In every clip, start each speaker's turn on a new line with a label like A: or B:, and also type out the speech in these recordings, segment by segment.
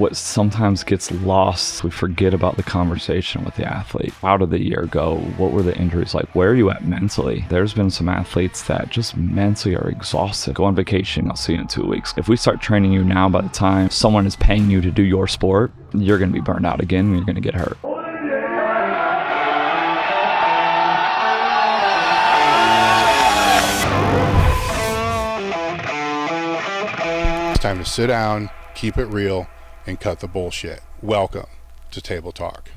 A: what sometimes gets lost, we forget about the conversation with the athlete. How did the year go? What were the injuries like? Where are you at mentally? There's been some athletes that just mentally are exhausted. Go on vacation, I'll see you in 2 weeks. If we start training you now, by the time someone is paying you to do your sport, you're going to be burned out again and you're going to get hurt.
B: It's time to sit down, keep it real, and cut the bullshit. Welcome to Table Talk.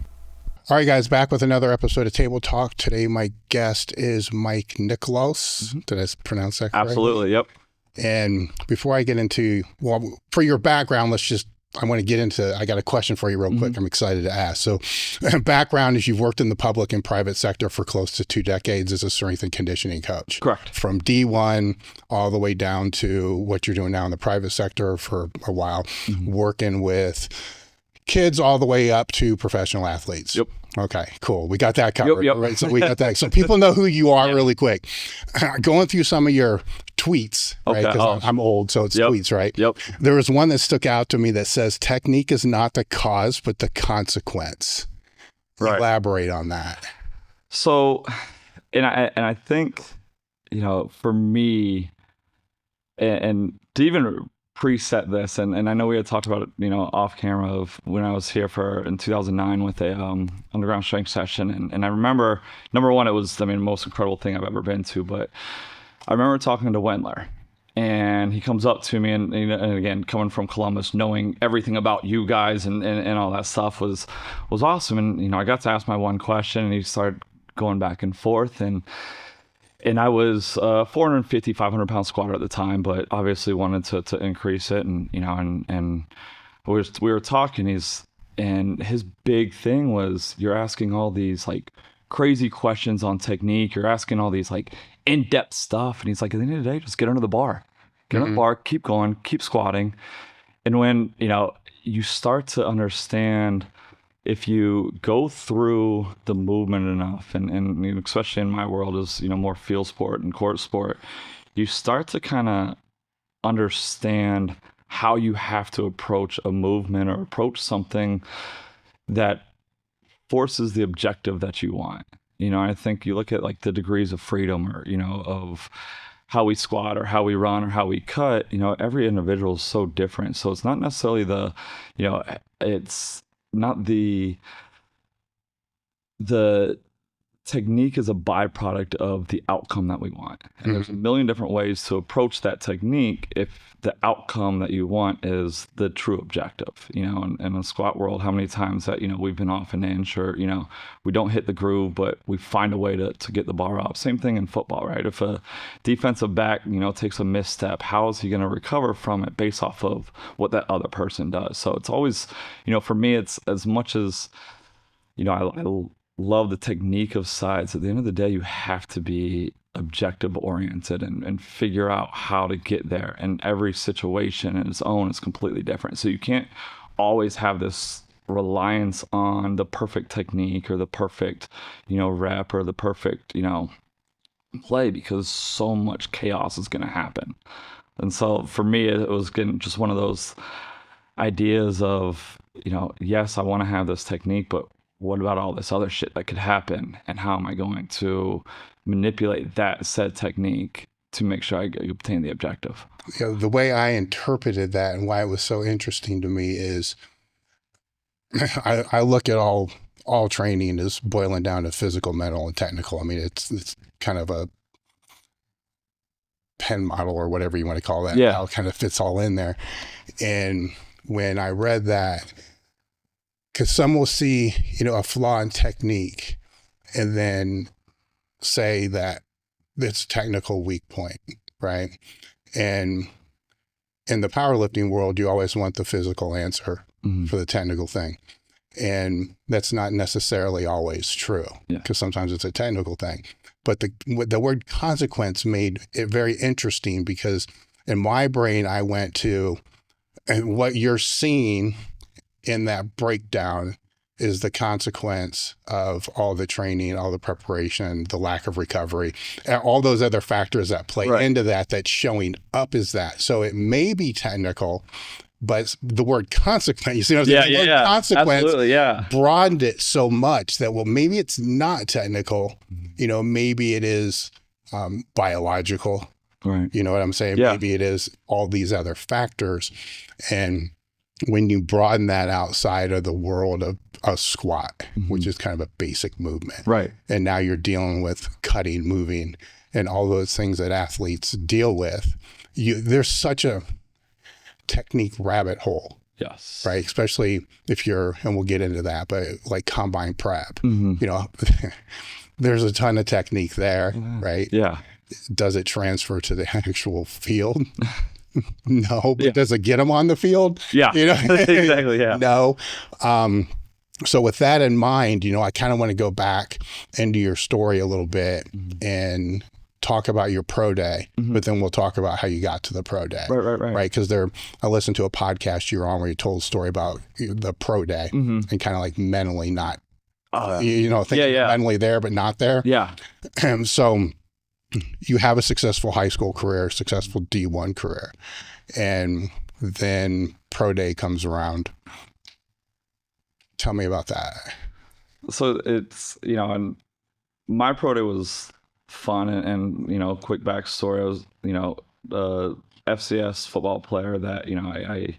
B: All right, guys, back with another episode of Table Talk. Today, my guest is Mike Niklos. Mm-hmm. Did I pronounce that correctly?
A: Absolutely, yep.
B: And before I get into, well, for your background, I want to get into, I got a question for you real quick. I'm excited to ask. So background is you've worked in the public and private sector for close to 2 decades as a strength and conditioning coach.
A: Correct.
B: From D1 all the way down to what you're doing now in the private sector for a while, working with kids all the way up to professional athletes.
A: Yep.
B: Okay, cool. We got that covered.
A: Yep.
B: Right? So we got that. So people know who you are really quick. Going through some of your tweets, right? Because I'm old, so it's tweets, right?
A: Yep.
B: There was one that stuck out to me that says, technique is not the cause, but the consequence. Right. Elaborate on that.
A: So, and I think, for me, and to even preset this, and I know we had talked about it, off camera of when I was here in 2009 with a underground strength session, and I remember, number one, it was the most incredible thing I've ever been to, but I remember talking to Wendler, and he comes up to me, and again, coming from Columbus, knowing everything about you guys and all that stuff was awesome, and I got to ask my one question, and he started going back and forth, and I was 450, 500 pound squatter at the time, but obviously wanted to increase it. And, and we were talking, and his big thing was, you're asking all these like crazy questions on technique. You're asking all these like in-depth stuff. And he's like, at the end of the day, just get under the bar, under the bar, keep going, keep squatting. And when, you start to understand, if you go through the movement enough, and especially in my world is, more field sport and court sport, you start to kind of understand how you have to approach a movement or approach something that forces the objective that you want. I think you look at like the degrees of freedom or, of how we squat or how we run or how we cut, every individual is so different. So it's not necessarily it's not the technique is a byproduct of the outcome that we want. And there's a million different ways to approach that technique if the outcome that you want is the true objective. In the squat world, how many times that, we've been off an inch or, we don't hit the groove, but we find a way to get the bar up. Same thing in football, right? If a defensive back, takes a misstep, how is he going to recover from it based off of what that other person does? So it's always, for me, it's as much as, I love the technique of sides. At the end of the day, you have to be objective oriented and figure out how to get there. And every situation in its own is completely different. So you can't always have this reliance on the perfect technique or the perfect, rep or the perfect, play, because so much chaos is going to happen. And so for me, it was getting just one of those ideas of, yes, I want to have this technique, but what about all this other shit that could happen? And how am I going to manipulate that said technique to make sure I obtain the objective?
B: The way I interpreted that and why it was so interesting to me is I look at all training as boiling down to physical, mental, and technical. It's kind of a pen model or whatever you want to call that.
A: Yeah.
B: How it kind of fits all in there. And when I read that, because some will see, a flaw in technique and then say that it's a technical weak point, right? And in the powerlifting world, you always want the physical answer for the technical thing. And that's not necessarily always true, because sometimes it's a technical thing. But the word consequence made it very interesting, because in my brain, I went to, and what you're seeing in that breakdown is the consequence of all the training, all the preparation, the lack of recovery, and all those other factors that play into that, that's showing up as that. So it may be technical, but the word consequence, you see what I'm saying? The word consequence
A: absolutely,
B: broadened it so much that, well, maybe it's not technical, you know, maybe it is biological,
A: right?
B: You know what I'm saying?
A: Yeah.
B: Maybe it is all these other factors. And when you broaden that outside of the world of a squat, which is kind of a basic movement,
A: right?
B: And now you're dealing with cutting, moving, and all those things that athletes deal with, there's such a technique rabbit hole.
A: Yes.
B: Right. Especially if you're, and we'll get into that, but like combine prep, you know, there's a ton of technique there, right?
A: Yeah.
B: Does it transfer to the actual field? No, but does it get them on the field?
A: Yeah.
B: You know?
A: Exactly. Yeah.
B: No. So with that in mind, you know, I kind of want to go back into your story a little bit and talk about your pro day, but then we'll talk about how you got to the pro day. Right. Because I listened to a podcast you were on where you told a story about the pro day and kind of like mentally not, you know, thinking mentally there, but not there.
A: Yeah.
B: And so you have a successful high school career, successful D1 career, and then pro day comes around. Tell me about that.
A: So it's, you know, and my pro day was fun and you know, quick backstory. I was, you know, FCS football player that, you know, I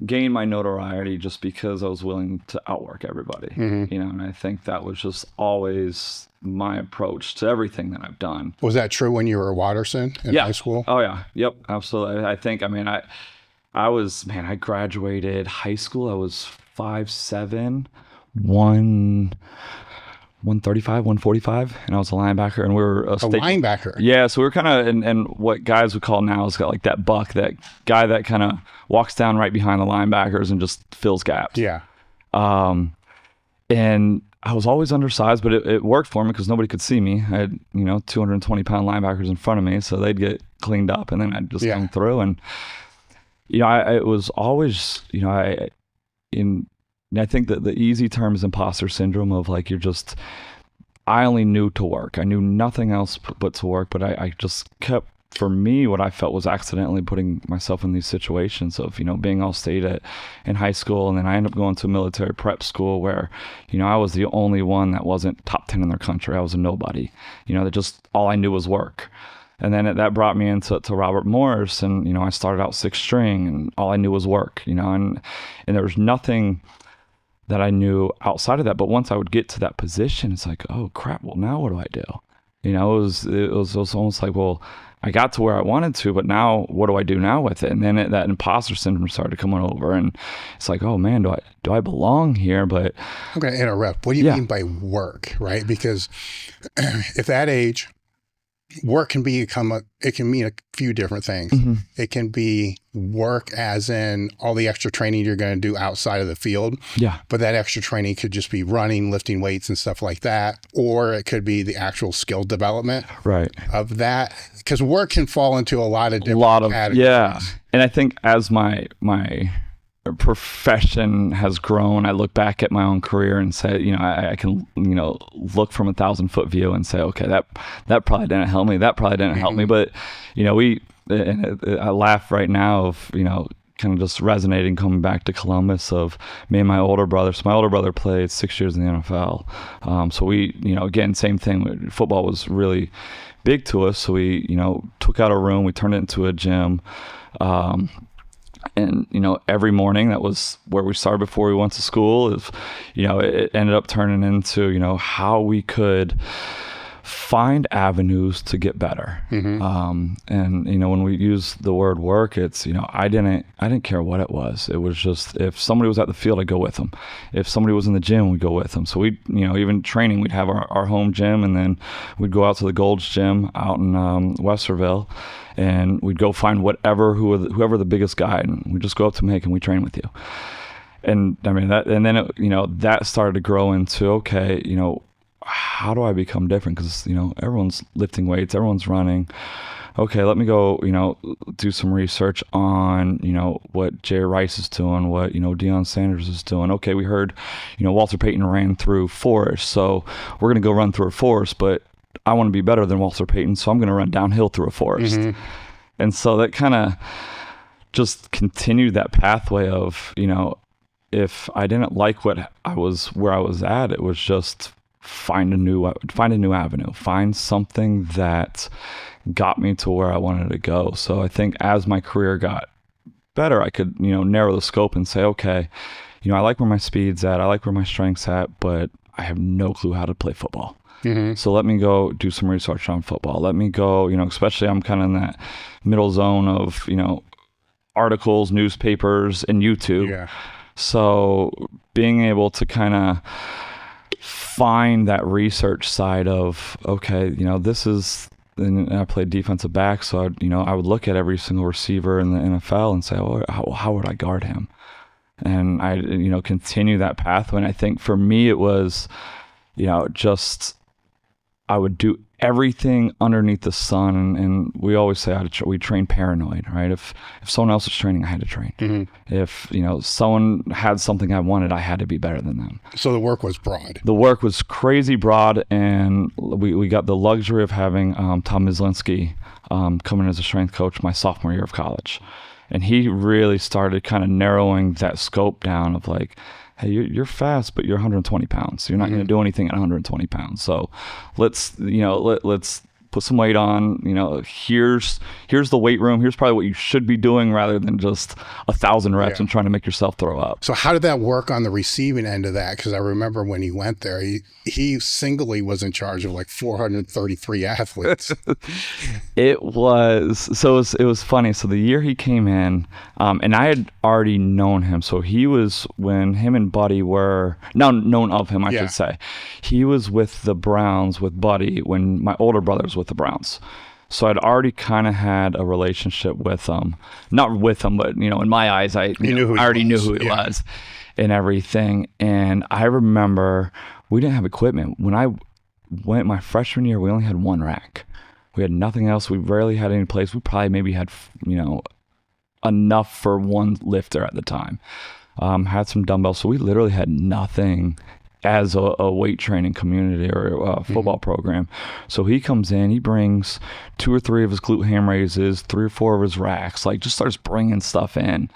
A: gained my notoriety just because I was willing to outwork everybody, you know, and I think that was just always my approach to everything that I've done.
B: Was that true when you were at Watterson in high school?
A: Oh yeah. Yep. Absolutely. I think, I mean, I graduated high school. I was 5'7", 135, 145, and I was a linebacker, and we were a
B: linebacker.
A: Yeah, so we were kind of in what guys would call now is got like that buck, that guy that kind of walks down right behind the linebackers and just fills gaps.
B: Yeah.
A: And I was always undersized, but it worked for me because nobody could see me. I had, you know, 220-pound linebackers in front of me, so they'd get cleaned up, and then I'd just come through. And you know, it was always, you know, I think that the easy term is imposter syndrome of like, I only knew to work. I knew nothing else but to work, but I just kept, for me, what I felt was accidentally putting myself in these situations of, you know, being all state in high school. And then I ended up going to a military prep school where, you know, I was the only one that wasn't top 10 in their country. I was a nobody, you know, that just all I knew was work. And then that brought me into Robert Morris, and, you know, I started out sixth string and all I knew was work, you know, and there was nothing that I knew outside of that. But once I would get to that position, it's like, oh crap, well now what do I do? You know, it was almost like, well, I got to where I wanted to, but now what do I do now with it? And then that imposter syndrome started coming over, and it's like, oh man, do I belong here? But
B: I'm going to interrupt. What do you mean by work, right? Because at that age, work can it can mean a few different things. It can be work as in all the extra training you're going to do outside of the field. Yeah. But that extra training could just be running, lifting weights and stuff like that. Or it could be the actual skill development of that. Because work can fall into a lot of different categories. Yeah.
A: And I think as my profession has grown, I look back at my own career and say, you know, I can, you know, look from 1,000-foot view and say, okay, that probably didn't help me. That probably didn't help me. But, you know, I laugh right now of, you know, kind of just resonating, coming back to Columbus, of me and my older brother. So my older brother played 6 years in the NFL. So we, you know, again, same thing. Football was really big to us. So we, you know, took out a room, we turned it into a gym. And, you know, every morning, that was where we started before we went to school. You know, it ended up turning into, you know, how we could find avenues to get better. And, you know, when we use the word work, it's, you know, I didn't care what it was. It was just, if somebody was at the field, I'd go with them. If somebody was in the gym, we'd go with them. So we, you know, even training, we'd have our home gym, and then we'd go out to the Gold's Gym out in Westerville, and we'd go find whoever the biggest guy, and we'd just go up to him, hey, can we train with you? And I mean, and then it, you know, that started to grow into, okay, you know, how do I become different? Because, you know, everyone's lifting weights, everyone's running. Okay, let me go, you know, do some research on, you know, what Jay Rice is doing, what, you know, Deion Sanders is doing. Okay, we heard, you know, Walter Payton ran through Forest, so we're going to go run through a forest, but I want to be better than Walter Payton, so I'm going to run downhill through a forest. And so that kind of just continued that pathway of, if I didn't like where I was at, it was just find a new avenue, find something that got me to where I wanted to go. So I think as my career got better, I could, narrow the scope and say, okay, I like where my speed's at, I like where my strength's at, but I have no clue how to play football. So let me go do some research on football. Let me go, especially I'm kind of in that middle zone of, articles, newspapers, and YouTube.
B: Yeah.
A: So being able to kind of find that research side of, okay, this is, and I played defensive back, so I would look at every single receiver in the NFL and say, oh, how would I guard him? And I, continue that pathway. And I think for me, it was, just, I would do everything underneath the sun. And we always say we train paranoid, right? If someone else was training, I had to train. If, someone had something I wanted, I had to be better than them.
B: So the work was broad.
A: The work was crazy broad. And we got the luxury of having Tom Mislinski come in as a strength coach my sophomore year of college. And he really started kind of narrowing that scope down of like, hey, you're fast, but you're 120 pounds. So you're not going to do anything at 120 pounds. So let's put some weight on. Here's the weight room. Here's probably what you should be doing rather than just 1,000 reps and trying to make yourself throw up.
B: So how did that work on the receiving end of that? Because I remember when he went there, he singly was in charge of like 433 athletes.
A: It was funny. So the year he came in, and I had already known him. So he was, when him and Buddy were known of him, I should say. He was with the Browns with Buddy when my older brother was with the Browns. So I'd already kind of had a relationship with him. Not with him, but, in my eyes, I already knew who he was and everything. And I remember we didn't have equipment. When I went my freshman year, we only had one rack. We had nothing else. We rarely had any place. We probably maybe had, enough for one lifter at the time. Had some dumbbells. So we literally had nothing as a weight training community or a football program. So he comes in, he brings 2 or 3 of his glute ham raises, 3 or 4 of his racks, like just starts bringing stuff in.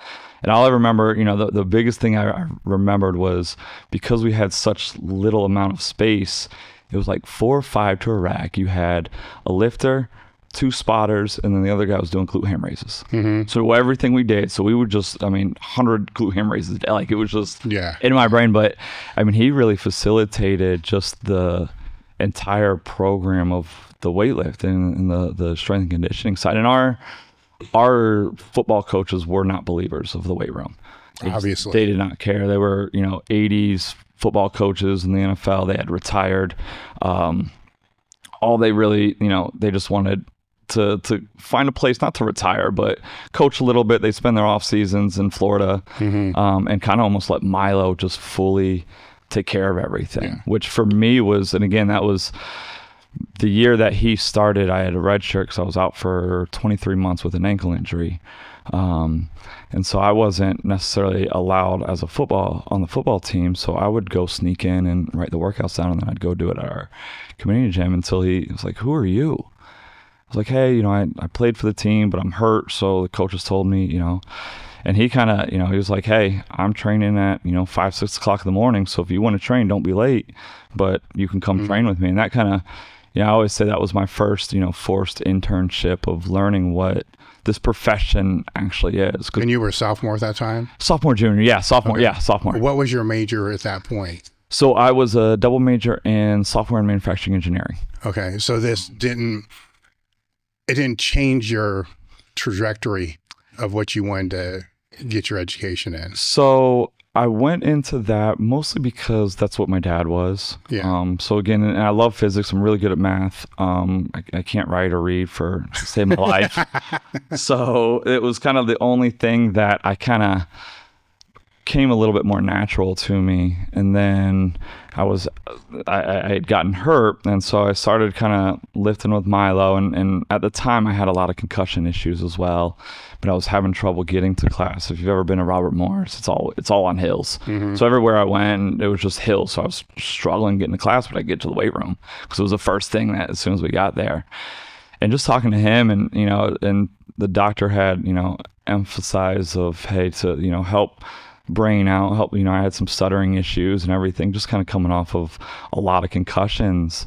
A: And all I remember, the biggest thing I remembered was because we had such little amount of space, it was like 4 or 5 to a rack. You had a lifter, 2 spotters, and then the other guy was doing glute ham raises. So everything we did, so we would just, 100 glute ham raises a day. Like it was just in my brain. But he really facilitated just the entire program of the weightlifting and the strength and conditioning side. And our football coaches were not believers of the weight room.
B: Obviously.
A: They did not care. They were, 80s football coaches in the NFL. They had retired. All they really, they just wanted to find a place, not to retire, but coach a little bit. They spend their off seasons in Florida and kind of almost let Milo just fully take care of everything, which for me was, and again, that was the year that he started. I had a red shirt because I was out for 23 months with an ankle injury. And so I wasn't necessarily allowed on the football team. So I would go sneak in and write the workouts down, and then I'd go do it at our community gym until he was like, "Who are you?" I was like, "Hey, I played for the team, but I'm hurt." So the coaches told me, and he kind of, he was like, "Hey, I'm training at, 5, 6 o'clock in the morning. So if you want to train, don't be late, but you can come train with me." And that kind of, I always say that was my first, forced internship of learning what this profession actually is.
B: And you were a sophomore at that time?
A: Sophomore, junior. Sophomore. Okay. Yeah, sophomore.
B: What was your major at that point?
A: So I was a double major in software and manufacturing engineering.
B: Okay. So this didn't change your trajectory of what you wanted to get your education in?
A: So I went into that mostly because that's what my dad was.
B: Yeah.
A: So again, and I love physics. I'm really good at math. I can't write or read to save my life. So it was kind of the only thing that I kind of came a little bit more natural to me. And then I had gotten hurt. And so I started kind of lifting with Milo. And at the time I had a lot of concussion issues as well, but I was having trouble getting to class. If you've ever been to Robert Morris, it's all on hills. So everywhere I went, it was just hills. So I was struggling getting to class, but I get to the weight room because it was the first thing that as soon as we got there. And just talking to him and, and the doctor had, emphasize of, hey, to, help brain out, help, I had some stuttering issues and everything, just kind of coming off of a lot of concussions.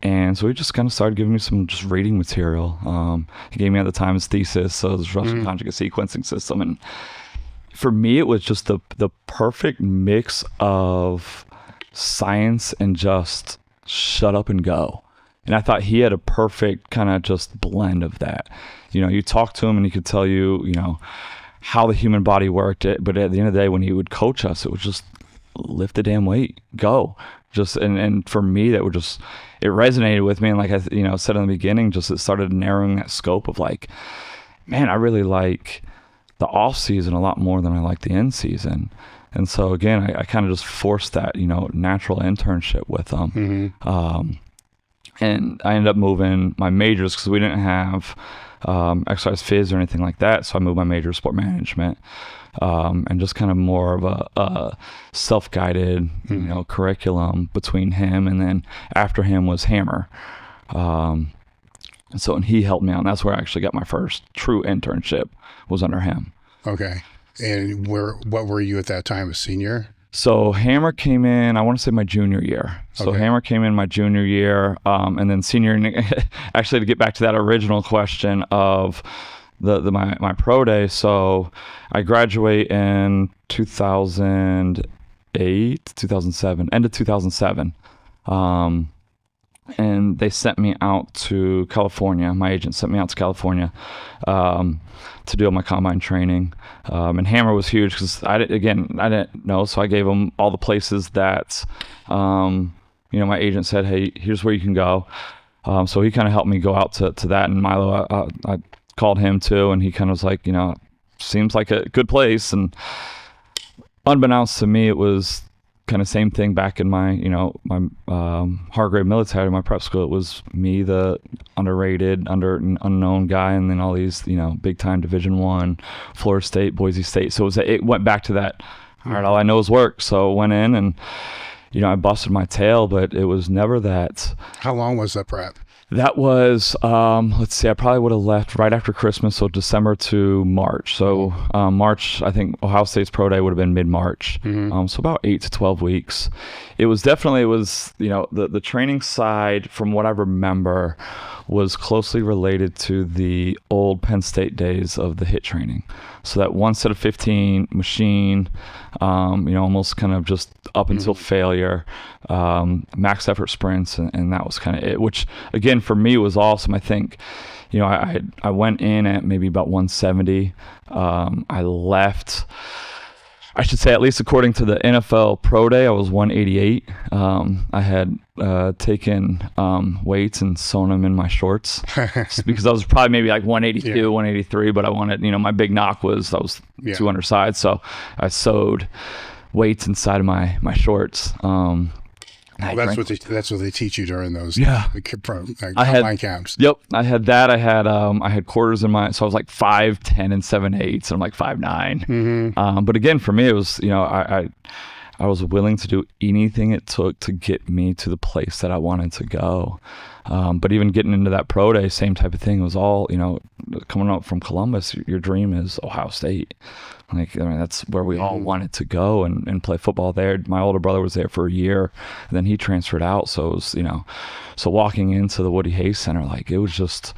A: And so he just kind of started giving me some just reading material. He gave me at the time his thesis, so this Russian conjugate sequencing system. And for me, it was just the perfect mix of science and just shut up and go. And I thought he had a perfect kind of just blend of that. You talk to him and he could tell you, how the human body worked. But at the end of the day, when he would coach us, it was just lift the damn weight, go. Just and for me, that would just, it resonated with me. And like I said in the beginning, just it started narrowing that scope of like, man, I really like the off season a lot more than I like the in season. And so again, I kind of just forced that, natural internship with them. And I ended up moving my majors because we didn't have exercise phys or anything like that. So I moved my major to sport management, and just kind of more of a self-guided, curriculum between him, and then after him was Hammer. And he helped me out. And that's where I actually got my first true internship, was under him.
B: Okay. And what were you at that time, a senior?
A: So Hammer came in, I want to say my junior year. So okay. Hammer came in my junior year, and then senior. Actually, to get back to that original question of my pro day. So I graduate in 2008, 2007, end of 2007. And they sent me out to California. My agent sent me out to California to do all my combine training. And Hammer was huge because I didn't know. So I gave him all the places that, my agent said, hey, here's where you can go. So he kind of helped me go out to that. And Milo, I called him too. And he kind of was like, seems like a good place. And unbeknownst to me, it was kind of same thing back in my, my Hargrave military, my prep school. It was me, the underrated, unknown guy, and then all these, big time Division I, Florida State, Boise State. So it went back to that. All right, all I know is work. So went in and, I busted my tail, but it was never that.
B: How long was that prep?
A: That was, let's see, I probably would have left right after Christmas, so December to March. So March, I think Ohio State's pro day would have been mid-March. So about 8 to 12 weeks. It was the training side, from what I remember, was closely related to the old Penn State days of the HIT training. So that one set of 15 machine, almost kind of just up until failure, max effort sprints, and that was kind of it, which again for me was awesome. I think, I went in at maybe about 170. I left, I should say, at least according to the NFL Pro Day, I was 188. I had taken weights and sewn them in my shorts because I was probably maybe like 182, 183, but I wanted, my big knock was I was too undersized. So I sewed weights inside of my shorts.
B: That's what they teach you during those combine camps.
A: Yep, I had that. I had quarters in my, so I was like 5'10" and 7/8, and I'm like 5'9". But again, for me, it was I was willing to do anything it took to get me to the place that I wanted to go. But even getting into that pro day, same type of thing. It was all, coming up from Columbus, your dream is Ohio State. That's where we all wanted to go and play football there. My older brother was there for a year, and then he transferred out. So it was, so walking into the Woody Hayes Center, it was just,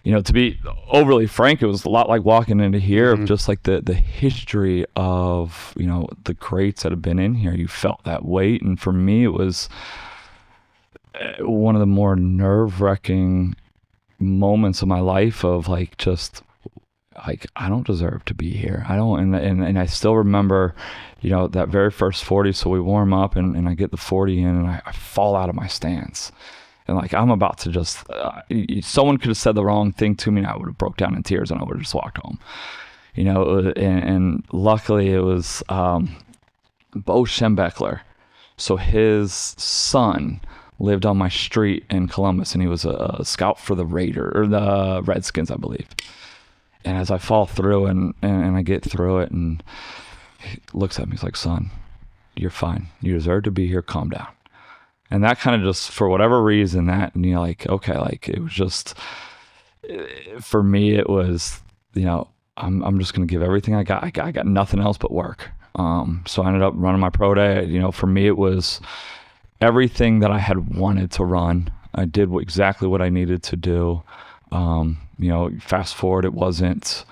A: to be overly frank, it was a lot like walking into here, of just like the history of, the greats that have been in here. You felt that weight. And for me, it was one of the more nerve-wracking moments of my life of I don't deserve to be here. I don't, and I still remember, that very first 40. So we warm up and I get the 40 in, and I fall out of my stance. And I'm about to just, someone could have said the wrong thing to me, and I would have broke down in tears, and I would have just walked home. And luckily it was Bo Schembechler. So his son lived on my street in Columbus, and he was a scout for the the Redskins, I believe. And as I fall through and I get through it, and he looks at me, he's like, son, you're fine. You deserve to be here. Calm down. And that kind of just, for whatever reason, that, and okay, it was just, for me, it was, I'm just going to give everything I got. I got nothing else but work. So I ended up running my pro day. You know, for me, it was everything that I had wanted to run. I did exactly what I needed to do. You know, fast forward, it wasn't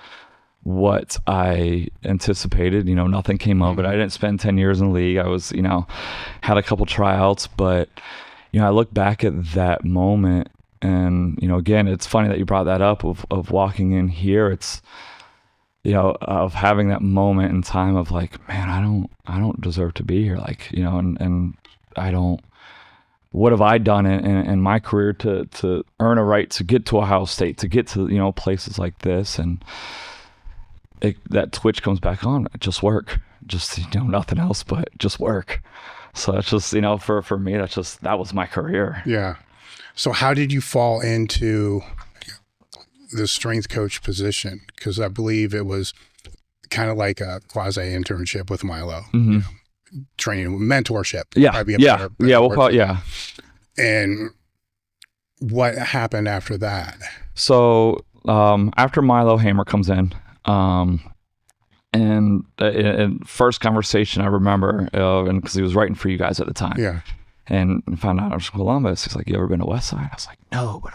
A: what I anticipated. You know, nothing came of it. I didn't spend 10 years in the league. I was, you know, had a couple tryouts, but, you know, I look back at that moment and, you know, again, it's funny that you brought that up of walking in here. It's, you know, of having that moment in time of like, man, I don't deserve to be here. Like, you know, and I don't, what have I done in my career to earn a right to get to Ohio State, to get to, you know, places like this? And that twitch comes back on. Just work, just, you know, nothing else but just work. So that's just, you know, for me, that was my career.
B: Yeah. So how did you fall into the strength coach position? Because I believe it was kind of like a quasi internship with Milo, you know, training, mentorship.
A: Yeah. We'll call it. Yeah.
B: And what happened after that?
A: So after Milo, Hammer comes in. And in first conversation I remember, and because he was writing for you guys at the time. Yeah. And found out I was from Columbus. He's like, you ever been to Westside? I was like, no, but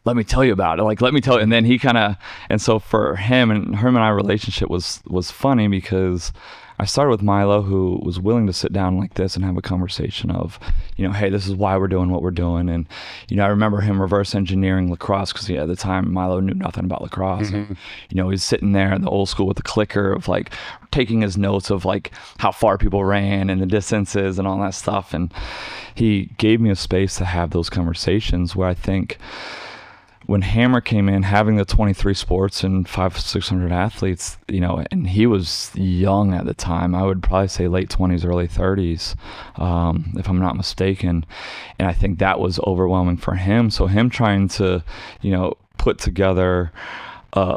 A: let me tell you about it. Like, let me tell you. And then he kind of, and so for him and I relationship was funny because I started with Milo, who was willing to sit down like this and have a conversation of, you know, hey, this is why we're doing what we're doing. And, you know, I remember him reverse engineering lacrosse because at the time Milo knew nothing about lacrosse. And, you know, he's sitting there in the old school with the clicker of like taking his notes of like how far people ran and the distances and all that stuff. And he gave me a space to have those conversations where I think when Hammer came in, having the 23 sports and 500-600 athletes, you know, and he was young at the time. I would probably say late 20s, early 30s, if I'm not mistaken. And I think that was overwhelming for him. So him trying to, you know, put together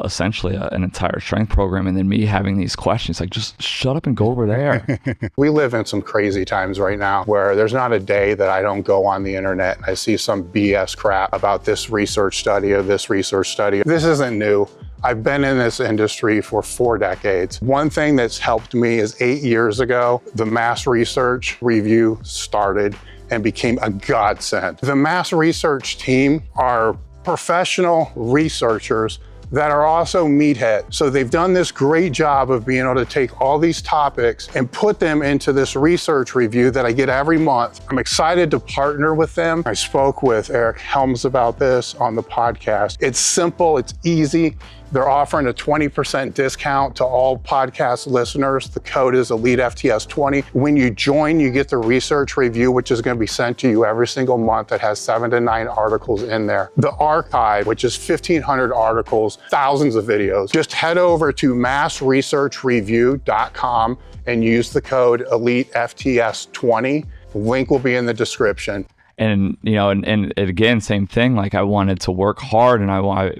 A: essentially an entire strength program, and then me having these questions like, just shut up and go over there.
B: We live in some crazy times right now where there's not a day that I don't go on the internet and I see some BS crap about this research study or this research study. This isn't new. I've been in this industry for 4 decades. One thing that's helped me is 8 years ago, the Mass Research Review started and became a godsend. The Mass Research team are professional researchers that are also meatheads. So they've done this great job of being able to take all these topics and put them into this research review that I get every month. I'm excited to partner with them. I spoke with Eric Helms about this on the podcast. It's simple, it's easy. They're offering a 20% discount to all podcast listeners. The code is elitefts20. When you join, you get the research review, which is going to be sent to you every single month. That has 7 to 9 articles in there. The archive, which is 1,500 articles, thousands of videos. Just head over to massresearchreview.com and use the code elitefts20. The link will be in the description.
A: And, you know, and again, same thing, like I wanted to work hard, and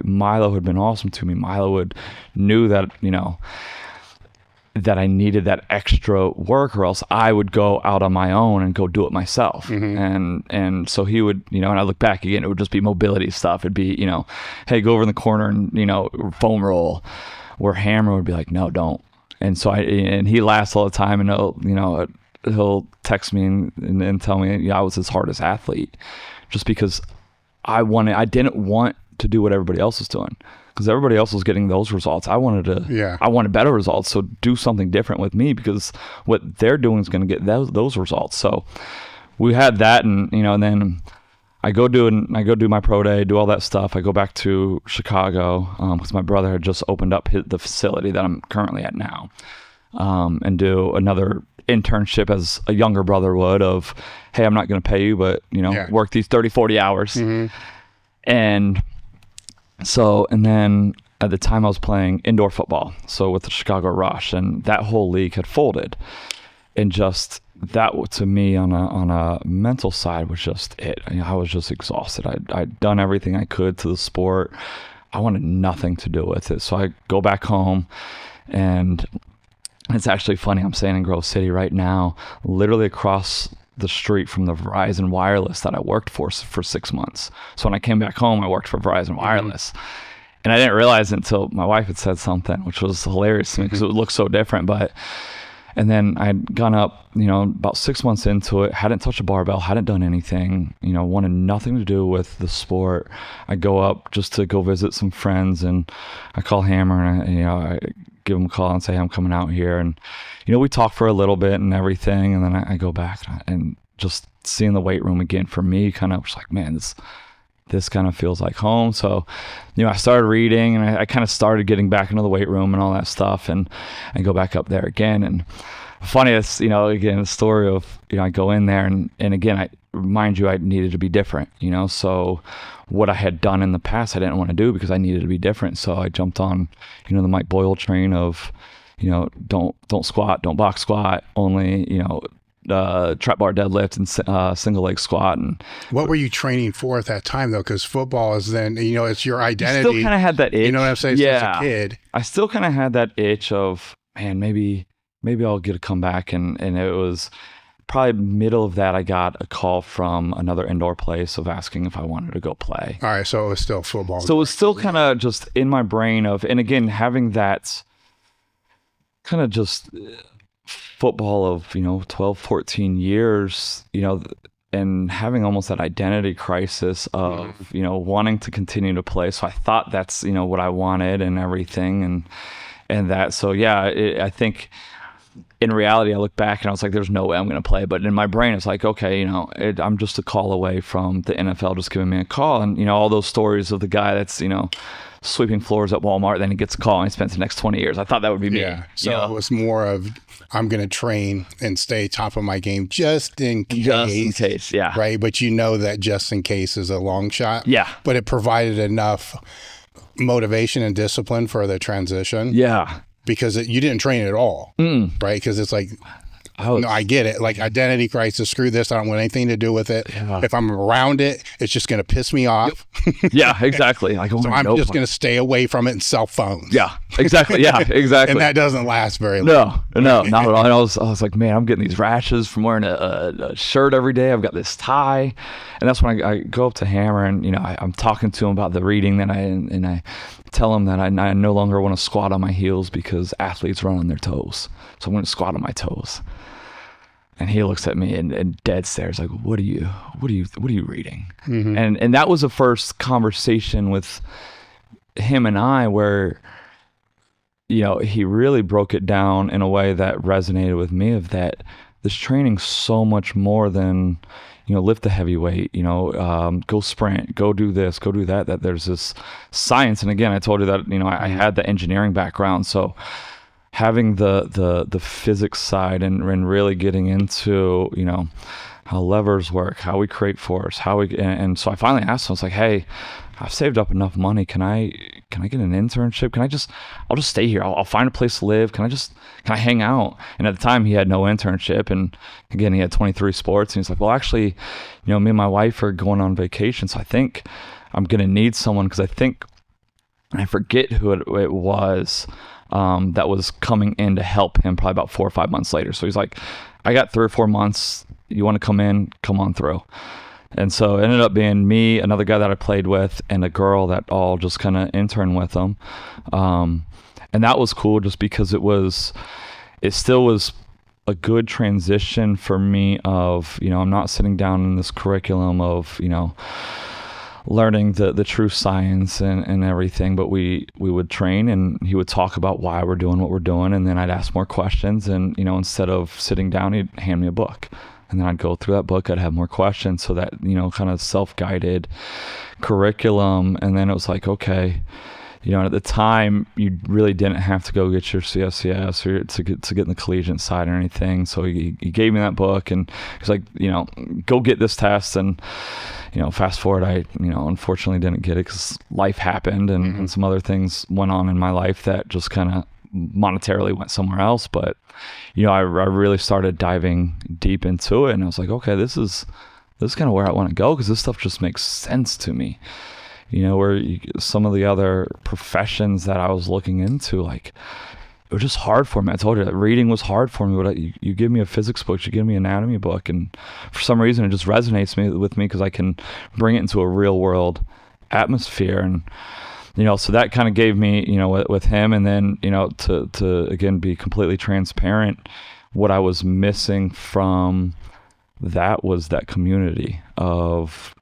A: Milo had been awesome to me. Milo knew that, you know, that I needed that extra work, or else I would go out on my own and go do it myself. And so he would, you know, and I look back again, it would just be mobility stuff. It'd be, you know, hey, go over in the corner and, you know, foam roll, where Hammer would be like, no, don't. And so and he laughs all the time, and he'll text me and tell me, yeah, I was his hardest athlete, just because I didn't want to do what everybody else was doing, because everybody else was getting those results. I wanted better results. So do something different with me, because what they're doing is going to get those results. So we had that, and, you know, and then I go do my pro day, do all that stuff. I go back to Chicago, because my brother had just opened up the facility that I'm currently at now, and do another internship as a younger brother would of, hey, I'm not going to pay you, but, you know, work these 30-40 hours. And so, and then at the time I was playing indoor football, so with the Chicago Rush, and that whole league had folded, and just that to me on a mental side was just it. I was just exhausted. I'd done everything I could to the sport. I wanted nothing to do with it. So I go back home, and it's actually funny, I'm staying in Grove City right now, literally across the street from the Verizon Wireless that I worked for 6 months. So when I came back home, I worked for Verizon Wireless. And I didn't realize it until my wife had said something, which was hilarious to me because it looked so different. And then I'd gone up, about 6 months into it, hadn't touched a barbell, hadn't done anything, wanted nothing to do with the sport. I go up just to go visit some friends, and I call Hammer, and I give him a call and say, hey, I'm coming out here. And, we talk for a little bit and everything. And then I go back, and just seeing the weight room again for me kind of was like, man, this kind of feels like home. So, I started reading, and I kind of started getting back into the weight room and all that stuff, and go back up there again. And funniest, again, the story of, I go in there, and again, I needed to be different, so what I had done in the past, I didn't want to do because I needed to be different. So I jumped on, the Mike Boyle train of, don't squat, don't box squat, only, trap bar deadlift and single leg squat. And
B: what were you training for at that time though? Because football is then, it's your identity.
A: Still kind of had that itch.
B: You know what I'm saying?
A: Yeah.
B: As a kid.
A: I still kind of had that itch of, man, maybe I'll get a comeback. And it was probably middle of that, I got a call from another indoor place of asking if I wanted to go play.
B: All right. So it was still football.
A: So it was still kind of just in my brain of, and again, having that kind of just football of 12, 14 years, and having almost that identity crisis of wanting to continue to play. So I thought that's what I wanted and everything, and that. So yeah, I think in reality, I look back and I was like, there's no way I'm going to play. But in my brain, it's like, okay, I'm just a call away from the NFL just giving me a call. And, all those stories of the guy that's, sweeping floors at Walmart, then he gets a call and he spends the next 20 years. I thought that would be me.
B: Yeah. So it was more of, I'm going to train and stay top of my game just in case.
A: Just in case, yeah.
B: Right. But that just in case is a long shot.
A: Yeah.
B: But it provided enough motivation and discipline for the transition.
A: Yeah.
B: Because you didn't train at all, right? Because it's like, no, I get it. Like identity crisis, screw this. I don't want anything to do with it. Yeah. If I'm around it, it's just going to piss me off.
A: Yeah, exactly.
B: So I'm just going to stay away from it and sell phones.
A: Yeah, exactly. Yeah, exactly.
B: And that doesn't last very long.
A: No, not at all. And I was like, man, I'm getting these rashes from wearing a shirt every day. I've got this tie. And that's when I go up to Hammer, and, I'm talking to him about the reading that I tell him that I no longer want to squat on my heels because athletes run on their toes. So I'm going to squat on my toes. And he looks at me and dead stares like, what are you reading? Mm-hmm. And that was the first conversation with him and I where, he really broke it down in a way that resonated with me of that this training's so much more than, lift the heavy weight, go sprint, go do this, go do that there's this science. And again, I told you that, I had the engineering background. So having the physics side and really getting into, how levers work, how we create force, and so I finally asked him, I was like, hey, I've saved up enough money. Can I get an internship? I'll just stay here. I'll find a place to live. Can I hang out? And at the time he had no internship. And again, he had 23 sports. And he's like, well, actually, me and my wife are going on vacation. So I think I'm going to need someone because I forget who it was that was coming in to help him probably about 4 or 5 months later. So he's like, I got 3 or 4 months. You want to come in? Come on through. And so it ended up being me, another guy that I played with, and a girl that all just kind of interned with him. And that was cool just because it still was a good transition for me of, I'm not sitting down in this curriculum of, learning the true science and everything, but we would train and he would talk about why we're doing what we're doing, and then I'd ask more questions, and instead of sitting down, he'd hand me a book, and then I'd go through that book, I'd have more questions, so that kind of self-guided curriculum. And then it was like, okay, at the time you really didn't have to go get your CSCS or to get in the collegiate side or anything, so he gave me that book and he's like, go get this test. And fast forward, I, unfortunately didn't get it because life happened and some other things went on in my life that just kind of monetarily went somewhere else. But, I really started diving deep into it, and I was like, okay, this is kind of where I want to go because this stuff just makes sense to me. Where some of the other professions that I was looking into, like, it was just hard for me. I told you that reading was hard for me, but you give me a physics book, you give me an anatomy book, and for some reason it just resonates with me because I can bring it into a real world atmosphere. And so that kind of gave me, with him, and then, to again, be completely transparent, what I was missing from that was that community of,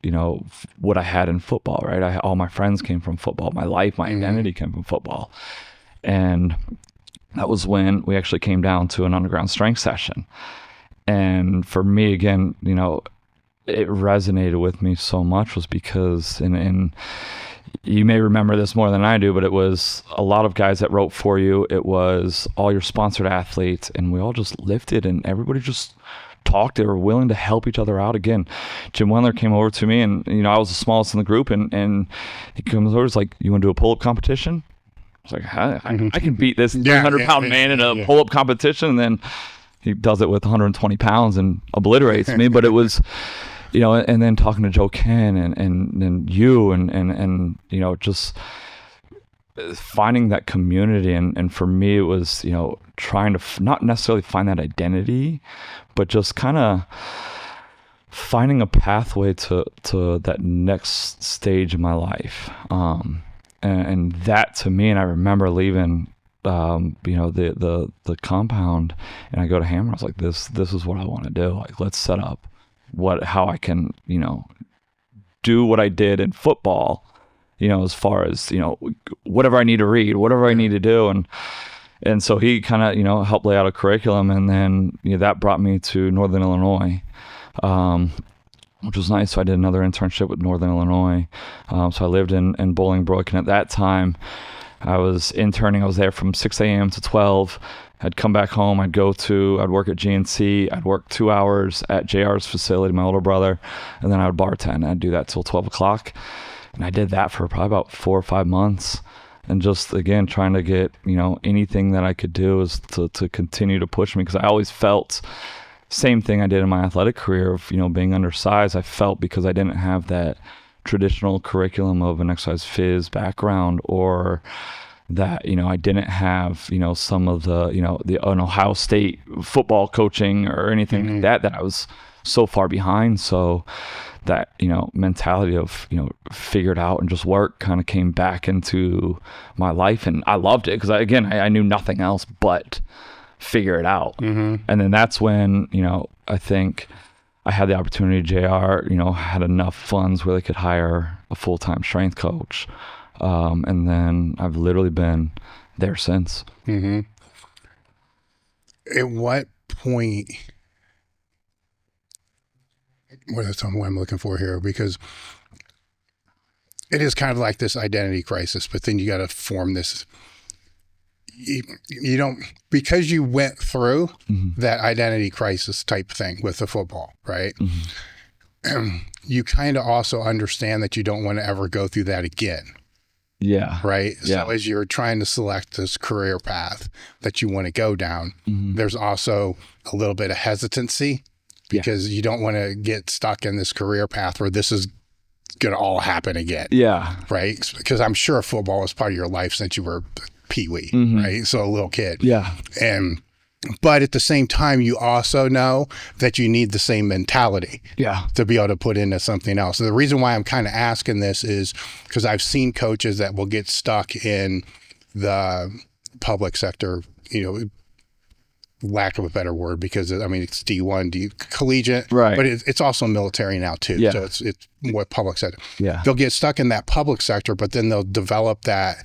A: what I had in football, right? All my friends came from football. My life, my identity came from football. And that was when we actually came down to an underground strength session. And for me, again, it resonated with me so much was because, and you may remember this more than I do, but it was a lot of guys that wrote for you. It was all your sponsored athletes, and we all just lifted, and everybody just talked. They were willing to help each other out. Again, Jim Wendler came over to me, and I was the smallest in the group, and he comes over, he's like, "You want to do a pull-up competition?" I was like, I can beat this 300-pound man in a pull-up competition. And then he does it with 120 pounds and obliterates me. But it was, and then talking to Joe Ken and you and just finding that community. And for me, it was, trying to not necessarily find that identity, but just kind of finding a pathway to that next stage in my life. And that to me, and I remember leaving, the compound, and I go to Hammer. I was like, this is what I want to do. Like, let's set up how I can, do what I did in football, as far as, whatever I need to read, whatever I need to do. And so he kind of, helped lay out a curriculum, and then, that brought me to Northern Illinois, which was nice. So I did another internship with Northern Illinois. So I lived in Bolingbrook, and at that time I was interning. I was there from 6 a.m. to 12. I'd come back home. I'd work at GNC. I'd work 2 hours at JR's facility, my older brother, and then I would bartend. I'd do that till 12 o'clock. And I did that for probably about 4 or 5 months. And just, again, trying to get, anything that I could do is to continue to push me, because I always felt same thing I did in my athletic career of, being undersized. I felt because I didn't have that traditional curriculum of an exercise phys background, or that, I didn't have, some of the, the Ohio State football coaching or anything like that I was so far behind. So that, mentality of, figure it out and just work kind of came back into my life. And I loved it because I knew nothing else but figure it out. And then that's when, I think I had the opportunity, JR, had enough funds where they could hire a full-time strength coach. And then I've literally been there since.
B: At what point, what I'm looking for here, because it is kind of like this identity crisis, but then you got to form this, you don't, because you went through that identity crisis type thing with the football, right? You kind of also understand that you don't want to ever go through that again.
A: Yeah.
B: Right.
A: Yeah.
B: So as you're trying to select this career path that you want to go down, there's also a little bit of hesitancy, because you don't want to get stuck in this career path where this is going to all happen again.
A: Yeah.
B: Right. Because I'm sure football was part of your life since you were peewee, right? So a little kid.
A: Yeah.
B: But at the same time, you also know that you need the same mentality to be able to put into something else. So the reason why I'm kind of asking this is because I've seen coaches that will get stuck in the public sector, lack of a better word, because it's D1, collegiate,
A: right? But
B: it's also military now too. So it's more public sector. Yeah. They'll get stuck in that public sector, but then they'll develop that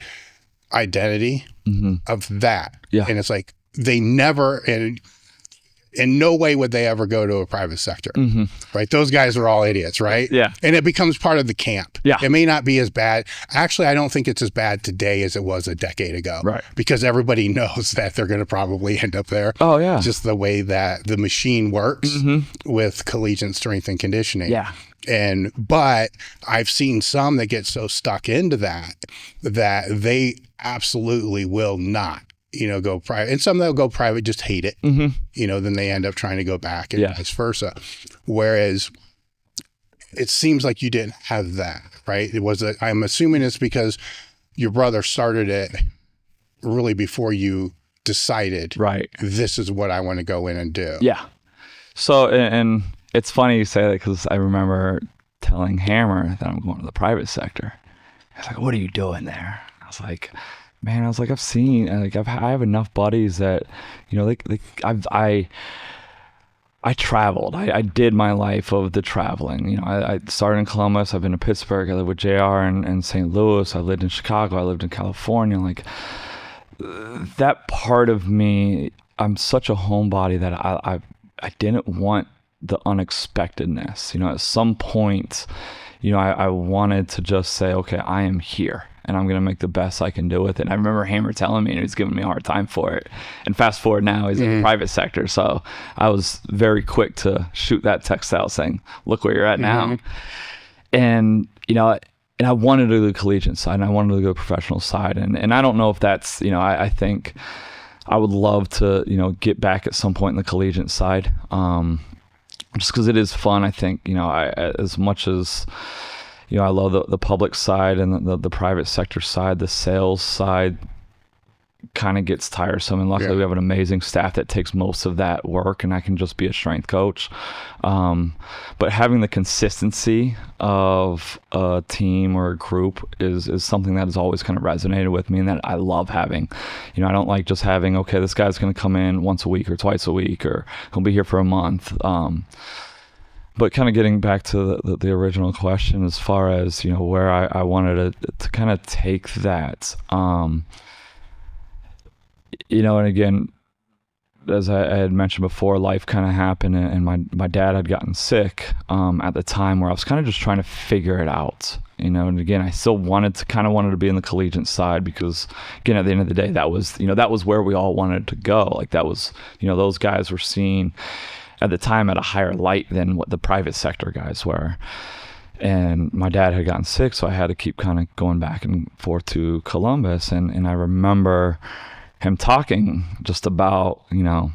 B: identity of that. Yeah. And it's like, they never, and in no way would they ever go to a private sector, right? Those guys are all idiots, right? Yeah. And it becomes part of the camp. Yeah. It may not be as bad. Actually, I don't think it's as bad today as it was a decade ago. Right. Because everybody knows that they're going to probably end up there. Oh, yeah. Just the way that the machine works with collegiate strength and conditioning. Yeah. But I've seen some that get so stuck into that they absolutely will not, go private. And some that'll go private, just hate it, then they end up trying to go back and vice versa. Whereas it seems like you didn't have that, right? I'm assuming it's because your brother started it really before you decided, right, this is what I want to go in and do. Yeah.
A: So, and it's funny you say that, because I remember telling Hammer that I'm going to the private sector. He's like, what are you doing there? I was like, man, I've seen, like, I have enough buddies that, you know, I traveled. I did my life of the traveling. You know, I started in Columbus. I've been to Pittsburgh. I lived with JR in St. Louis. I lived in Chicago. I lived in California. Like, that part of me, I'm such a homebody that I didn't want the unexpectedness. You know, at some point, you know, I wanted to just say, okay, I am here and I'm going to make the best I can do with it. And I remember Hammer telling me, and he was giving me a hard time for it. And fast forward now, he's in the private sector. So I was very quick to shoot that text out saying, look where you're at now. And, you know, and I wanted to do the collegiate side and I wanted to go professional side. And I don't know if that's, you know, I think I would love to, you know, get back at some point in the collegiate side. Just because it is fun. I think, you know, as much as, you know, I love the public side and the private sector side, the sales side kind of gets tiresome. And luckily we have an amazing staff that takes most of that work, and I can just be a strength coach. But having the consistency of a team or a group is something that has always kind of resonated with me, and that I love having. You know, I don't like just having, okay, this guy's going to come in once a week or twice a week, or he'll be here for a month. But kind of getting back to the original question, as far as, you know, where I wanted to kind of take that, you know, and again, as I had mentioned before, life kind of happened, and my dad had gotten sick at the time, where I was kind of just trying to figure it out, you know. And again, I still wanted to be in the collegiate side, because again, at the end of the day, that was where we all wanted to go. Like, that was, you know, those guys were seen at the time at a higher light than what the private sector guys were. And my dad had gotten sick, so I had to keep kind of going back and forth to Columbus. And I remember him talking just about, you know,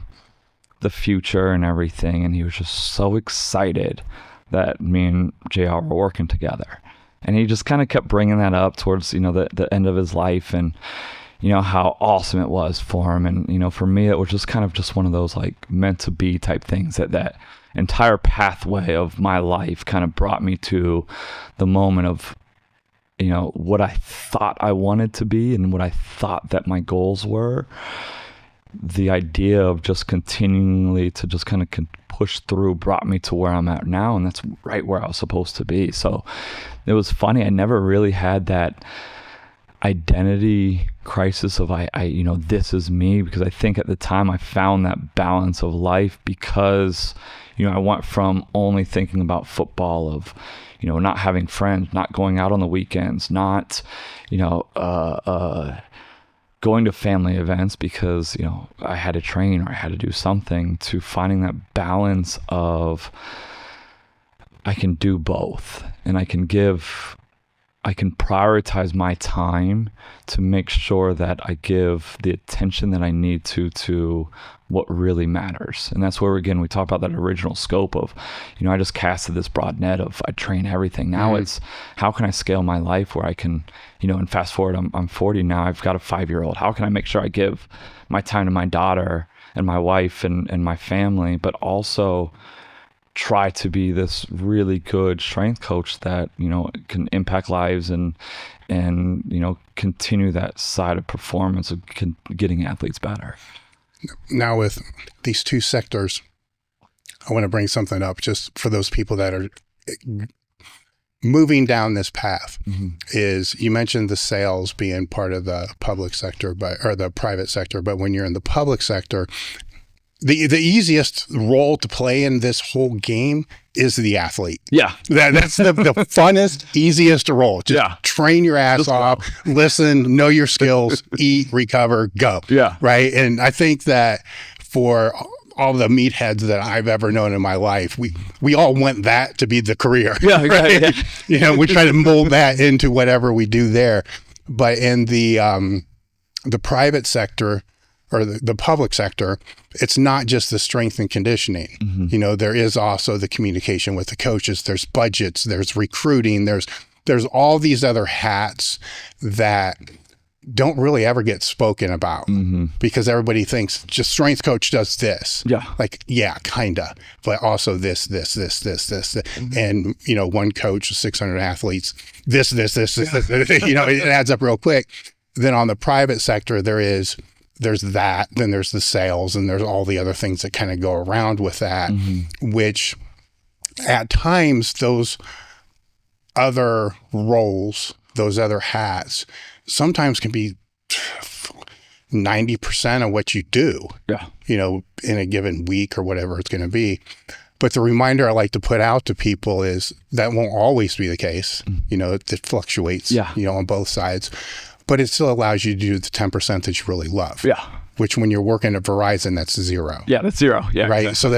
A: the future and everything. And he was just so excited that me and JR were working together. And he just kind of kept bringing that up towards, you know, the end of his life, and, you know, how awesome it was for him. And, you know, for me, it was just kind of just one of those, like, meant to be type things, that entire pathway of my life kind of brought me to the moment of, you know, what I thought I wanted to be and what I thought that my goals were. The idea of just continually to just kind of push through brought me to where I'm at now, and that's right where I was supposed to be. So it was funny. I never really had that identity crisis of I you know, this is me, because I think at the time I found that balance of life, because, you know, I went from only thinking about football, of, you know, not having friends, not going out on the weekends, not, you know, going to family events because, you know, I had to train or I had to do something, to finding that balance of I can do both, and I can prioritize my time to make sure that I give the attention that I need to what really matters. And that's where, again, we talk about that original scope of, you know, I just casted this broad net of I train everything. Now it's, how can I scale my life where I can, you know, and fast forward, I'm 40 now, I've got a 5-year-old. How can I make sure I give my time to my daughter and my wife and my family, but also try to be this really good strength coach that, you know, can impact lives and you know, continue that side of performance of getting athletes better.
B: Now, with these two sectors, I want to bring something up just for those people that are moving down this path. Is, you mentioned the sales being part of the public sector, or the private sector, but when you're in the public sector, the easiest role to play in this whole game is the athlete. Yeah. That's the funnest, easiest role. Just train your ass off, listen, know your skills, eat, recover, go. Yeah. Right. And I think that for all the meatheads that I've ever known in my life, we all want that to be the career. Yeah. Right? Yeah. You know, we try to mold that into whatever we do there. But in the private sector, or the public sector, it's not just the strength and conditioning. You know, there is also the communication with the coaches. There's budgets, there's recruiting, there's all these other hats that don't really ever get spoken about because everybody thinks just strength coach does this.
A: Yeah.
B: Like, yeah, kinda, but also this. And, you know, one coach, 600 athletes, this, you know, it adds up real quick. Then on the private sector, there's that, then there's the sales, and there's all the other things that kind of go around with that, which at times those other roles, those other hats, sometimes can be 90% of what you do, you know, in a given week or whatever it's going to be. But the reminder I like to put out to people is that won't always be the case. You know, it fluctuates, you know, on both sides, but it still allows you to do the 10% that you really love. Which when you're working at Verizon, that's zero.
A: That's zero.
B: Right. Exactly. So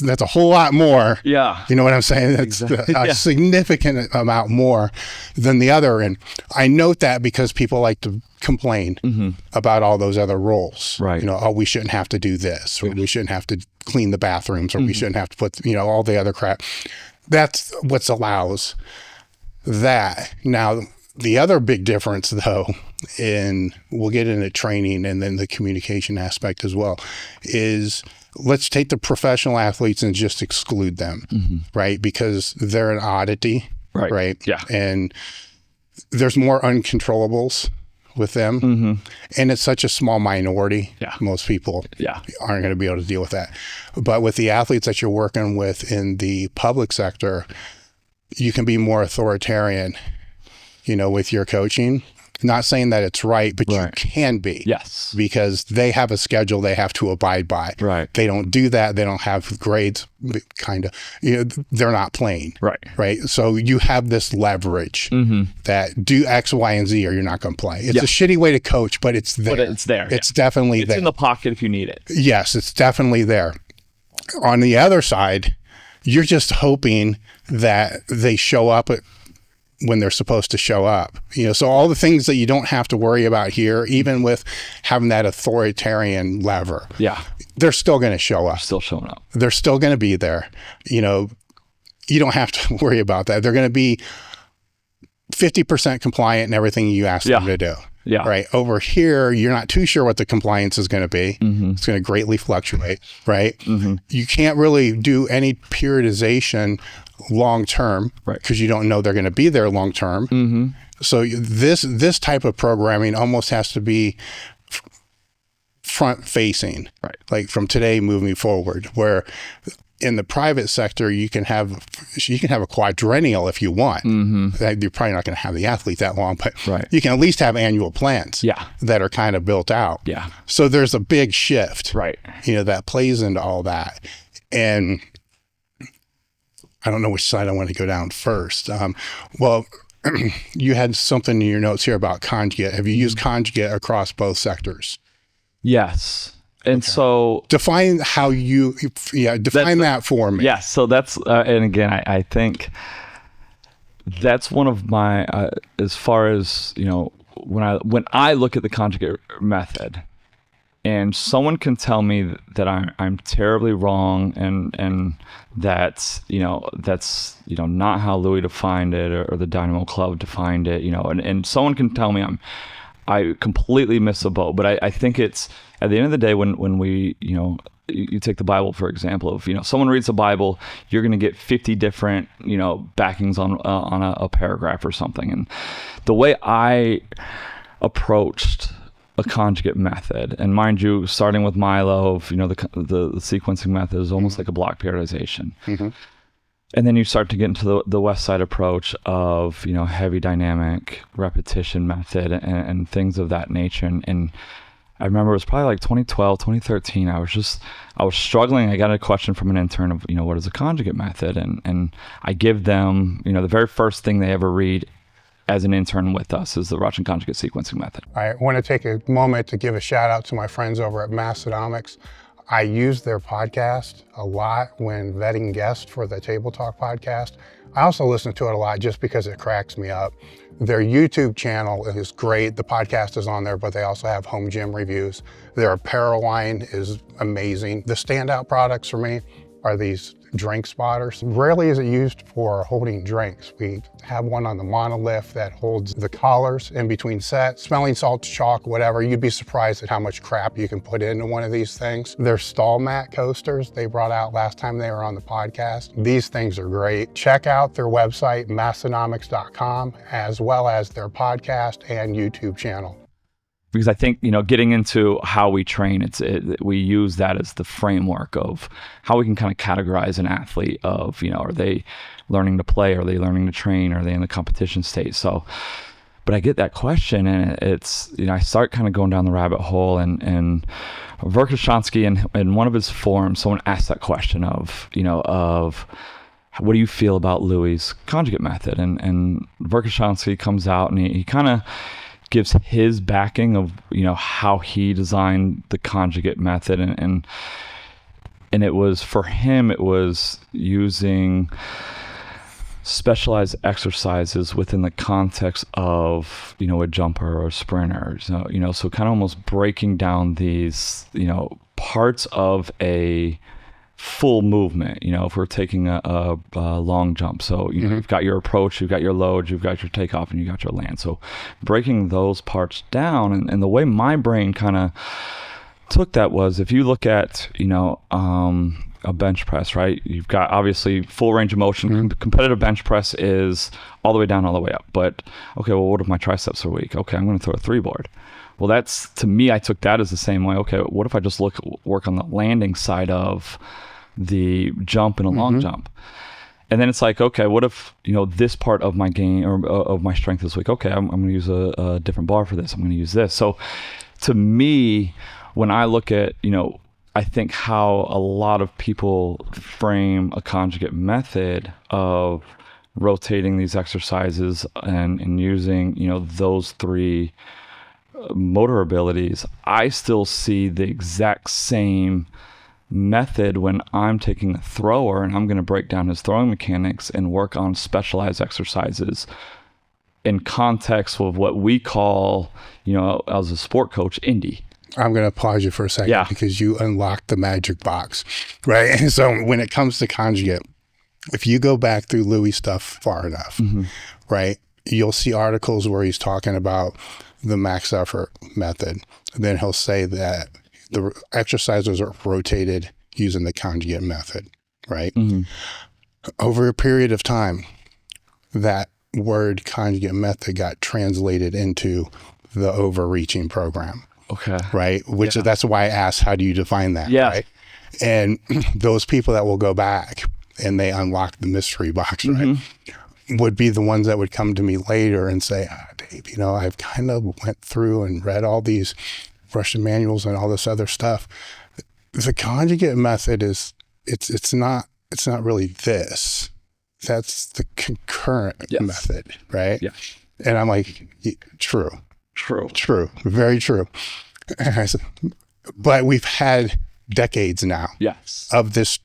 B: that's a whole lot more. You know what I'm saying? That's a significant amount more than the other. And I note that because people like to complain about all those other roles. You know, oh, we shouldn't have to do this, or we shouldn't have to clean the bathrooms, or we shouldn't have to put, you know, all the other crap. That's what allows that. Now, the other big difference, though, and we'll get into training and then the communication aspect as well, is let's take the professional athletes and just exclude them, right? Because they're an oddity, right? And there's more uncontrollables with them, and it's such a small minority. Most people aren't going to be able to deal with that. But with the athletes that you're working with in the public sector, you can be more authoritarian, you know, with your coaching. Not saying that it's right, but you can be. Because they have a schedule they have to abide by. They don't do that. They don't have grades, kind of. You know, they're not playing. Right. So you have this leverage that do X, Y, and Z, or you're not going to play. It's a shitty way to coach, but it's there. It's definitely there.
A: It's in the pocket if you need it.
B: Yes, it's definitely there. On the other side, you're just hoping that they show up when they're supposed to show up, you know, so all the things that you don't have to worry about here, even with having that authoritarian lever, they're still going to show up.
A: Still showing up. They're
B: still going to be there. You know, you don't have to worry about that. They're going to be 50% compliant in everything you ask them to do. Right. Over here, you're not too sure what the compliance is going to be. It's going to greatly fluctuate. Right. You can't really do any periodization long term, because you don't know they're going to be there long term. So this type of programming almost has to be front facing, like from today moving forward, where in the private sector you can have a quadrennial if you want. You're probably not going to have the athlete that long, but you can at least have annual plans that are kind of built out. So there's a big shift, you know, that plays into all that. And I don't know which side I want to go down first. Well, you had something in your notes here about conjugate. Have you used conjugate across both sectors?
A: Yes. And so
B: define how you, define that for me.
A: Yeah. So that's, and again, I think that's one of my, as far as, you know, when I look at the conjugate method, and someone can tell me that I'm terribly wrong, and that's not how Louis defined it, or the Dynamo Club defined it, you know, and someone can tell me I completely miss a boat. But I think it's at the end of the day, when we, you know, you take the Bible, for example, of, you know, someone reads the Bible, you're going to get 50 different, you know, backings on a paragraph or something. And the way I approached a conjugate method, and mind you, starting with Milo, you know, the sequencing method is almost like a block periodization. And then you start to get into the Westside approach of, you know, heavy dynamic repetition method and things of that nature. And I remember it was probably like 2012, 2013. I was struggling. I got a question from an intern of, you know, what is a conjugate method? And I give them, you know, the very first thing they ever read as an intern with us is the Russian conjugate sequencing method.
B: I want to take a moment to give a shout out to my friends over at Mastodomics. I use their podcast a lot when vetting guests for the Table Talk podcast. I also listen to it a lot just because it cracks me up. Their YouTube channel is great. The podcast is on there, but they also have home gym reviews. Their apparel line is amazing. The standout products for me are these drink spotters. Rarely is it used for holding drinks. We have one on the monolift that holds the collars in between sets, smelling salts, chalk, whatever. You'd be surprised at how much crap you can put into one of these things. They're stall mat coasters they brought out last time they were on the podcast. These things are great. Check out their website, massonomics.com, as well as their podcast and YouTube channel.
A: Because I think, getting into how we train, we use that as the framework of how we can kind of categorize an athlete of, are they learning to play? Are they learning to train? Are they in the competition state? So, but I get that question, and it's, I start kind of going down the rabbit hole, and Verkhoshansky in one of his forums, someone asked that question of what do you feel about Louis' conjugate method? And Verkhoshansky comes out and he kind of gives his backing of how he designed the conjugate method, and it was, for him, it was using specialized exercises within the context of a jumper or a sprinter, so kind of almost breaking down these parts of a full movement. If we're taking a long jump, so you've got your approach, you've got your load, you've got your takeoff, and you got your land. So breaking those parts down, and the way my brain kind of took that was, if you look at a bench press, right? You've got obviously full range of motion. Competitive bench press is all the way down, all the way up. But okay, well, what if my triceps are weak? Okay, I'm going to throw a 3-board. Well, that's, to me, I took that as the same way. Okay, what if I just work on the landing side of the jump and a long jump? And then it's like, okay, what if this part of my game or of my strength is weak? Okay, I'm going to use a different bar for this. I'm going to use this. So to me, when I look at I think how a lot of people frame a conjugate method of rotating these exercises and using those 3 motor abilities, I still see the exact same method when I'm taking a thrower and I'm going to break down his throwing mechanics and work on specialized exercises in context of what we call, as a sport coach, indie.
B: I'm going to pause you for a second because you unlocked the magic box, right? And so when it comes to conjugate, if you go back through Louis' stuff far enough, right, you'll see articles where he's talking about the max effort method. And then he'll say that the exercises are rotated using the conjugate method, right? Over a period of time, that word conjugate method got translated into the overreaching program.
A: Okay.
B: Right. Which that's why I asked, how do you define that? Yeah. Right. And those people that will go back and they unlock the mystery box, right, would be the ones that would come to me later and say, Dave, I've kind of went through and read all these Russian manuals and all this other stuff. The conjugate method is, it's not really this. That's the concurrent method, right? Yeah. And I'm like, true, very true. But we've had decades now of this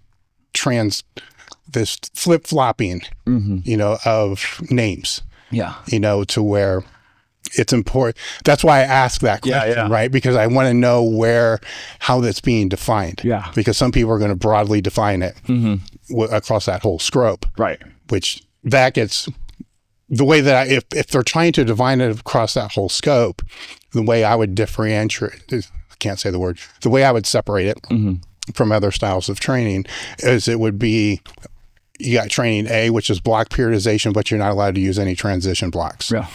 B: flip-flopping, of names, to where it's important. That's why I ask that question, right? Because I want to know how that's being defined. Yeah. Because some people are going to broadly define it across that whole scope. Right. Which that gets, the way that if they're trying to define it across that whole scope, the way I would differentiate, I can't say the word, the way I would separate it from other styles of training is it would be, you got training A, which is block periodization, but you're not allowed to use any transition blocks. Yeah.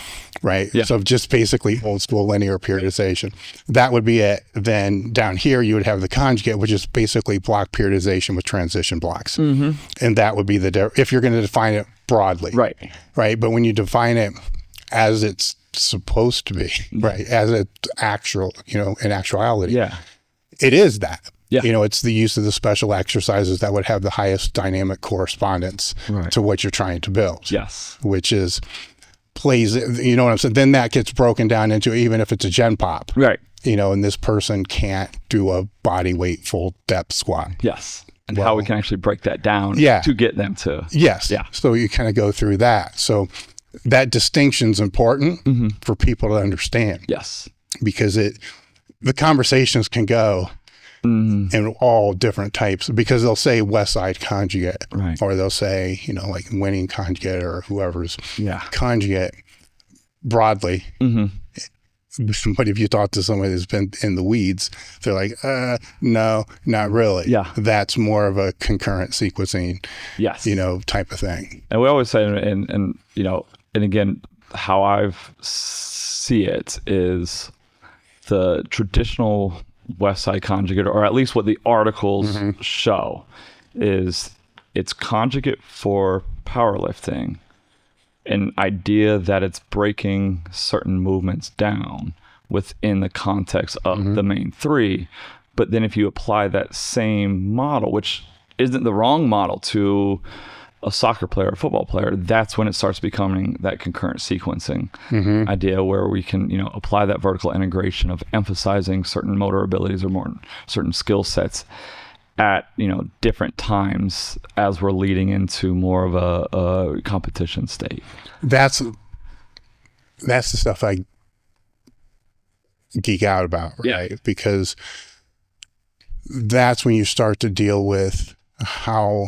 B: Right. Yeah. So just basically old school linear periodization. That would be it. Then down here, you would have the conjugate, which is basically block periodization with transition blocks. And that would be if you're going to define it broadly. Right. Right. But when you define it as it's supposed to be, right, as it's actual, in actuality, it is that. Yeah. It's the use of the special exercises that would have the highest dynamic correspondence to what you're trying to build. Yes. Which is plays, what I'm saying? Then that gets broken down into, even if it's a gen pop. Right. And this person can't do a body weight full depth squat. Yes. And how we can actually break that down to get them to. Yes. Yeah. So you kind of go through that. So that distinction's important for people to understand. Yes. Because the conversations can go, and all different types, because they'll say Westside conjugate,
A: Right.
B: or they'll say, you know, like winning conjugate or whoever's
A: Yeah.
B: conjugate broadly. But if you talk to somebody that's been in the weeds, they're like, no, not really.
A: Yeah.
B: That's more of a concurrent sequencing,
A: Yes.
B: you know, type of thing.
A: And we always say, and you know, and again, how I've see it is the traditional Westside conjugate, or at least what the articles show, is it's conjugate for powerlifting. An idea that it's breaking certain movements down within the context of the main three. But then if you apply that same model, which isn't the wrong model, to a soccer player, a football player, that's when it starts becoming that concurrent sequencing idea, where we can, you know, apply that vertical integration of emphasizing certain motor abilities or more certain skill sets at, you know, different times as we're leading into more of a competition state. That's
B: the stuff I geek out about, right?
A: Yeah.
B: Because that's when you start to deal with how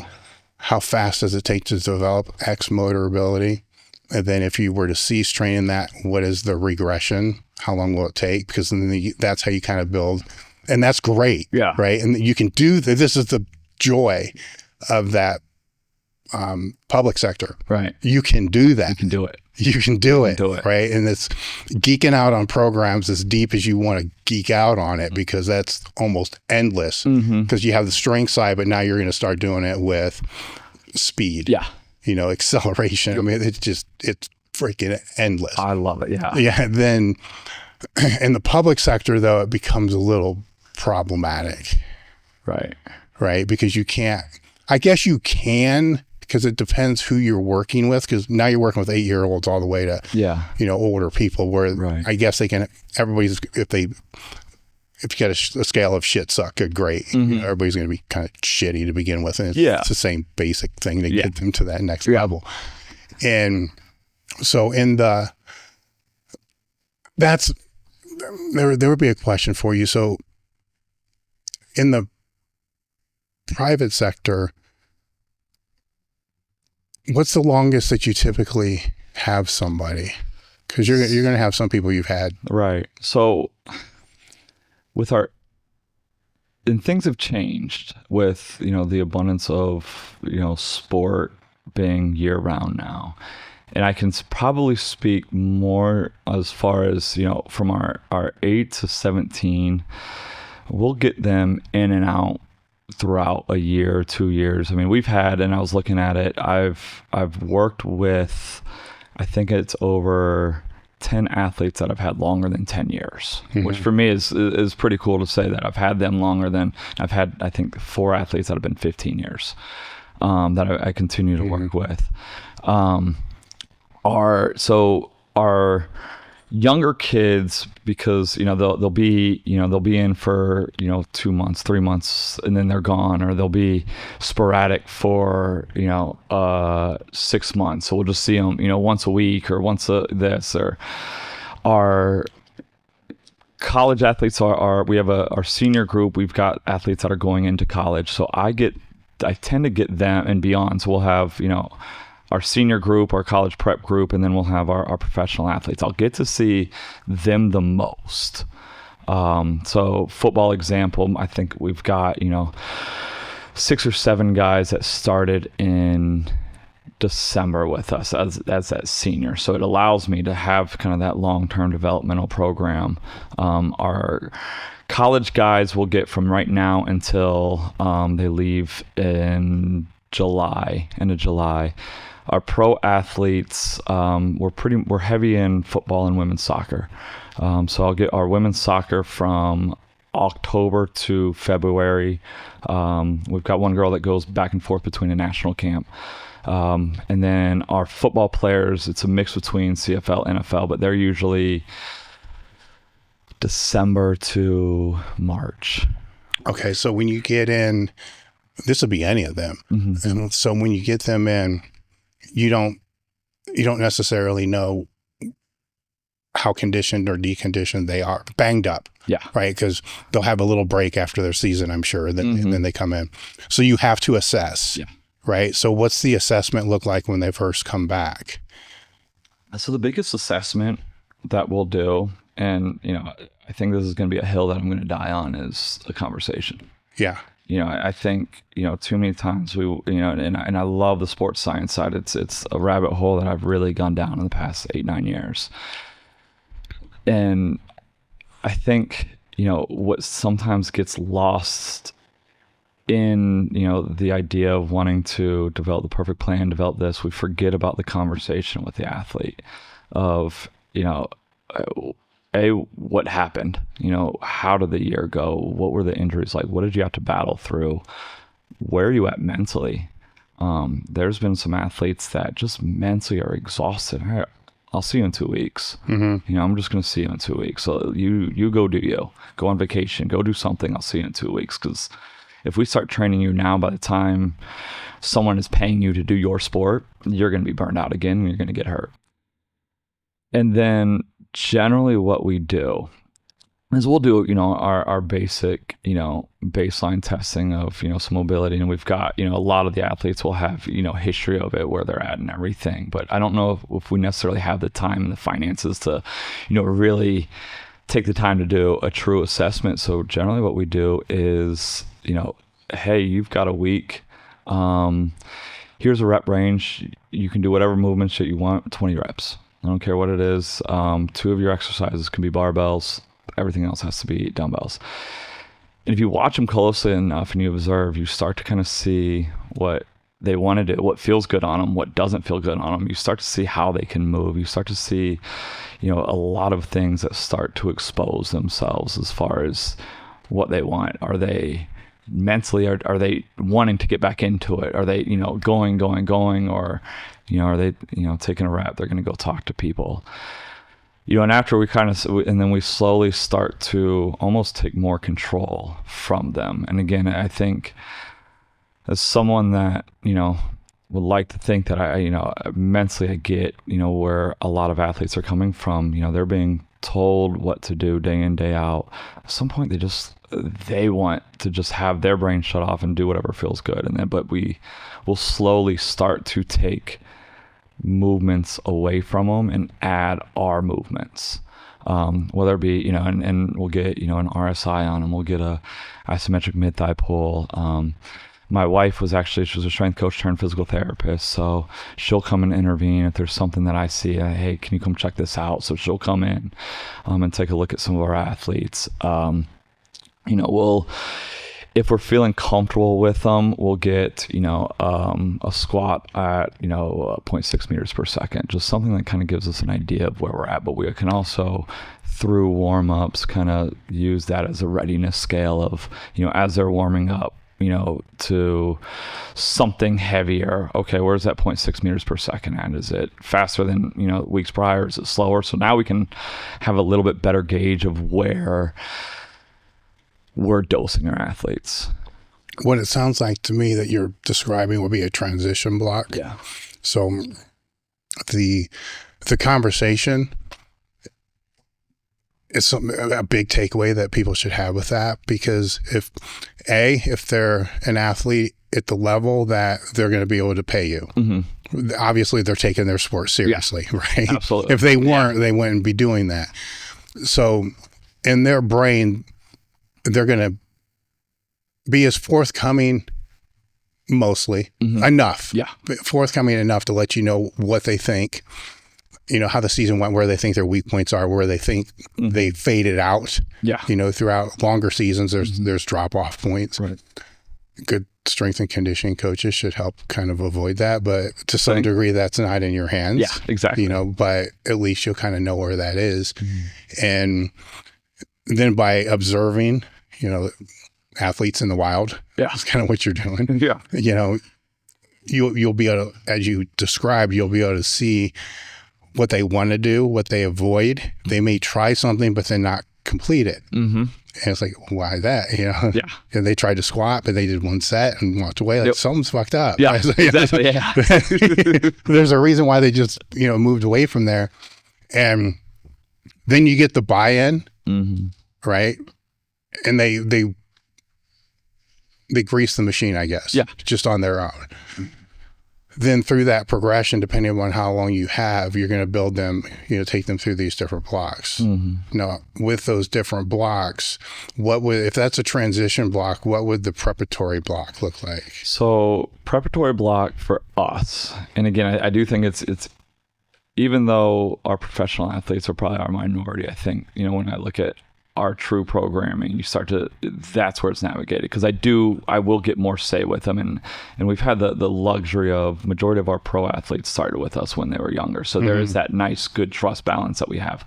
B: fast does it take to develop X motor ability, and then if you were to cease training that, what is the regression? How long will it take? Because then that's how you kind of build. And that's great, right? And you can do this is the joy of that public sector,
A: right?
B: You can do that.
A: You can do it.
B: You can do it, right? And it's geeking out on programs as deep as you want to geek out on it, because that's almost endless. Because you have the strength side, but now you're going to start doing it with speed, you know, acceleration. I mean, it's freaking endless.
A: I love it.
B: Yeah. Then in the public sector, though, it becomes a little problematic, right? Because you can't, I guess you can, because it depends who you're working with, because now you're working with 8-year-olds all the way to, you know, older people, where I guess they can, everybody's, if you got a scale of shit suck, great. You know, everybody's going to be kind of shitty to begin with. And it's the same basic thing to get them to that next level. And so there would be a question for you. So in the private sector, what's the longest that you typically have somebody? Because you're going to have some people you've had.
A: Right. So and things have changed with, you know, the abundance of, you know, sport being year round now. And I can probably speak more as far as, you know, from our 8 to 17, we'll get them in and out throughout a year, 2 years. I mean, we've had, and I was looking at it, I've worked with, I think it's over 10 athletes that I've had longer than 10 years, which for me is pretty cool to say that I've had them longer than I've had, I think, 4 athletes that have been 15 years that I continue to work with. Our younger kids, because, you know, they'll be in for, you know, 2 months, 3 months, and then they're gone, or they'll be sporadic for, you know, 6 months. So we'll just see them, you know, once a week or once this. Or our college athletes we have our senior group. We've got athletes that are going into college. So I tend to get them and beyond. So we'll have, you know, our senior group, our college prep group, and then we'll have our professional athletes. I'll get to see them the most. So football example, I think we've got, you know, 6 or 7 guys that started in December with us as that senior. So it allows me to have kind of that long-term developmental program. Our college guys will get from right now until they leave in end of July. Our pro athletes, we're heavy in football and women's soccer. So I'll get our women's soccer from October to February. We've got one girl that goes back and forth between a national camp. And then our football players, it's a mix between CFL, NFL, but they're usually December to March.
B: Okay, so when you get in, this will be any of them. And so when you get them in, you don't necessarily know how conditioned or deconditioned they are, banged up.
A: Yeah.
B: Right. Because they'll have a little break after their season, I'm sure. And then they come in. So you have to assess.
A: Yeah.
B: Right. So what's the assessment look like when they first come back?
A: So the biggest assessment that we'll do, and, I think this is going to be a hill that I'm going to die on, is a conversation.
B: Yeah.
A: I think, too many times and I love the sports science side. It's a rabbit hole that I've really gone down in the past 8-9 years. And I think, what sometimes gets lost in, the idea of wanting to develop the perfect plan, develop this, we forget about the conversation with the athlete of, what happened? How did the year go? What were the injuries like? What did you have to battle through? Where are you at mentally? There's been some athletes that just mentally are exhausted. I'll see you in 2 weeks. I'm just going to see you in 2 weeks. So you go do you. Go on vacation. Go do something. I'll see you in 2 weeks. Because if we start training you now, by the time someone is paying you to do your sport, you're going to be burned out again and you're going to get hurt. And then generally what we do is we'll do, our basic, baseline testing of, some mobility. And we've got, a lot of the athletes will have, history of it, where they're at and everything. But I don't know if we necessarily have the time and the finances to, really take the time to do a true assessment. So generally what we do is, hey, you've got a week. Here's a rep range. You can do whatever movements that you want, 20 reps. I don't care what it is. 2 of your exercises can be barbells. Everything else has to be dumbbells. And if you watch them closely enough and you observe, you start to kind of see what they want to do, what feels good on them, what doesn't feel good on them. You start to see how they can move. You start to see, a lot of things that start to expose themselves as far as what they want. Are they mentally, are they wanting to get back into it? Are they, going, or, are they, taking a rep? They're going to go talk to people. And after and then we slowly start to almost take more control from them. And again, I think as someone that, would like to think that I mentally I get, where a lot of athletes are coming from, they're being told what to do day in, day out. At some point they want to just have their brain shut off and do whatever feels good. But we will slowly start to take movements away from them and add our movements, whether it be and we'll get an RSI on them, we'll get a isometric mid-thigh pull. My wife she was a strength coach turned physical therapist, so she'll come and intervene if there's something that I see. Hey, can you come check this out? So she'll come in and take a look at some of our athletes. We'll, if we're feeling comfortable with them, we'll get, a squat at, 0.6 meters per second, just something that kind of gives us an idea of where we're at. But we can also, through warm-ups, kind of use that as a readiness scale of, as they're warming up, to something heavier. Okay, where's that 0.6 meters per second at? Is it faster than, weeks prior? Is it slower? So now we can have a little bit better gauge of where we're dosing our athletes.
B: What it sounds like to me that you're describing would be a transition block.
A: Yeah.
B: So the conversation is a big takeaway that people should have with that, because if they're an athlete at the level that they're going to be able to pay you, obviously they're taking their sport seriously, right?
A: Absolutely.
B: If they weren't, they wouldn't be doing that. So in their brain, they're going to be as forthcoming, mostly enough. Yeah. Forthcoming enough to let you know what they think, how the season went, where they think their weak points are, where they think they faded out. Yeah. Throughout longer seasons, there's drop-off points. Right. Good strength and conditioning coaches should help kind of avoid that, but to some degree that's not in your hands.
A: Yeah, exactly.
B: But at least you'll kind of know where that is. And then by observing, athletes in the wild, is kind of what you're doing. Yeah. You'll be able to, as you described, you'll be able to see what they want to do, what they avoid. They may try something, but then not complete it. And it's like, why that? Yeah. And they tried to squat, but they did one set and walked away. Like, something's fucked up.
A: Yeah, exactly. Yeah.
B: There's a reason why they just, moved away from there. And Then you get the buy-in, right? And they grease the machine, I guess.
A: Yeah.
B: Just on their own. Then through that progression, depending on how long you have, you're going to build them, take them through these different blocks. Now, with those different blocks, if that's a transition block, what would the preparatory block look like?
A: So preparatory block for us, and again, I do think it's even though our professional athletes are probably our minority, I think, when I look at our true programming, that's where it's navigated, because I will get more say with them, and we've had the luxury of majority of our pro athletes started with us when they were younger, so there is that nice good trust balance that we have.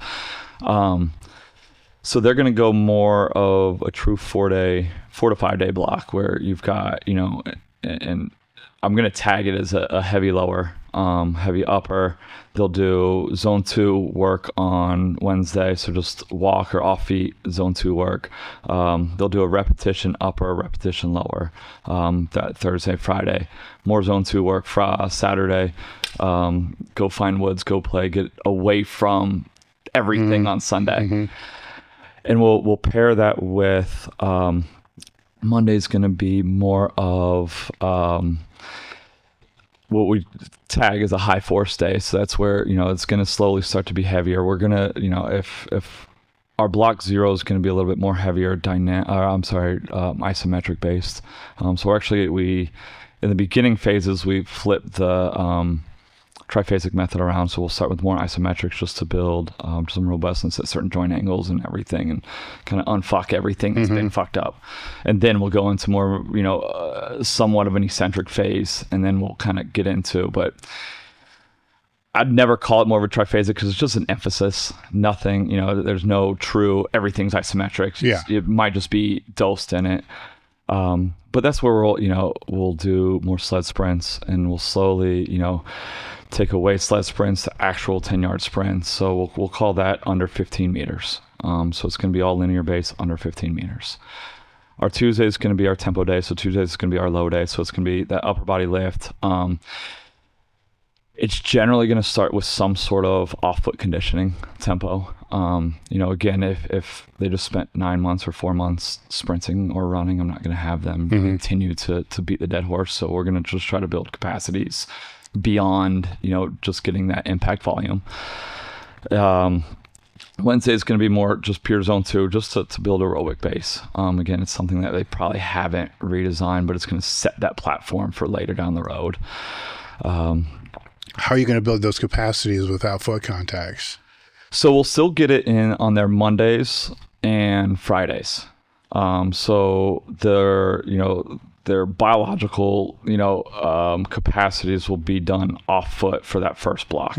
A: So they're going to go more of a true 4 to 5 day block where you've got, and I'm going to tag it as a heavy lower, heavy upper. They'll do zone 2 work on Wednesday, so just walk or off feet zone 2 work. They'll do a repetition upper, repetition lower that Thursday, Friday. More zone 2 work Saturday. Go find woods, go play, get away from everything on Sunday. And we'll pair that with Monday's going to be more of what we tag as a high force day. So that's where, it's going to slowly start to be heavier. We're going to, if our block 0 is going to be a little bit more heavier, isometric based. So we're actually, in the beginning phases, we flipped the triphasic method around. So we'll start with more isometrics just to build some robustness at certain joint angles and everything, and kind of unfuck everything that's been fucked up. And then we'll go into more, somewhat of an eccentric phase, and then we'll kind of get into, but I'd never call it more of a triphasic because it's just an emphasis. Nothing, there's no true, everything's isometric.
B: Yeah.
A: It might just be dosed in it. But that's where we'll do more sled sprints, and we'll slowly, take away sled sprints to actual 10-yard sprints. So we'll call that under 15 meters. So it's going to be all linear base under 15 meters. Our Tuesday is going to be our tempo day. So Tuesday is going to be our low day. So it's going to be that upper body lift. It's generally going to start with some sort of off-foot conditioning tempo. Again, if they just spent 9 months or 4 months sprinting or running, I'm not going to have them continue to beat the dead horse. So we're going to just try to build capacities beyond, just getting that impact volume. Wednesday is going to be more just pure zone 2, just to build aerobic base. Again, it's something that they probably haven't redesigned, but it's going to set that platform for later down the road.
B: How are you going to build those capacities without foot contacts?
A: So we'll still get it in on their Mondays and Fridays. So their biological, capacities will be done off foot for that first block.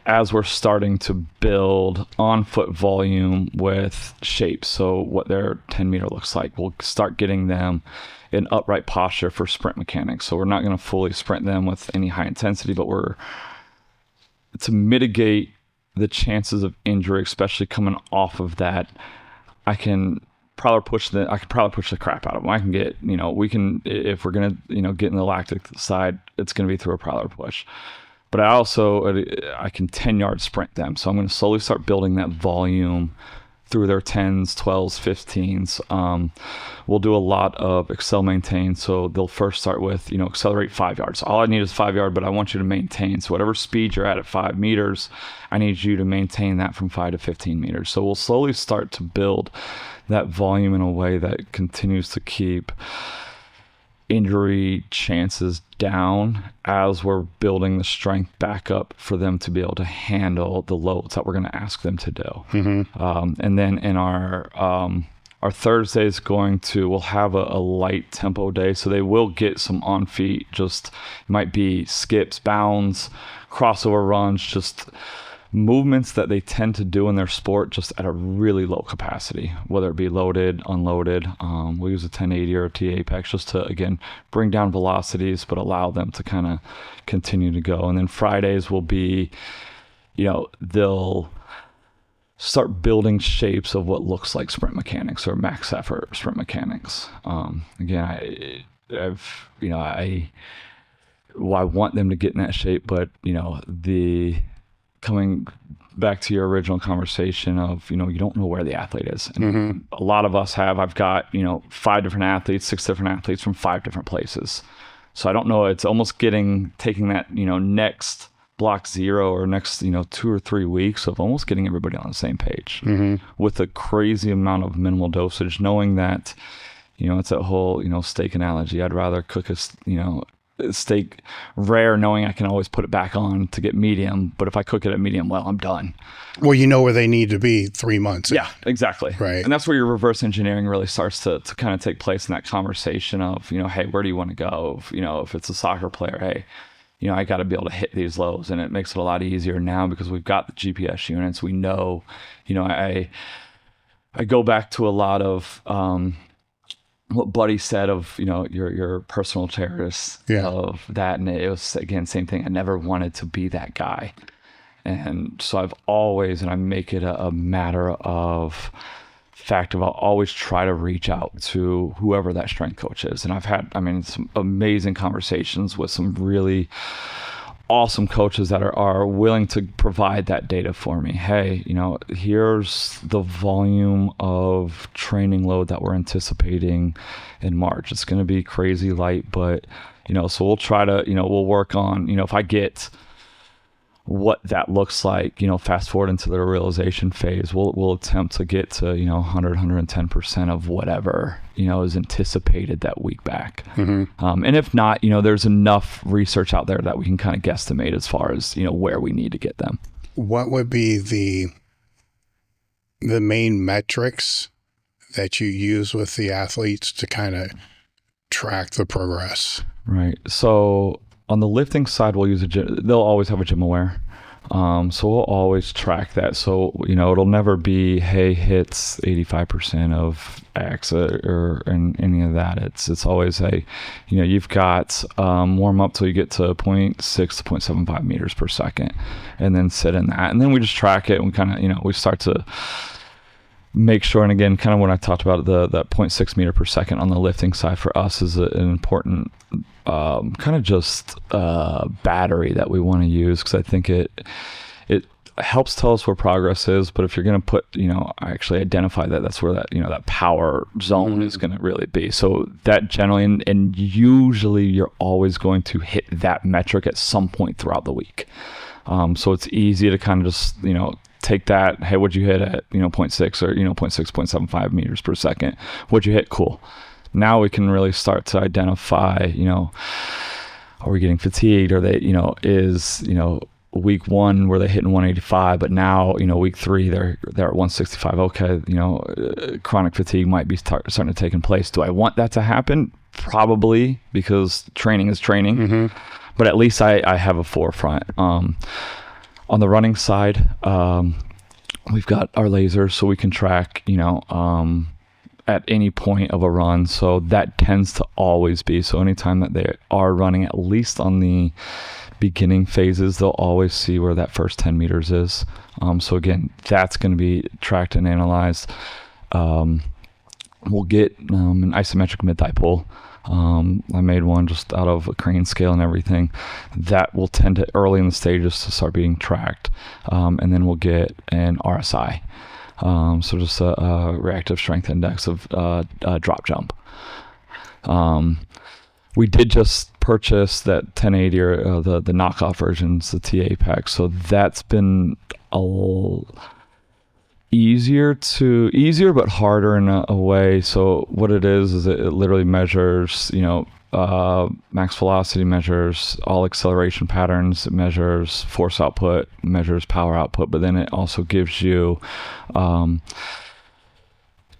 A: As we're starting to build on foot volume with shapes. So what their 10 meter looks like, we'll start getting them in upright posture for sprint mechanics. So we're not going to fully sprint them with any high intensity, but to mitigate the chances of injury, especially coming off of that, I can probably push the crap out of them. I can get, if we're going to, get in the lactic side, it's going to be through a prowler push. But I can 10-yard sprint them. So I'm going to slowly start building that volume through their 10s, 12s, 15s. We'll do a lot of accel maintain. So they'll first start with, accelerate 5 yards. All I need is 5 yard, but I want you to maintain. So whatever speed you're at 5 meters, I need you to maintain that from 5 to 15 meters. So we'll slowly start to build that volume in a way that continues to keep injury chances down as we're building the strength back up for them to be able to handle the loads that we're going to ask them to do. And then in our Thursday is we'll have a light tempo day. So they will get some on feet, just might be skips, bounds, crossover runs, just movements that they tend to do in their sport just at a really low capacity, whether it be loaded, unloaded. We'll use a 1080 or a T Apex just to, again, bring down velocities, but allow them to kind of continue to go. And then Fridays will be, they'll start building shapes of what looks like sprint mechanics or max effort sprint mechanics. Again, I want them to get in that shape, but, the coming back to your original conversation of, you don't know where the athlete is. And a lot of us I've got, 5 different athletes, 6 different athletes from 5 different places. So I don't know, it's almost taking that, next block 0 or next, 2 or 3 weeks of almost getting everybody on the same page with a crazy amount of minimal dosage, knowing that, it's that whole, steak analogy. I'd rather cook a steak rare, knowing I can always put it back on to get medium. But if I cook it at medium well, I'm done.
B: Well, you know where they need to be 3 months.
A: Yeah, exactly.
B: Right.
A: And that's where your reverse engineering really starts to kind of take place in that conversation of, hey, where do you want to go? If it's a soccer player, hey, I got to be able to hit these lows. And it makes it a lot easier now because we've got the GPS units. We know, I go back to a lot of what Buddy said of, your personal terrorist of that. And it was, again, same thing. I never wanted to be that guy. And so I've always, and I make it a matter of fact of I'll always try to reach out to whoever that strength coach is. And I've had, some amazing conversations with some really awesome coaches that are willing to provide that data for me. Hey, here's the volume of training load that we're anticipating in March. It's going to be crazy light, but, so we'll try to, we'll work on, if I get what that looks like, fast forward into the realization phase, we'll attempt to get to, 100, 110% of whatever, is anticipated that week back. And if not, there's enough research out there that we can kind of guesstimate as far as, where we need to get them.
B: What would be the main metrics that you use with the athletes to kind of track the progress?
A: Right. So on the lifting side, we'll use they'll always have a gym aware. So we'll always track that. So, it'll never be, hey, hits 85% of X or any of that. It's always you've got warm up till you get to 0.6 to 0.75 meters per second and then sit in that. And then we just track it and kind of, we start to make sure. And again, kind of when I talked about that 0.6 meter per second on the lifting side for us is an important kind of just battery that we want to use, because I think it helps tell us where progress is. But if you're going to put, actually identify that's where that, that power zone is going to really be. So that generally, and usually you're always going to hit that metric at some point throughout the week. So it's easy to kind of just, take that, hey, what'd you hit at, 0.6 or, 0.6, 0.75 meters per second? What'd you hit? Cool. Now we can really start to identify, are we getting fatigued? Or they, is, week 1 were they hitting 185, but now, week 3, they're at 165. Okay. Chronic fatigue might be starting to take place. Do I want that to happen? Probably, because training is training, but at least I have a forefront. On the running side, we've got our lasers, so we can track, at any point of a run. So that tends to always be, so anytime that they are running, at least on the beginning phases, they'll always see where that first 10 meters is. So again, that's going to be tracked and analyzed. We'll get an isometric mid-thigh pull. I made one just out of a crane scale and everything. That will tend to early in the stages to start being tracked. And then we'll get an RSI. So just a reactive strength index of drop jump. We did just purchase that 1080 or the knockoff versions, the TA pack. So that's been easier but harder in a way. So what it is it literally measures, max velocity, measures all acceleration patterns, it measures force output, measures power output, but then it also gives you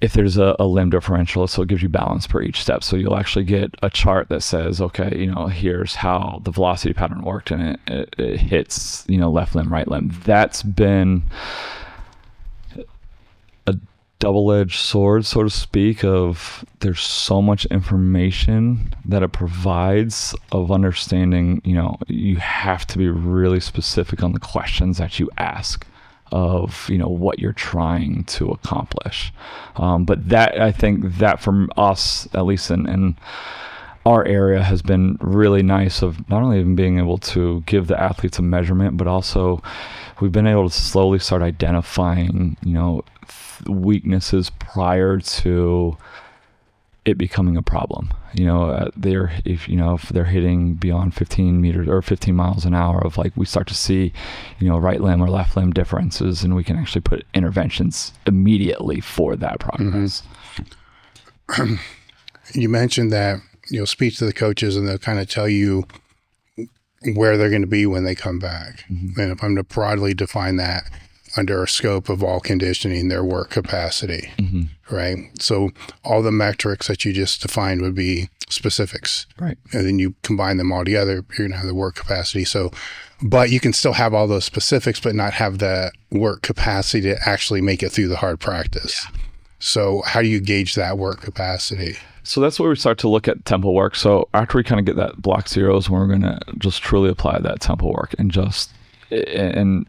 A: if there's a limb differential, so it gives you balance per each step. So you'll actually get a chart that says, okay, here's how the velocity pattern worked, and it hits, left limb, right limb. That's been a double-edged sword, so to speak, of there's so much information that it provides of understanding, you have to be really specific on the questions that you ask of, what you're trying to accomplish. But that, I think that from us, at least in our area has been really nice of not only even being able to give the athletes a measurement, but also we've been able to slowly start identifying, weaknesses prior to it becoming a problem. If they're hitting beyond 15 meters or 15 miles an hour of like, we start to see, right limb or left limb differences, and we can actually put interventions immediately for that progress.
B: You mentioned that, speak to the coaches and they'll kind of tell you where they're going to be when they come back. And if I'm to broadly define that under a scope of all conditioning, their work capacity, right? So all the metrics that you just defined would be specifics,
A: right?
B: And then you combine them all together, you're going to have the work capacity. So, but you can still have all those specifics, but not have the work capacity to actually make it through the hard practice. Yeah. So how do you gauge that work capacity?
A: So that's where we start to look at tempo work. So after we kind of get that block zeros, we're going to just truly apply that tempo work and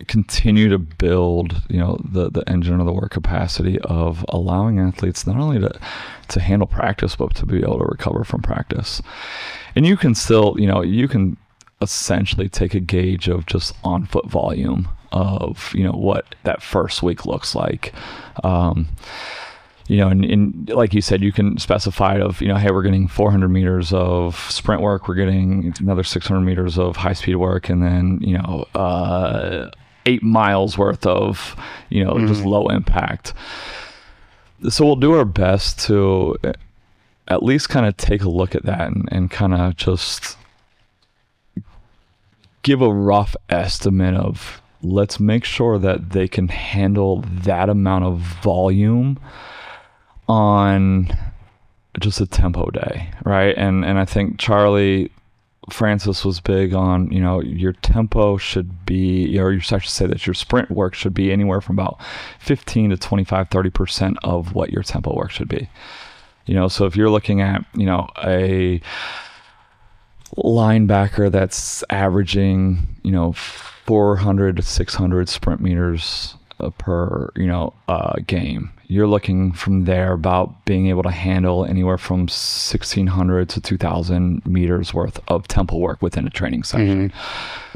A: continue to build, the engine of the work capacity of allowing athletes not only to handle practice, but to be able to recover from practice. And you can still, you can essentially take a gauge of just on foot volume of, what that first week looks like. And like you said, you can specify it of, hey, we're getting 400 meters of sprint work, we're getting another 600 meters of high speed work, and then, 8 miles worth of, just low impact. So we'll do our best to at least kind of take a look at that and kind of just give a rough estimate of, let's make sure that they can handle that amount of volume on just a tempo day, right? And I think Charlie Francis was big on, your tempo should be, or you start to say that your sprint work should be anywhere from about 15 to 25, 30% of what your tempo work should be. So if you're looking at, a linebacker that's averaging, 400 to 600 sprint meters per, game, you're looking from there about being able to handle anywhere from 1,600 to 2,000 meters worth of tempo work within a training session.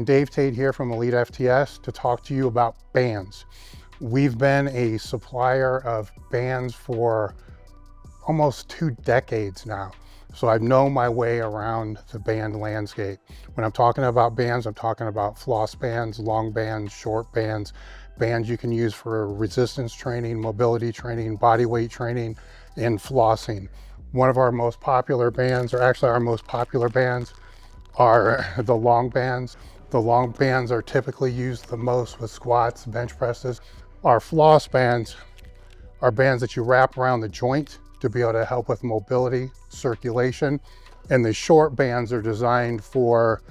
C: Dave Tate here from Elite FTS to talk to you about bands. We've been a supplier of bands for almost 2 decades now. So I've known my way around the band landscape. When I'm talking about bands, I'm talking about floss bands, long bands, short bands, bands you can use for resistance training, mobility training, body weight training, and flossing. One of our most popular bands, or actually our most popular bands, are the long bands. The long bands are typically used the most with squats, bench presses. Our floss bands are bands that you wrap around the joint to be able to help with mobility, circulation. And the short bands are designed for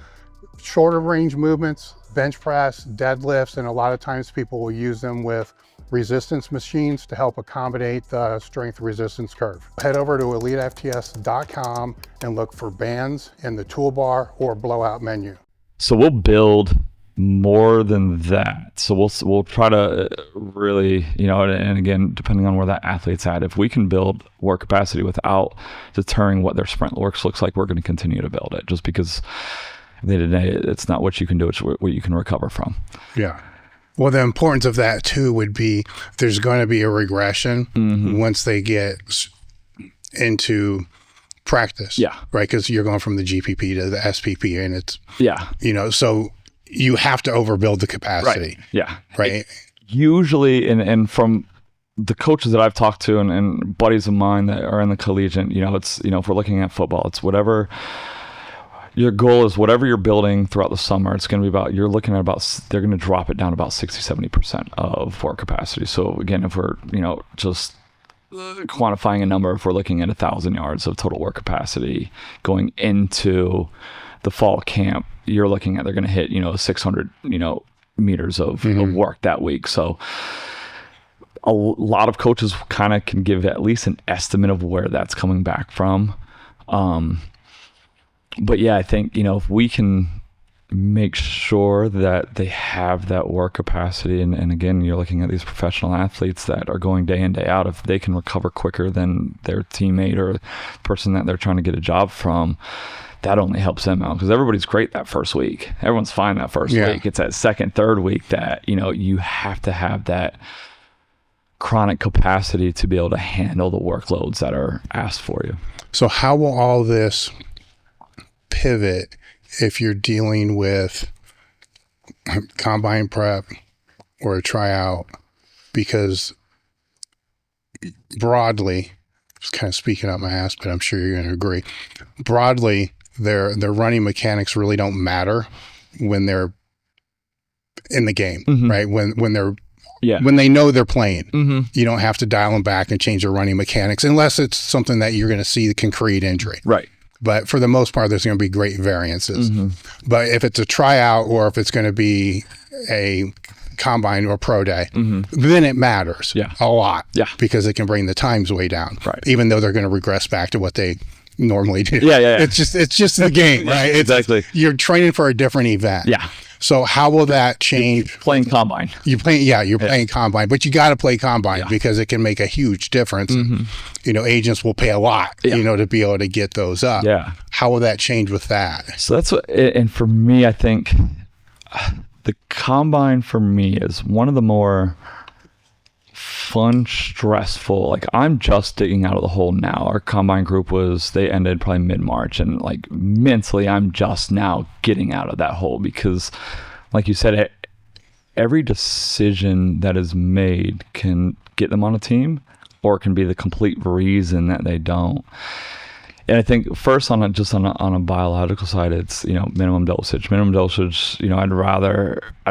C: shorter range movements, bench press, deadlifts, and a lot of times people will use them with resistance machines to help accommodate the strength resistance curve. Head over to elitefts.com and look for bands in the toolbar or blowout menu.
A: So we'll build more than that. So we'll try to really, and again, depending on where that athlete's at, if we can build work capacity without deterring what their sprint works looks like, we're going to continue to build it, just because at the end of the day, it's not what you can do, it's what you can recover from.
B: Yeah. Well, the importance of that too would be there's going to be a regression once they get into practice.
A: Yeah.
B: Right. Because you're going from the GPP to the SPP, and it's,
A: yeah.
B: So you have to overbuild the capacity.
A: Right. Yeah.
B: Right.
A: Usually, and from the coaches that I've talked to and buddies of mine that are in the collegiate, it's, if we're looking at football, it's whatever your goal is, whatever you're building throughout the summer, it's going to be about, you're looking at they're going to drop it down to about 60, 70% of work capacity. So again, if we're, just quantifying a number, if we're looking at 1,000 yards of total work capacity going into the fall camp, you're looking at, they're going to hit, 600, meters of work that week. So a lot of coaches kind of can give at least an estimate of where that's coming back from. But yeah, I think, if we can make sure that they have that work capacity. And again, you're looking at these professional athletes that are going day in, day out. If they can recover quicker than their teammate or person that they're trying to get a job from, that only helps them out, because everybody's great that first week. Everyone's fine that first week. It's that second, third week that, you have to have that chronic capacity to be able to handle the workloads that are asked for you.
B: So how will all this pivot if you're dealing with combine prep or a tryout? Because broadly, just kind of speaking out my ass, but I'm sure you're going to agree, broadly, their running mechanics really don't matter when they're in the game, right? When they're when they know they're playing, you don't have to dial them back and change their running mechanics unless it's something that you're going to see that can create injury.
A: Right.
B: But for the most part, there's going to be great variances. But if it's a tryout or if it's going to be a combine or pro day, then it matters a lot because it can bring the times way down, even though they're going to regress back to what they normally do. It's just the game, right?
A: Exactly.
B: You're training for a different event. So how will that change?
A: You're playing combine.
B: You're playing combine, but you got to play combine because it can make a huge difference. Agents will pay a lot, to be able to get those up. How will that change with that?
A: So that's what, and for me, I think the combine for me is one of the more fun, stressful, like I'm just digging out of the hole now. Our combine group they ended probably mid-March, and like mentally I'm just now getting out of that hole because like you said, every decision that is made can get them on a team or it can be the complete reason that they don't. And I think first on a biological side, it's, minimum dosage. I'd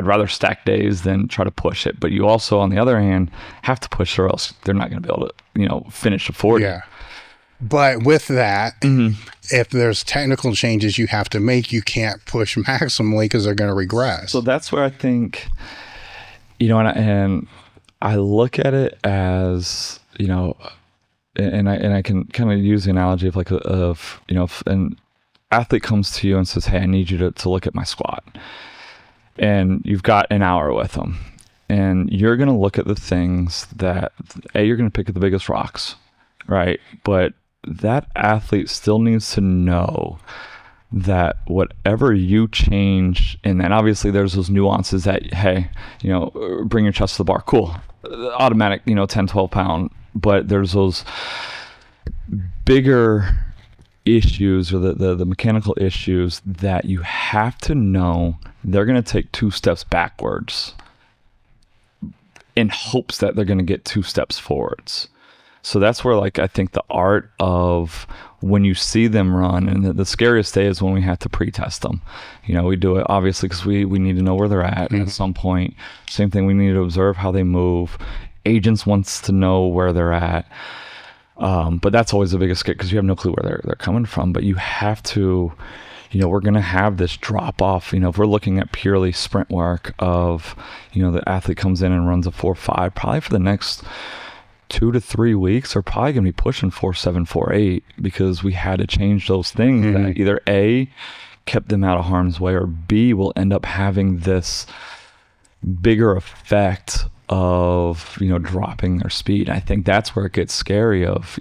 A: rather stack days than try to push it. But you also, on the other hand, have to push or else they're not going to be able to, finish a 40.
B: Yeah. But with that, if there's technical changes you have to make, you can't push maximally because they're going to regress. So
A: that's where I think, and I look at it as, and I can kind of use the analogy of if an athlete comes to you and says, hey, I need you to look at my squat, and you've got an hour with them, and you're going to look at the things that you're going to pick at the biggest rocks, right? But that athlete still needs to know that whatever you change, and then obviously there's those nuances that, hey, bring your chest to the bar, cool, automatic, 10, 12 pound. But there's those bigger issues or the mechanical issues that you have to know they're going to take 2 steps backwards in hopes that they're going to get 2 steps forwards. So that's where, I think the art of when you see them run, and the scariest day is when we have to pre-test them. We do it obviously because we need to know where they're at at some point. Same thing, we need to observe how they move. Agents wants to know where they're at, but that's always the biggest skit because you have no clue where they're coming from. But you have to, we're going to have this drop off. If we're looking at purely sprint work of, the athlete comes in and runs a 4.5, probably for the next 2 to 3 weeks, they're probably going to be pushing 4.7, 4.8 because we had to change those things that either A, kept them out of harm's way, or B, will end up having this bigger effect of dropping their speed. I think that's where it gets scary of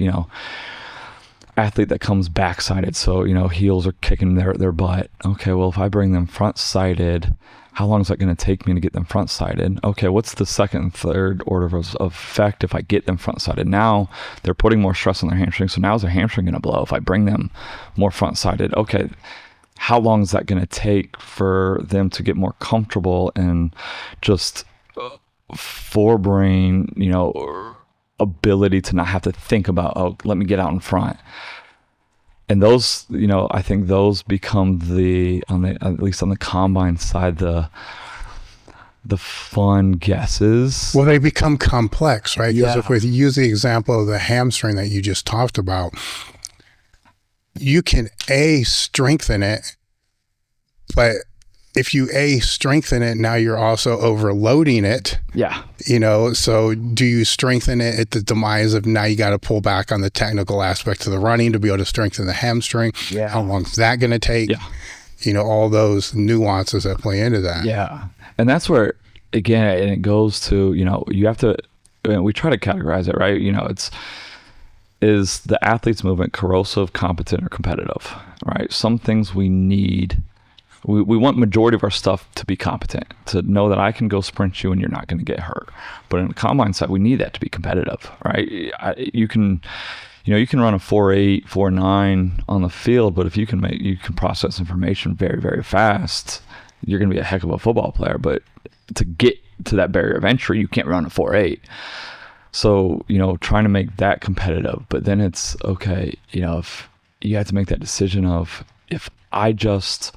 A: athlete that comes back-sided, so heels are kicking their butt. Okay, well, if I bring them front-sided, how long is that going to take me to get them front-sided? Okay, what's the second and third order of effect if I get them front-sided? Now they're putting more stress on their hamstring, so now is their hamstring going to blow if I bring them more front-sided? Okay, how long is that going to take for them to get more comfortable and just forebrain, ability to not have to think about, let me get out in front. And those, I think those become at least on the combine side, the fun guesses.
B: Well, they become complex, right? Because if we use the example of the hamstring that you just talked about, you can strengthen it, but if you strengthen it, now you're also overloading it.
A: Yeah.
B: So do you strengthen it at the demise of now you got to pull back on the technical aspect of the running to be able to strengthen the hamstring? Yeah. How long is that going to take? all those nuances that play into that.
A: Yeah. And that's where, again, and it goes to, you have to, we try to categorize it, right? Is the athlete's movement corrosive, competent, or competitive, right? Some things we need, we want majority of our stuff to be competent, to know that I can go sprint you and you're not going to get hurt. But in the combine side, we need that to be competitive, right? You can run a 4.8, 4.9 on the field, but if you can process information very, very fast, you're going to be a heck of a football player. But to get to that barrier of entry, you can't run a 4.8. So, trying to make that competitive, but then it's okay, if you have to make that decision of, if I just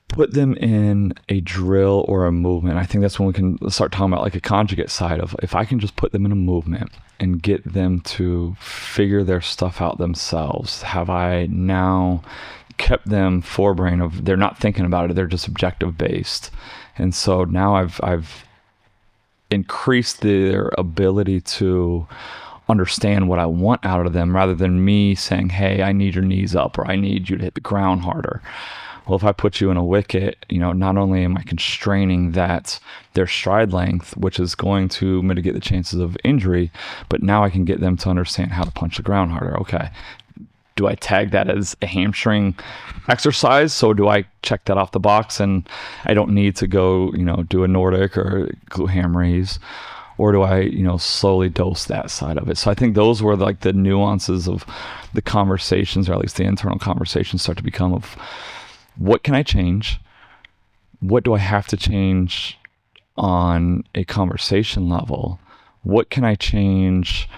A: put them in a drill or a movement, I think that's when we can start talking about like a conjugate side of, if I can just put them in a movement and get them to figure their stuff out themselves, have I now kept them forebrain of, they're not thinking about it, they're just objective based. And so now I've increased their ability to understand what I want out of them, rather than me saying, hey, I need your knees up, or I need you to hit the ground harder. Well, if I put you in a wicket, not only am I constraining their stride length, which is going to mitigate the chances of injury, but now I can get them to understand how to punch the ground harder. Okay. Do I tag that as a hamstring exercise? So do I check that off the box and I don't need to go, do a Nordic or glute ham raise? Or do I, slowly dose that side of it? So I think those were like the nuances of the conversations, or at least the internal conversations start to become of, what can I change? What do I have to change on a conversation level? What can I change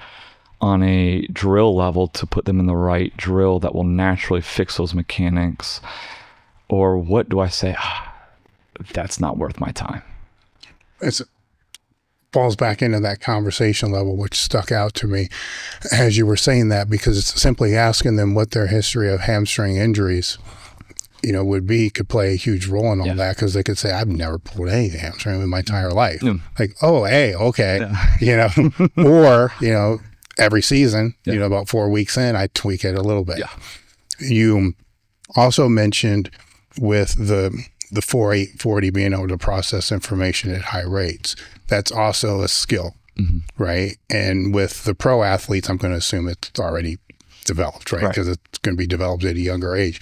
A: on a drill level to put them in the right drill that will naturally fix those mechanics? Or what do I say, that's not worth my time?
B: It falls back into that conversation level, which stuck out to me as you were saying that, because it's simply asking them what their history of hamstring injuries could play a huge role in all that, because they could say, I've never pulled any hamstring in my entire life. Like, oh, hey, okay. Or, every season, about 4 weeks in, I tweak it a little bit. You also mentioned with the 4.8 40 being able to process information at high rates. That's also a skill, right? And with the pro athletes, I'm going to assume it's already developed, right? Because it's going to be developed at a younger age.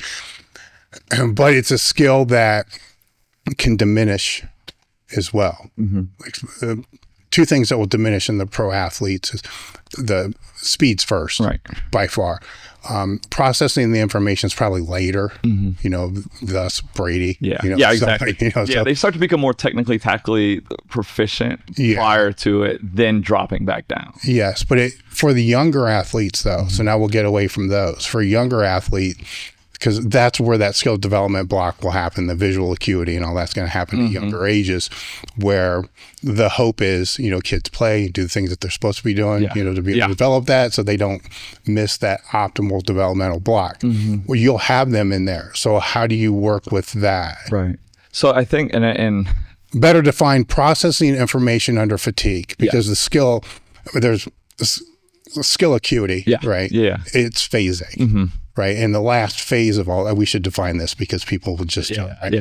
B: But it's a skill that can diminish as well. Like, two things that will diminish in the pro athletes is the speeds first, by far. Processing the information is probably later, thus Brady.
A: Exactly. They start to become more technically, tactically proficient prior to it, then dropping back down.
B: Yes, but for the younger athletes, though, so now we'll get away from those. For a younger athlete, because that's where that skill development block will happen, the visual acuity and all that's going to happen at younger ages, where the hope is, kids play, do the things that they're supposed to be doing, to be able to develop that so they don't miss that optimal developmental block. Well, you'll have them in there. So how do you work with that?
A: Right. So I think, and
B: better define processing information under fatigue, because the skill, there's skill acuity, right? It's phasing. Right. And the last phase of all that, we should define this because people would just jump, right?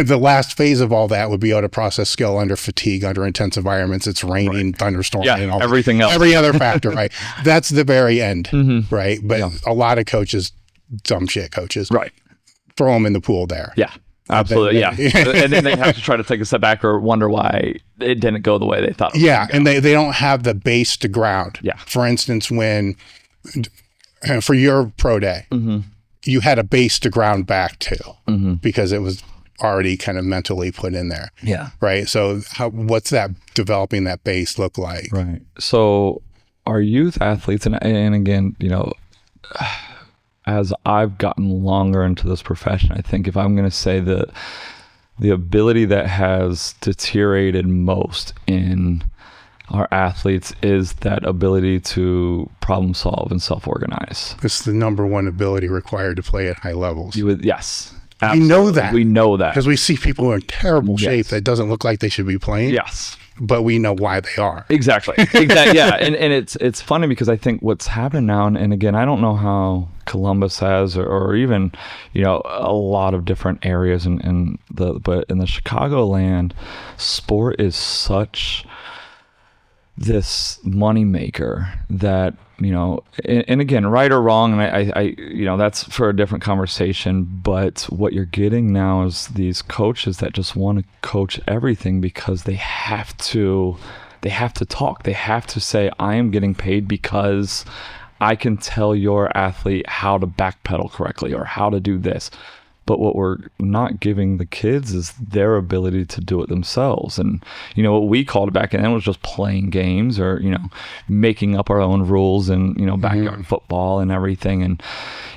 B: The last phase of all that would be able to process skill under fatigue, under intense environments. It's raining, thunderstorming, and all
A: everything else.
B: Every other factor, right? That's the very end, right? But a lot of coaches, dumb shit coaches, throw them in the pool there.
A: Absolutely. And then they have to try to take a step back or wonder why it didn't go the way they thought it was
B: and they don't have the base to ground. For instance, when for your pro day, you had a base to ground back to because it was already kind of mentally put in there. Right. So what's that developing that base look like?
A: Right. So our youth athletes, and again, as I've gotten longer into this profession, I think if I'm going to say that the ability that has deteriorated most in our athletes is that ability to problem solve and self-organize.
B: It's the number one ability required to play at high levels.
A: Yes.
B: We know that.
A: We know that.
B: Because we see people who are in terrible shape that doesn't look like they should be playing.
A: Yes.
B: But we know why they are.
A: Exactly. Yeah. And it's funny because I think what's happened now, and again, I don't know how Columbus has or even, a lot of different areas but in the Chicagoland, sport is such this money maker that, and again, right or wrong, and I that's for a different conversation, but what you're getting now is these coaches that just want to coach everything because they have to talk. They have to say, I am getting paid because I can tell your athlete how to backpedal correctly or how to do this. But what we're not giving the kids is their ability to do it themselves. And, what we called it back then was just playing games or, making up our own rules and, backyard football and everything. And,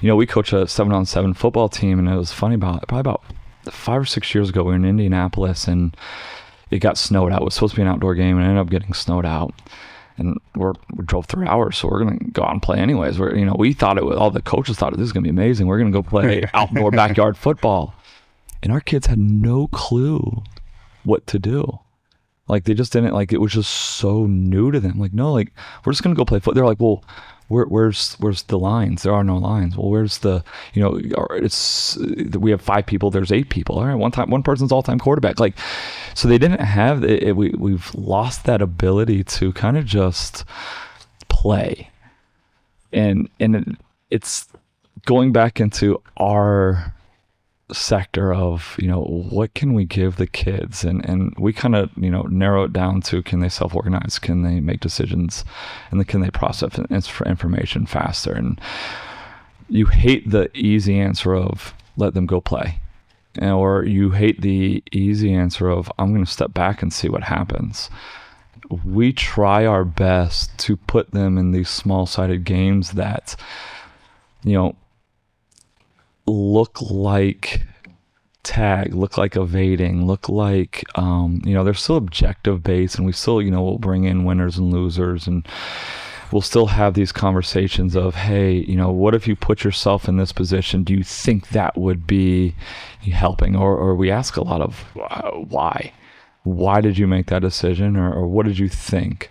A: we coach a 7-on-7 football team. And it was funny probably about 5 or 6 years ago, we were in Indianapolis and it got snowed out. It was supposed to be an outdoor game and it ended up getting snowed out. And we drove 3 hours, so we're going to go out and play anyways. We thought all the coaches thought this is going to be amazing. We're going to go play outdoor backyard football. And our kids had no clue what to do. Like, they just didn't, it was just so new to them. Like, no, we're just going to go play football. They're like, well, where's the lines? There are no lines. Well, where's the, we have 5 people, there's 8 people. All right, one person's all-time quarterback. So they didn't have it. We've lost that ability to kind of just play. And it's going back into our sector of, what can we give the kids? And we kind of, narrow it down to, can they self-organize? Can they make decisions? And then can they process information faster? And you hate the easy answer of let them go play. Or you hate the easy answer of I'm going to step back and see what happens. We try our best to put them in these small-sided games that, look like tag, look like evading, look like, they're still objective based, and we still, we'll bring in winners and losers, and we'll still have these conversations of, hey, what if you put yourself in this position? Do you think that would be helping? Or we ask a lot of why? Why did you make that decision? Or what did you think?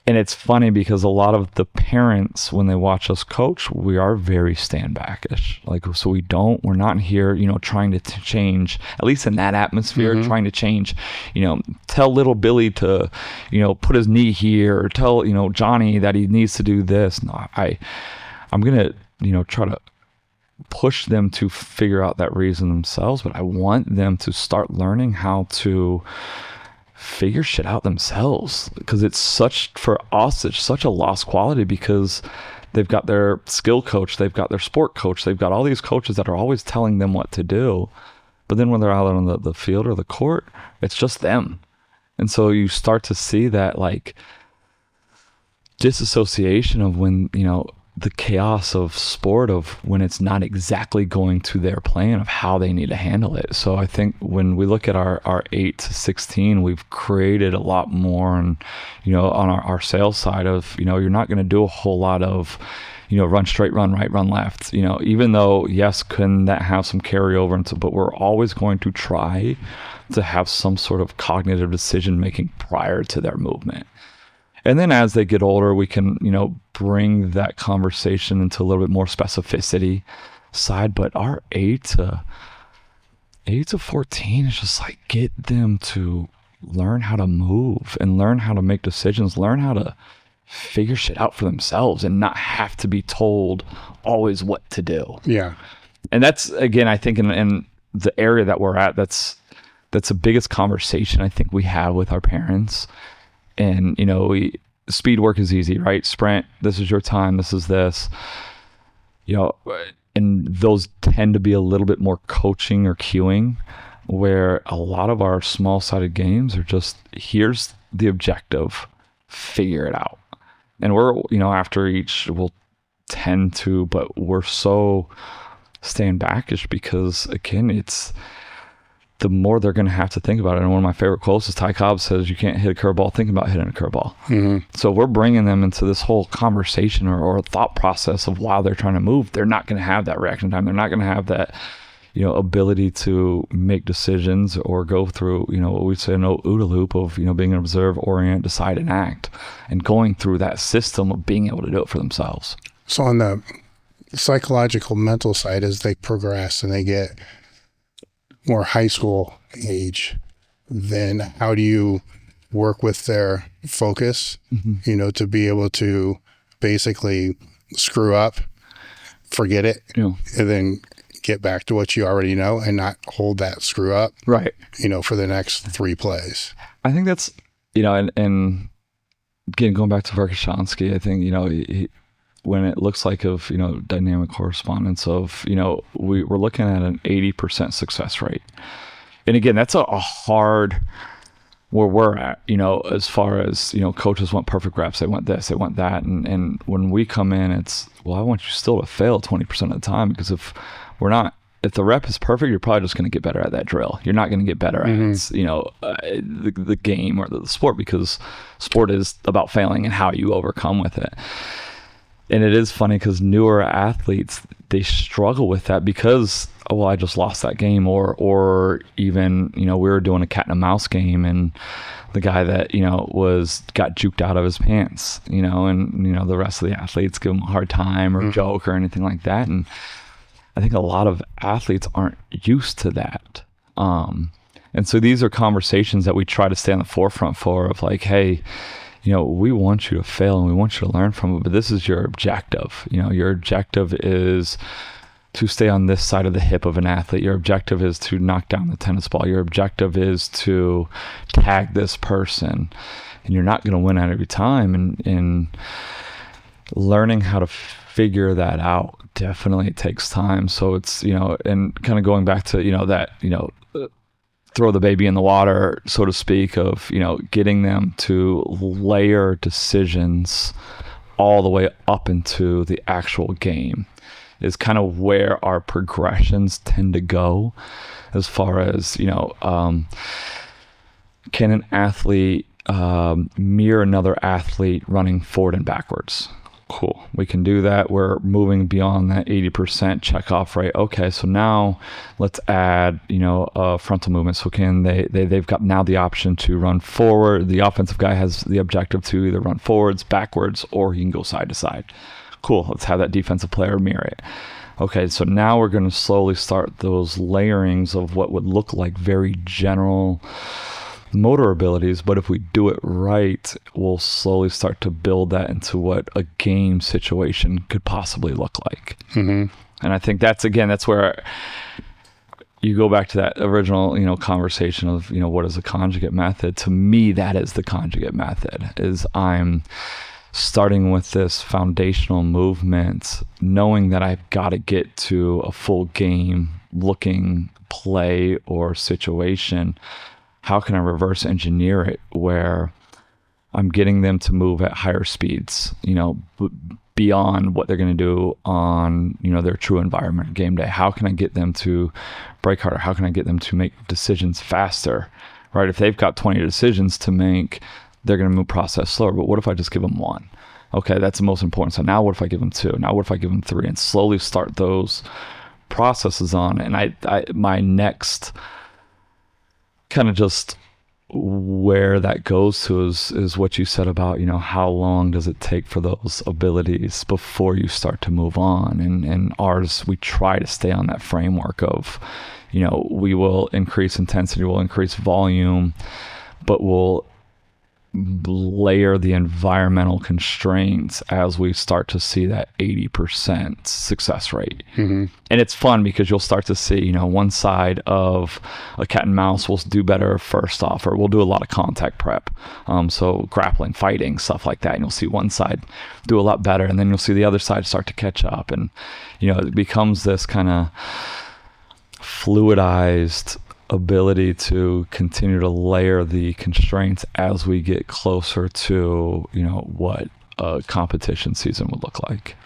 A: And it's funny because a lot of the parents, when they watch us coach, we are very stand backish. So we're not here, trying to change, at least in that atmosphere, trying to change, tell little Billy to, put his knee here, or tell, Johnny that he needs to do this. No, I'm going to, try to push them to figure out that reason themselves, but I want them to start learning how to figure shit out themselves, because for us it's such a lost quality, because they've got their skill coach, they've got their sport coach, they've got all these coaches that are always telling them what to do, but then when they're out on the field or the court, it's just them. And so you start to see that disassociation of when the chaos of sport, of when it's not exactly going to their plan of how they need to handle it. So I think when we look at our 8 to 16, we've created a lot more, and on our sales side of, you're not going to do a whole lot of, run straight, run right, run left, even though, yes, can that have some carryover into, but we're always going to try to have some sort of cognitive decision making prior to their movement. And then as they get older, we can, bring that conversation into a little bit more specificity side. But our 8 to 14 is just get them to learn how to move and learn how to make decisions, learn how to figure shit out for themselves and not have to be told always what to do.
B: Yeah.
A: And that's, again, I think in the area that we're at, that's the biggest conversation I think we have with our parents. And, speed work is easy, right? Sprint, this is your time, this is this. And those tend to be a little bit more coaching or cueing, where a lot of our small-sided games are just, here's the objective, figure it out. And we're, after each, we'll tend to, but we're so stand backish because, again, it's the more they're going to have to think about it. And one of my favorite quotes is Ty Cobb says, you can't hit a curveball thinking about hitting a curveball. Mm-hmm. So we're bringing them into this whole conversation or thought process of while they're trying to move, they're not going to have that reaction time. They're not going to have that, ability to make decisions or go through, what we say, no OODA loop of, being an observe, orient, decide, and act, and going through that system of being able to do it for themselves.
B: So on the psychological mental side, as they progress and they get more high school age, then how do you work with their focus, to be able to basically screw up, forget it, and then get back to what you already know and not hold that screw up,
A: right?
B: For the next 3 plays.
A: I think that's, and again, going back to Verkhoshansky, I think, when it looks like of, dynamic correspondence of, we're looking at an 80% success rate. And again, that's a hard, where we're at, as far as, coaches want perfect reps, they want this, they want that. And when we come in, it's, well, I want you still to fail 20% of the time, because if the rep is perfect, you're probably just going to get better at that drill. You're not going to get better at, the game or the sport, because sport is about failing and how you overcome with it. And it is funny because newer athletes, they struggle with that because, well, I just lost that game, or even, we were doing a cat and a mouse game, and the guy that, got juked out of his pants, and, the rest of the athletes give him a hard time or joke or anything like that. And I think a lot of athletes aren't used to that. And so these are conversations that we try to stay on the forefront for, of like, hey, we want you to fail and we want you to learn from it, but this is your objective. Your objective is to stay on this side of the hip of an athlete. Your objective is to knock down the tennis ball. Your objective is to tag this person, and you're not going to win at every time. And learning how to figure that out definitely takes time. So it's, and kind of going back to, that, throw the baby in the water, so to speak, of, getting them to layer decisions all the way up into the actual game is kind of where our progressions tend to go, as far as, can an athlete mirror another athlete running forward and backwards? Cool, we can do that. We're moving beyond that 80% check off rate. Okay, so now let's add, frontal movement. So they've got now the option to run forward. The offensive guy has the objective to either run forwards, backwards, or he can go side to side. Cool, let's have that defensive player mirror it. Okay, so now we're going to slowly start those layerings of what would look like very general motor abilities, but if we do it right, we'll slowly start to build that into what a game situation could possibly look like. And I think that's where you go back to that original, conversation of, what is a conjugate method? To me, that is the conjugate method, is I'm starting with this foundational movement, knowing that I've got to get to a full game looking play or situation. How can I reverse engineer it where I'm getting them to move at higher speeds, beyond what they're going to do on, their true environment game day? How can I get them to break harder? How can I get them to make decisions faster, right? If they've got 20 decisions to make, they're going to move process slower. But what if I just give them 1? Okay, that's the most important. So now what if I give them 2? Now what if I give them 3? And slowly start those processes on. And I my next kind of just where that goes to is what you said about, how long does it take for those abilities before you start to move on? And ours, we try to stay on that framework of, we will increase intensity, we'll increase volume, but we'll layer the environmental constraints as we start to see that 80% success rate. And it's fun because you'll start to see, one side of a cat and mouse will do better first off, or we'll do a lot of contact prep. So grappling, fighting, stuff like that. And you'll see one side do a lot better, and then you'll see the other side start to catch up. And, it becomes this kind of fluidized ability to continue to layer the constraints as we get closer to, what a competition season would look like.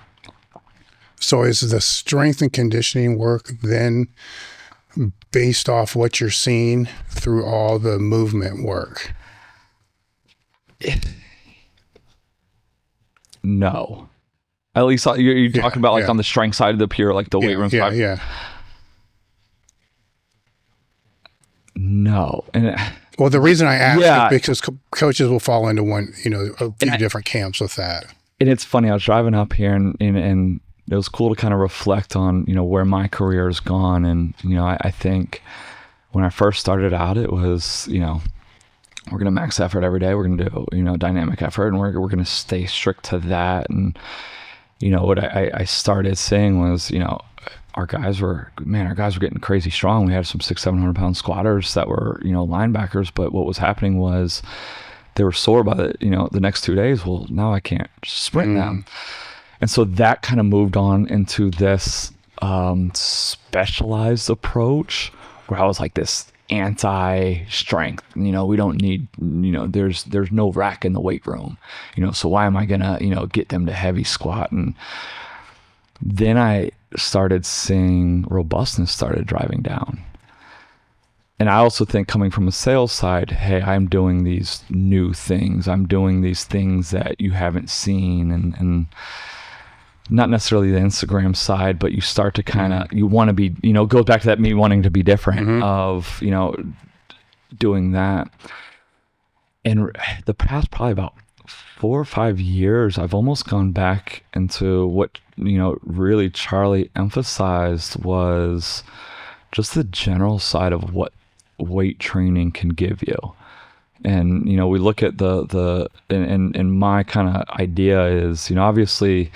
B: So is the strength and conditioning work then based off what you're seeing through all the movement work?
A: No. At least you're talking about on the strength side of the pure, like the weight room side.
B: Yeah.
A: No. And
B: well, the reason I ask
A: Yeah.
B: is because coaches will fall into one, a few different camps with that.
A: And it's funny, I was driving up here and it was cool to kind of reflect on, where my career has gone. And, I think when I first started out, it was, we're going to max effort every day. We're going to do, dynamic effort, and we're going to stay strict to that. And, what I started saying was, our guys were getting crazy strong. We had some 600-700 pound squatters that were, linebackers. But what was happening was they were sore by the next 2 days. Well, now I can't sprint them. And so that kind of moved on into this specialized approach where I was like this anti-strength. We don't need, there's no rack in the weight room, so why am I gonna, get them to heavy squat? And then I started seeing robustness started driving down. And I also think, coming from a sales side, hey, I'm doing these new things. I'm doing these things that you haven't seen, and not necessarily the Instagram side, but you start to kind of, you want to be, goes back to that me wanting to be different of, doing that. And the past probably about 4 or 5 years, I've almost gone back into what, really Charlie emphasized was just the general side of what weight training can give you. And, we look at and my kind of idea is, obviously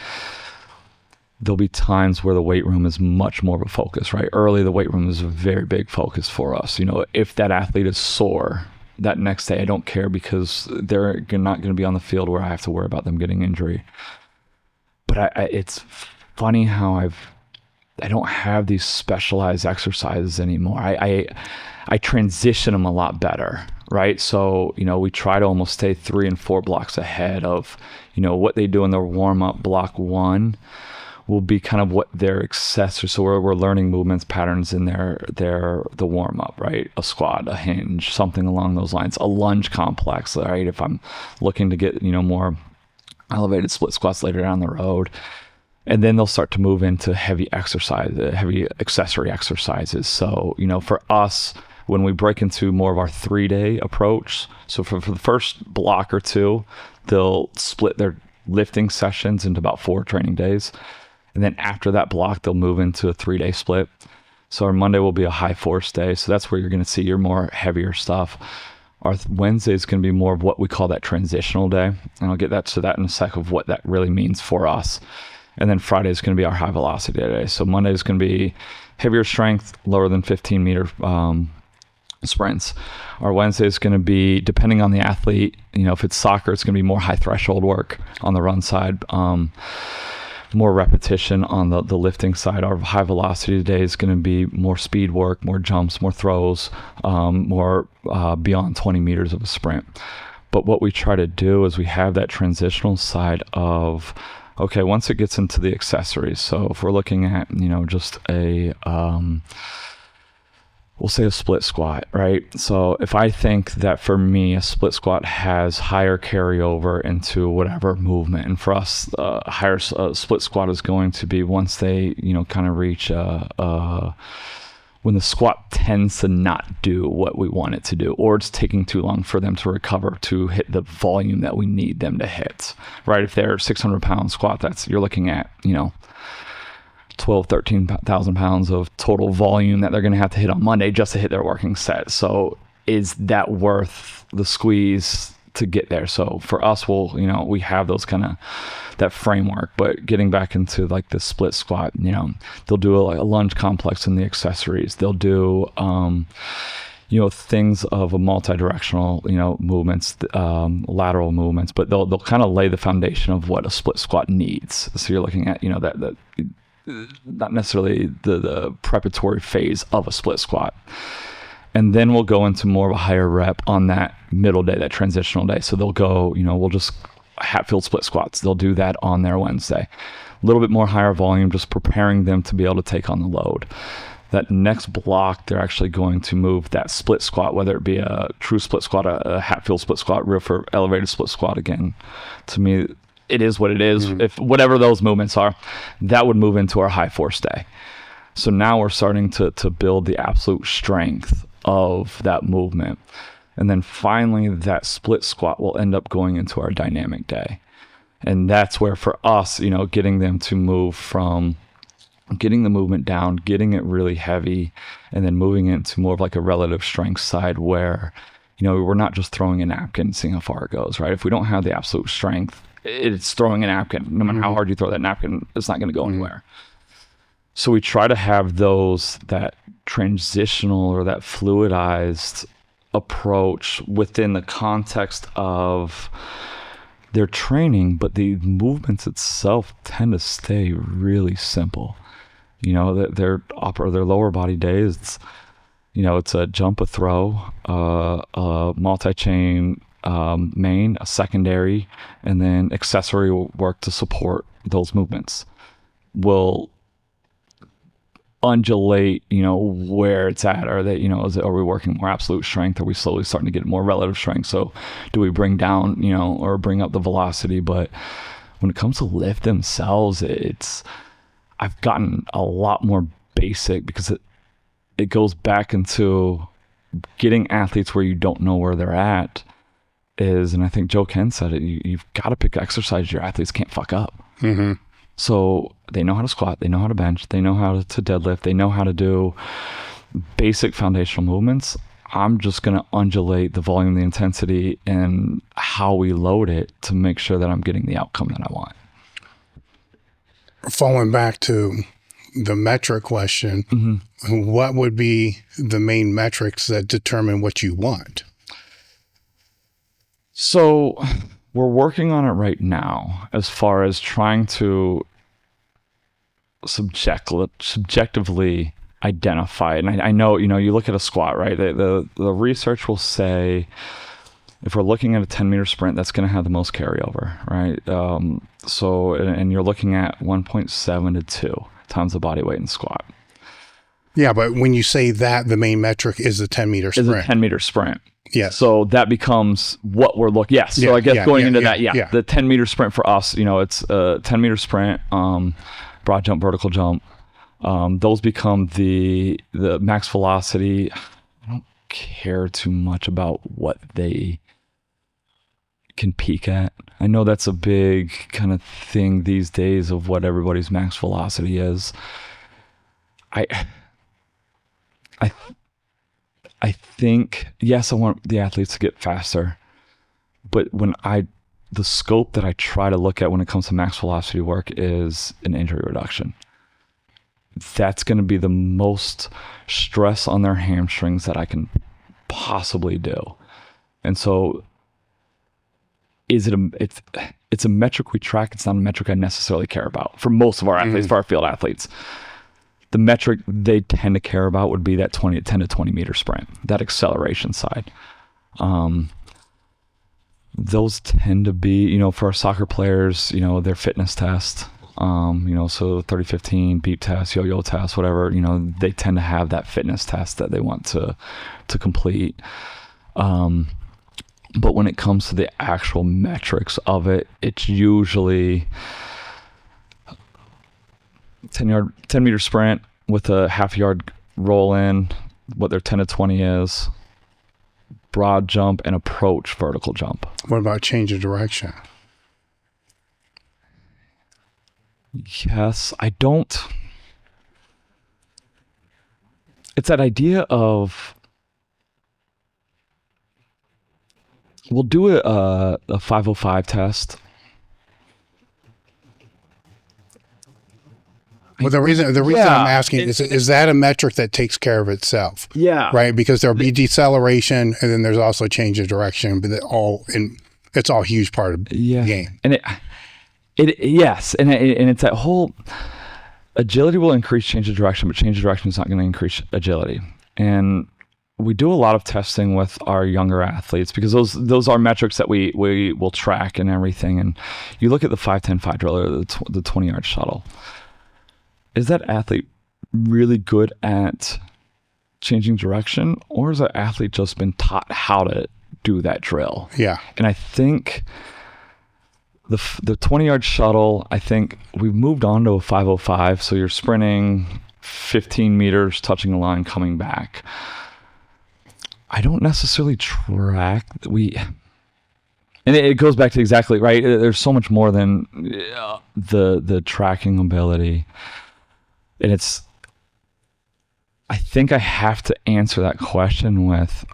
A: there'll be times where the weight room is much more of a focus, right? Early, the weight room is a very big focus for us. If that athlete is sore that next day, I don't care, because they're not going to be on the field where I have to worry about them getting injury. But it's funny how I don't have these specialized exercises anymore. I transition them a lot better, right? So, we try to almost stay 3 and 4 blocks ahead of, what they do in their warm-up. Block 1 will be kind of what their accessory. So we're learning movements, patterns in the warm-up, right? A squat, a hinge, something along those lines. A lunge complex, right? If I'm looking to get, more elevated split squats later down the road. And then they'll start to move into heavy accessory exercises. So, for us, when we break into more of our 3-day approach, so for the first block or 2, they'll split their lifting sessions into about 4 training days. And then after that block, they'll move into a 3-day split. So our Monday will be a high force day. So that's where you're going to see your more heavier stuff. Our Wednesday is going to be more of what we call that transitional day. And I'll get to that in a sec of what that really means for us. And then Friday is going to be our high velocity day. So Monday is going to be heavier strength, lower than 15 meter sprints. Our Wednesday is going to be, depending on the athlete, if it's soccer, it's going to be more high threshold work on the run side. More repetition on the lifting side. Our high velocity today is going to be more speed work, more jumps, more throws, more beyond 20 meters of a sprint. But what we try to do is we have that transitional side of, okay, once it gets into the accessories. So if we're looking at, just a, we'll say a split squat, right? So if I think that for me, a split squat has higher carryover into whatever movement, and for us, higher split squat is going to be once they, kind of reach when the squat tends to not do what we want it to do, or it's taking too long for them to recover to hit the volume that we need them to hit, right? If they're 600-pound squat, you're looking at, 13,000 pounds of total volume that they're going to have to hit on Monday just to hit their working set. So is that worth the squeeze to get there? So for us, we have those kind of that framework, but getting back into like the split squat, they'll do a lunge complex in the accessories. They'll do, things of a multi-directional, movements, lateral movements, but they'll kind of lay the foundation of what a split squat needs. So you're looking at, that not necessarily the preparatory phase of a split squat. And then we'll go into more of a higher rep on that middle day, that transitional day. So they'll go, we'll just Hatfield split squats. They'll do that on their Wednesday. A little bit more higher volume, just preparing them to be able to take on the load. That next block, they're actually going to move that split squat, whether it be a true split squat, a Hatfield split squat, real for elevated split squat. Again, to me, it is what it is. If whatever those movements are, that would move into our high force day. So now we're starting to build the absolute strength of that movement. And then finally, that split squat will end up going into our dynamic day. And that's where for us, you know, getting them to move from getting the movement down, getting it really heavy, and then moving it into more of like a relative strength side where, you know, we're not just throwing a napkin and seeing how far it goes, right? If we don't have the absolute strength, it's throwing a napkin. No matter how hard you throw that napkin, it's not going to go anywhere. So we try to have that transitional or that fluidized approach within the context of their training, but the movements itself tend to stay really simple. You know, their lower body days, it's, you know, it's a jump, a throw, a multi-chain main, a secondary, and then accessory work to support those movements. Will undulate, you know, where it's at. Are they, you know, are we working more absolute strength? Are we slowly starting to get more relative strength? So do we bring down, you know, or bring up the velocity? But when it comes to lift themselves, I've gotten a lot more basic because it goes back into getting athletes where you don't know where they're at and I think Joe Ken said it, you've got to pick exercise your athletes can't fuck up.
B: Mm-hmm.
A: So they know how to squat, they know how to bench, they know how to deadlift, they know how to do basic foundational movements. I'm just going to undulate the volume, the intensity, and how we load it to make sure that I'm getting the outcome that I want.
B: Falling back to the metric question, what would be the main metrics that determine what you want?
A: So we're working on it right now as far as trying to subjectively identify it. And I know, you know, you look at a squat, right? The research will say if we're looking at a 10-meter sprint, that's going to have the most carryover, right? So, and you're looking at 1.7 to 2 times the body weight in squat.
B: Yeah, but when you say that, the main metric is the 10-meter sprint.
A: Is a 10-meter sprint.
B: Yes.
A: So that becomes what we're looking. Yes. So I guess going into that, the 10-meter sprint for us, you know, it's a 10-meter sprint, broad jump, vertical jump. Those become the max velocity. I don't care too much about what they can peak at. I know that's a big kind of thing these days of what everybody's max velocity is. I think, yes, I want the athletes to get faster, but the scope that I try to look at when it comes to max velocity work is an injury reduction. That's going to be the most stress on their hamstrings that I can possibly do. And so it's a metric we track. It's not a metric I necessarily care about for most of our athletes, for our field athletes. The metric they tend to care about would be that 10 to 20 meter sprint, that acceleration side. Those tend to be, you know, for our soccer players, you know, their fitness test, you know, so 30-15, beep test, yo-yo test, whatever, you know, they tend to have that fitness test that they want to complete. But when it comes to the actual metrics of it, it's usually 10 meter sprint with a half yard roll in, what their 10 to 20 is, broad jump, and approach vertical jump.
B: What about change of direction?
A: Yes, I don't. It's that idea of we'll do a 505 test.
B: Well, the reason I'm asking is that a metric that takes care of itself?
A: Yeah.
B: Right? Because there'll be deceleration and then there's also change of direction, but it's all a huge part of the game.
A: And yes. And it's that whole agility will increase change of direction, but change of direction is not going to increase agility. And we do a lot of testing with our younger athletes because those are metrics that we will track and everything. And you look at the 5-10 5 drill or the 20-yard shuttle. Is that athlete really good at changing direction, or has that athlete just been taught how to do that drill?
B: Yeah.
A: And I think the 20-yard shuttle, I think we've moved on to a 505. So you're sprinting 15 meters, touching the line, coming back. I don't necessarily track. And it goes back to exactly right. There's so much more than the tracking ability, and I think I have to answer that question with,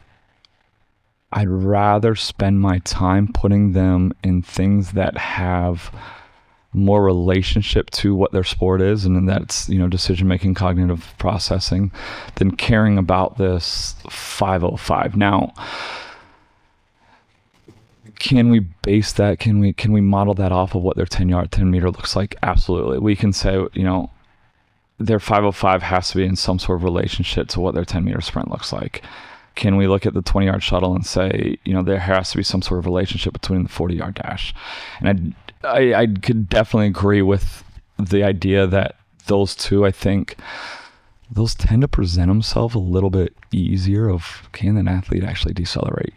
A: I'd rather spend my time putting them in things that have more relationship to what their sport is, and then that's, decision making, cognitive processing, than caring about this 505. Now, can we base that? Can we model that off of what their 10 meter looks like? Absolutely. We can say, their 505 has to be in some sort of relationship to what their 10 meter sprint looks like. Can we look at the 20-yard shuttle and say, there has to be some sort of relationship between the 40-yard dash? And I could definitely agree with the idea that those two, I think, those tend to present themselves a little bit easier of, can an athlete actually decelerate?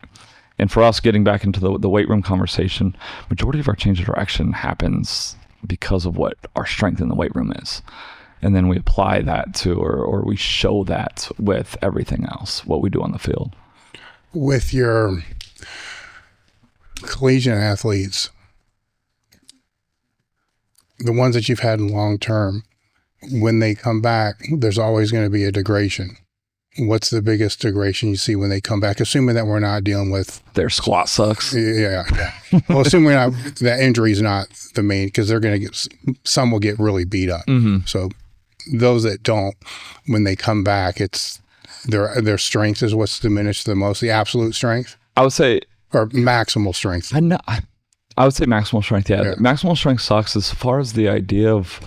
A: And for us, getting back into the weight room conversation, majority of our change of direction happens because of what our strength in the weight room is. And then we apply that to, or we show that with everything else, what we do on the field.
B: With your collegiate athletes, the ones that you've had in long term, when they come back, there's always going to be a degradation. What's the biggest degradation you see when they come back? Assuming that we're not dealing with
A: their squat sucks.
B: Yeah. Well, assuming that injury is not the main, because they're going to get, some will get really beat up.
A: Mm-hmm.
B: So those that don't, when they come back, it's their strength is what's diminished the most. The absolute strength,
A: I would say,
B: or maximal strength.
A: I would say maximal strength. Yeah. Maximal strength sucks as far as the idea of,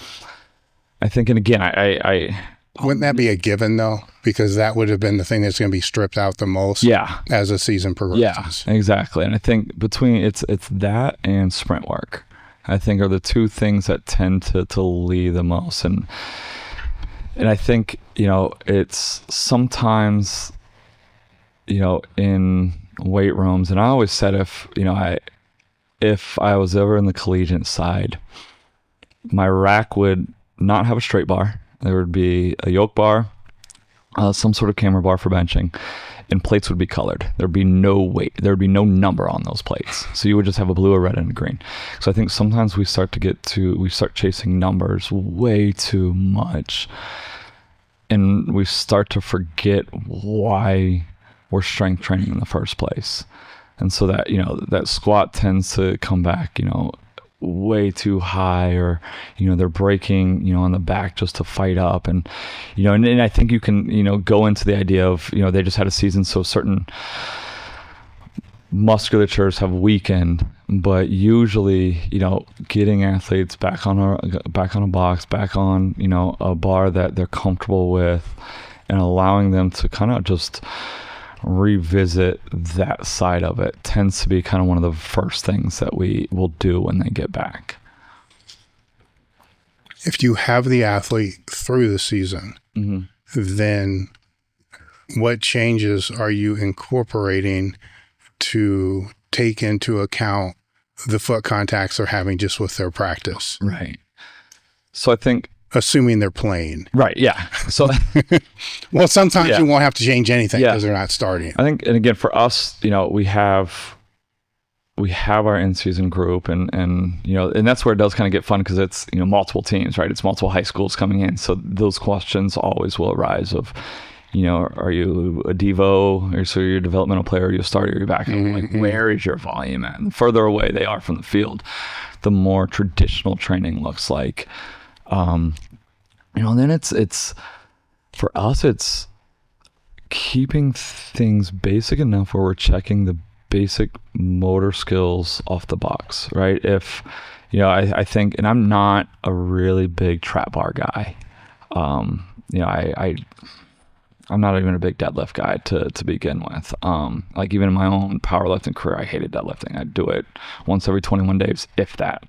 A: I think, and again, I
B: wouldn't that be a given though? Because that would have been the thing that's going to be stripped out the most.
A: Yeah.
B: As the season progresses.
A: Yeah, exactly. And I think between it's that and sprint work, I think are the two things that tend to lead the most. And I think, it's sometimes, in weight rooms, and I always said if I was ever in the collegiate side, my rack would not have a straight bar. There would be a yoke bar, some sort of camera bar for benching, and plates would be colored. There'd be no weight. There'd be no number on those plates. So you would just have a blue, a red, and a green. So I think sometimes we start chasing numbers way too much, and we start to forget why we're strength training in the first place. And so that, that squat tends to come back, way too high, or they're breaking on the back just to fight up, and and I think you can go into the idea of they just had a season, so certain musculatures have weakened, but usually getting athletes back on a box, back on a bar that they're comfortable with, and allowing them to kind of just revisit that side of it tends to be kind of one of the first things that we will do when they get back.
B: If you have the athlete through the season,
A: mm-hmm.
B: then what changes are you incorporating to take into account the foot contacts they're having just with their practice?
A: Right. So I think,
B: assuming they're playing.
A: Right, yeah. So
B: well, sometimes you won't have to change anything because they're not starting.
A: I think, and again, for us, we have our in-season group, and that's where it does kind of get fun, because it's multiple teams, right? It's multiple high schools coming in, so those questions always will arise of, are you a Devo, or so you're a developmental player, are you a starter, are you back?
B: Mm-hmm.
A: Like, where is your volume at? And the further away they are from the field, the more traditional training looks like. And then it's for us, it's keeping things basic enough where we're checking the basic motor skills off the box, right? If, I think, and I'm not a really big trap bar guy. I'm not even a big deadlift guy to begin with. Like even in my own powerlifting career, I hated deadlifting. I'd do it once every 21 days, if that.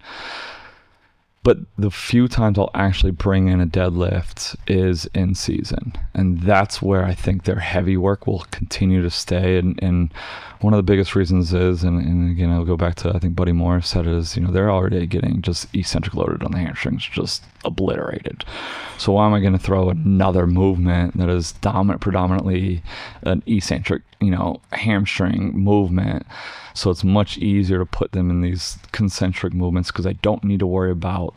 A: But the few times I'll actually bring in a deadlift is in season. And that's where I think their heavy work will continue to stay. And one of the biggest reasons is, and again, I'll go back to, I think Buddy Morris said it, is, they're already getting just eccentric loaded on the hamstrings, just obliterated. So why am I going to throw another movement that is predominantly an eccentric, hamstring movement? So it's much easier to put them in these concentric movements because I don't need to worry about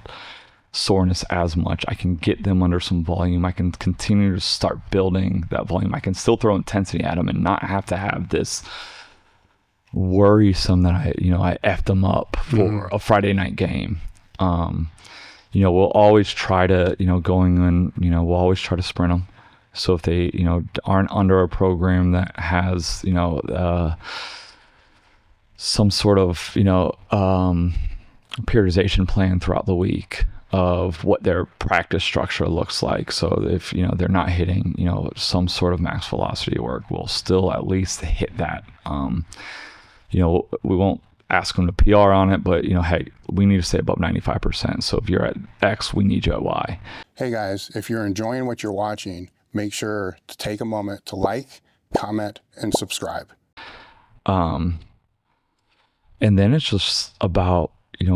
A: soreness as much. I can get them under some volume. I can continue to start building that volume. I can still throw intensity at them and not have to have this worrisome that I effed them up for a Friday night game. We'll always try to, going in, we'll always try to sprint them. So if they, aren't under a program that has, some sort of, periodization plan throughout the week of what their practice structure looks like. So if, they're not hitting, some sort of max velocity work, we'll still at least hit that. We won't ask them to PR on it, but, hey, we need to stay above 95%. So if you're at X, we need you at Y.
B: Hey guys, if you're enjoying what you're watching, make sure to take a moment to like, comment, and subscribe.
A: And then it's just about,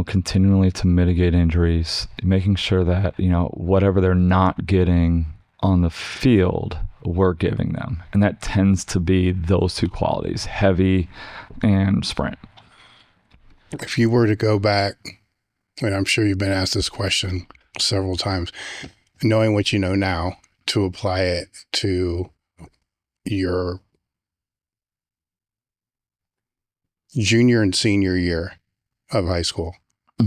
A: continually to mitigate injuries, making sure that, whatever they're not getting on the field, we're giving them. And that tends to be those two qualities, heavy and sprint.
B: If you were to go back, and I'm sure you've been asked this question several times, knowing what you know now, to apply it to your junior and senior year of high school,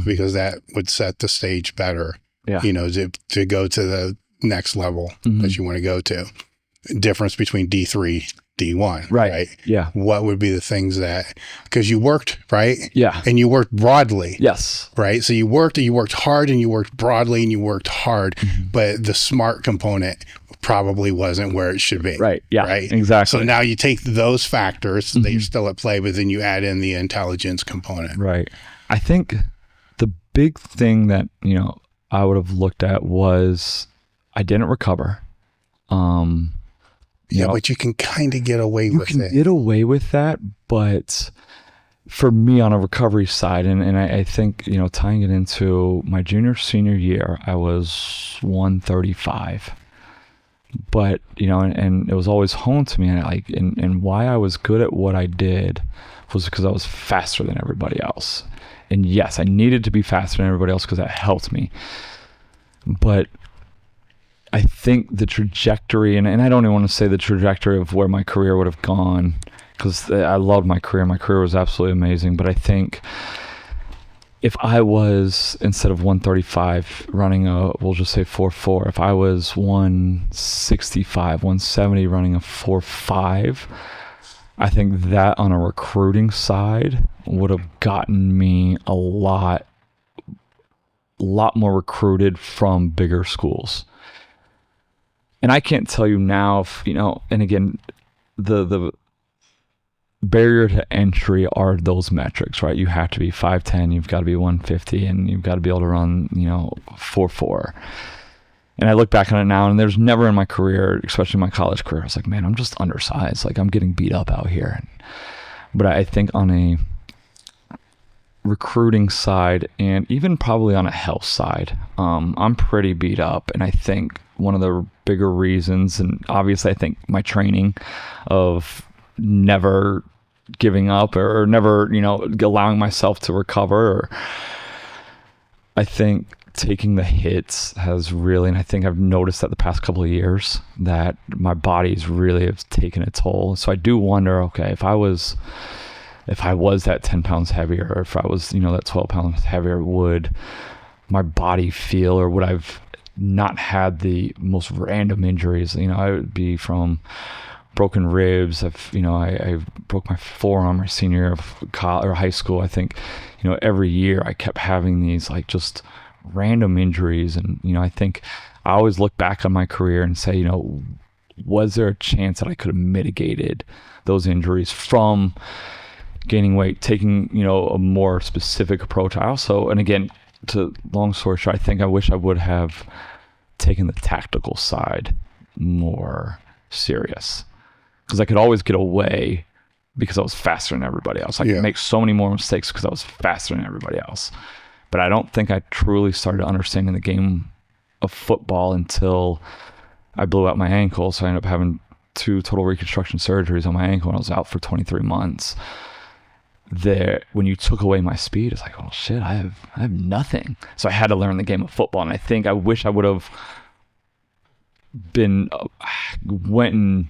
B: because that would set the stage better, to go to the next level that you want to go to. Difference between D3, D1, right?
A: Yeah.
B: What would be the things that, because you worked, right?
A: Yeah.
B: And you worked broadly.
A: Yes.
B: Right. So you worked hard, and you worked broadly, and you worked hard, but the smart component probably wasn't where it should be.
A: Right. Yeah.
B: Right.
A: Exactly.
B: So now you take those factors that you're still at play, but then you add in the intelligence component.
A: Right. I think the big thing that, I would have looked at was I didn't recover.
B: But you can kind of get away with it. You can
A: get away with that, but for me on a recovery side, and I think, tying it into my senior year, I was 135. But, and it was always honed to me, and why I was good at what I did was because I was faster than everybody else. And yes, I needed to be faster than everybody else because that helped me. But I think the trajectory, and I don't even want to say the trajectory of where my career would have gone, because I loved my career. My career was absolutely amazing. But I think if I was, instead of 135 running we'll just say 4.4, if I was 165, 170 running a 4.5, I think that on a recruiting side would have gotten me a lot more recruited from bigger schools. And I can't tell you now if, and again, the barrier to entry are those metrics, right? You have to be 5'10", you've got to be 150, and you've got to be able to run, 4.4. And I look back on it now, and there's never in my career, especially my college career, I was like, man, I'm just undersized. Like, I'm getting beat up out here. But I think on a recruiting side, and even probably on a health side, I'm pretty beat up. And I think one of the bigger reasons, and obviously I think my training of never giving up or never, allowing myself to recover, or I think taking the hits has really, and I think I've noticed that the past couple of years that my body's really have taken a toll. So I do wonder, okay, if I was that 10 pounds heavier, or if I was, that 12 pounds heavier, would my body feel, or would I've not had the most random injuries? I would be from broken ribs. I broke my forearm my senior year of college or high school. I think, every year I kept having these just random injuries. And, I think I always look back on my career and say, was there a chance that I could have mitigated those injuries from gaining weight, taking, a more specific approach? I also, and again, long story short, I think I wish I would have taken the tactical side more serious, because I could always get away because I was faster than everybody else. I could make so many more mistakes because I was faster than everybody else. But I don't think I truly started understanding the game of football until I blew out my ankle. So I ended up having 2 total reconstruction surgeries on my ankle, and I was out for 23 months. When you took away my speed, it's like, oh shit, I have nothing. So I had to learn the game of football, and I think I wish I would have went and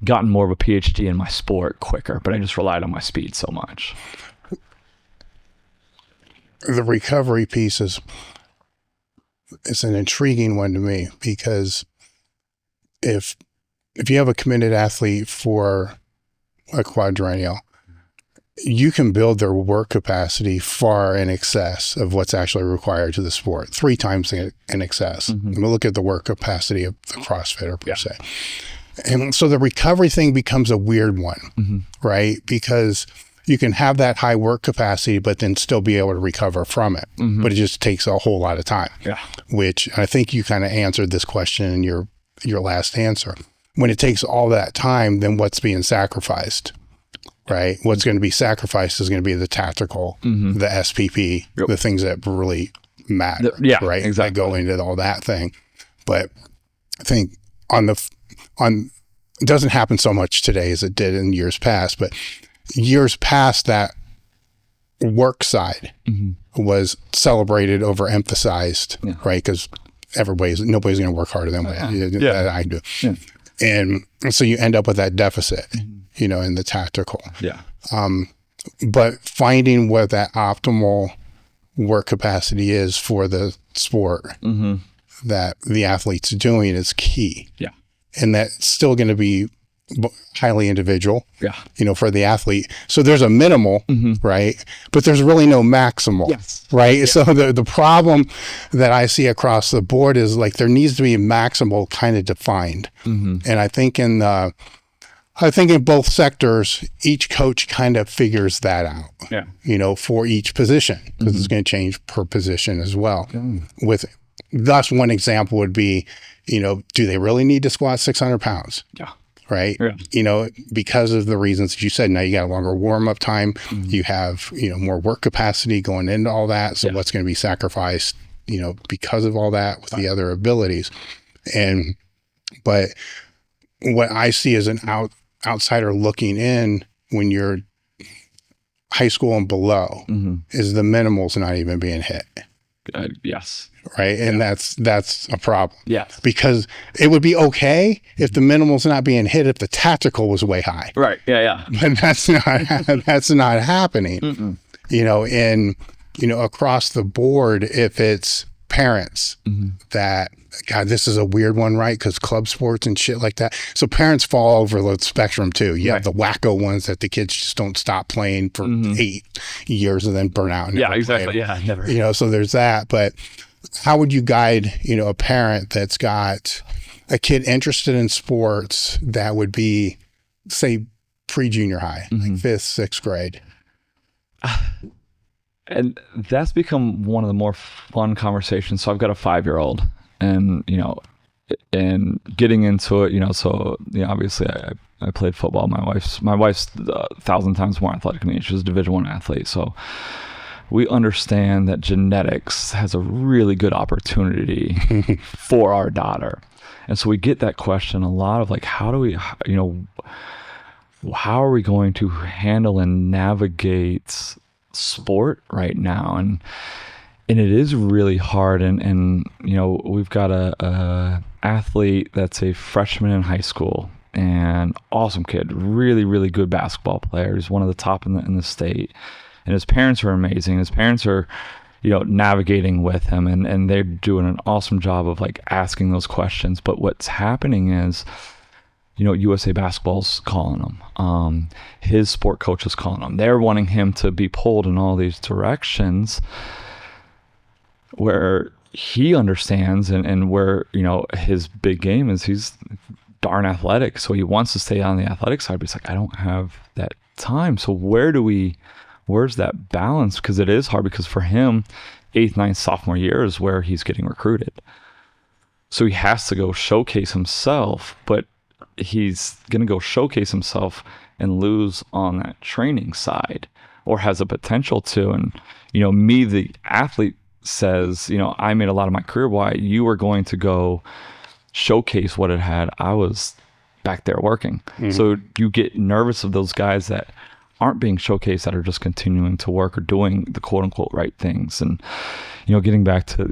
A: gotten more of a PhD in my sport quicker, but I just relied on my speed so much.
B: The recovery piece is an intriguing one to me, because if you have a committed athlete for a quadrennial, you can build their work capacity far in excess of what's actually required to the sport, 3 times in excess. And we'll look at the work capacity of the CrossFitter per se. And so the recovery thing becomes a weird one, right? Because you can have that high work capacity, but then still be able to recover from it. But it just takes a whole lot of time, which I think you kind of answered this question in your last answer. When it takes all that time, then what's being sacrificed? Right? What's going to be sacrificed is going to be the tactical, the SPP, the things that really matter, right? Exactly. That go into all that thing. But I think it doesn't happen so much today as it did in years past, but years past, that work side was celebrated, overemphasized, right? Because nobody's going to work harder than I do. And so you end up with that deficit, in the tactical. But finding what that optimal work capacity is for the sport that the athlete's doing is key. And that's still going to be highly individual, for the athlete. So there's a minimal, right? But there's really no maximal, right? So the problem that I see across the board is like there needs to be a maximal kind of defined. And I think in both sectors, each coach kind of figures that out, for each position, because it's going to change per position as well. Thus, one example would be, do they really need to squat 600 pounds? Right. Because of the reasons that you said. Now you got a longer warm up time. You have, more work capacity going into all that. So what's going to be sacrificed, because of all that with the other abilities. But what I see as an outsider looking in when you're high school and below is the minimals not even being hit. Right. And that's a problem. Because it would be okay if the minimal's not being hit if the tactical was way high.
A: Right.
B: But that's not happening. Across the board, if it's parents that, God, this is a weird one, right? Because club sports and shit like that. So parents fall over the spectrum too. You have the wacko ones that the kids just don't stop playing for 8 years and then burn out.
A: Exactly. Never.
B: So there's that. But how would you guide, a parent that's got a kid interested in sports that would be, say, pre-junior high, like 5th, 6th grade?
A: And that's become one of the more fun conversations. So I've got a 5-year-old, and, and getting into it, so, obviously I played football. My wife's 1,000 times more athletic than me. She's a Division I athlete. So we understand that genetics has a really good opportunity for our daughter. And so we get that question a lot of like, how are we going to handle and navigate sport right now? And it is really hard. And we've got a athlete that's a freshman in high school, and awesome kid, really, really good basketball player. He's one of the top in the state. And his parents are amazing. His parents are, navigating with him, and they're doing an awesome job of like asking those questions. But what's happening is, USA Basketball's calling him. His sport coach is calling him. They're wanting him to be pulled in all these directions where he understands and where, his big game is he's darn athletic. So he wants to stay on the athletic side, but he's like, I don't have that time. So where's that balance? Because it is hard, because for him, 8th, 9th, sophomore year is where he's getting recruited. So he has to go showcase himself, but he's going to go showcase himself and lose on that training side, or has a potential to. And, me, the athlete, says, I made a lot of my career. Why? You were going to go showcase what it had. I was back there working. So you get nervous of those guys that aren't being showcased, that are just continuing to work or doing the quote unquote right things. And, getting back to,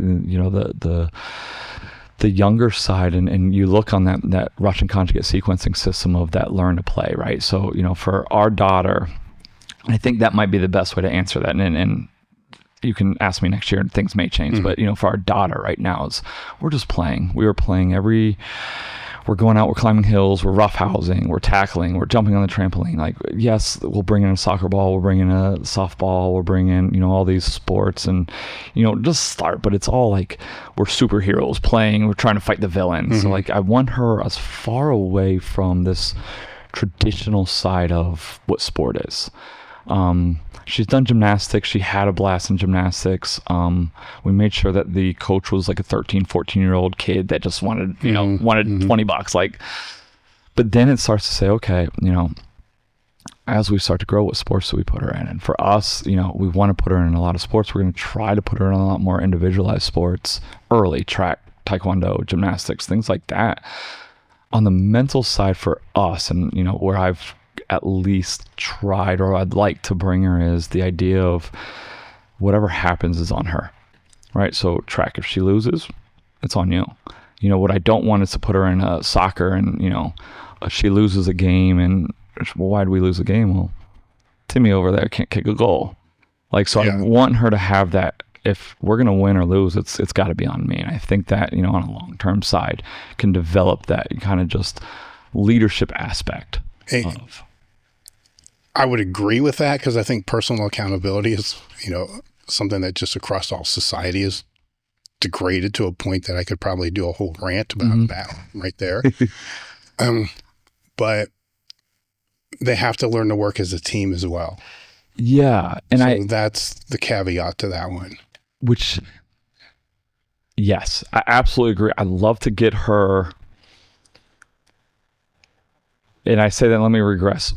A: the younger side, and you look on that Russian conjugate sequencing system of that learn to play, right? So, for our daughter, I think that might be the best way to answer that. And you can ask me next year and things may change, but for our daughter right now, is we're just playing. We were playing we're going out, we're climbing hills, we're roughhousing, we're tackling, we're jumping on the trampoline. Like, yes, we'll bring in a soccer ball, we'll bring in a softball, we'll bring in, all these sports, and, just start, but it's all like we're superheroes playing, we're trying to fight the villain. So like, I want her as far away from this traditional side of what sport is. She's done gymnastics. She had a blast in gymnastics. We made sure that the coach was like a 13, 14-year-old kid that just wanted, wanted $20. Like, but then it starts to say, okay, as we start to grow, what sports do we put her in? And for us, we want to put her in a lot of sports. We're going to try to put her in a lot more individualized sports early, track, taekwondo, gymnastics, things like that. On the mental side for us, and, where I've at least tried, or I'd like to bring her, is the idea of whatever happens is on her, right? So track, if she loses, it's on you. What I don't want is to put her in a soccer and, she loses a game and, well, why did we lose the game? Well, Timmy over there can't kick a goal. Like, so I want her to have that, if we're going to win or lose, it's got to be on me. And I think that, on a long-term side can develop that kind of just leadership aspect of.
B: I would agree with that, because I think personal accountability is, something that just across all society is degraded to a point that I could probably do a whole rant about that right there. But they have to learn to work as a team as well.
A: Yeah. And
B: so that's the caveat to that one.
A: Which, yes, I absolutely agree. I'd love to get her. And I say that, let me regress.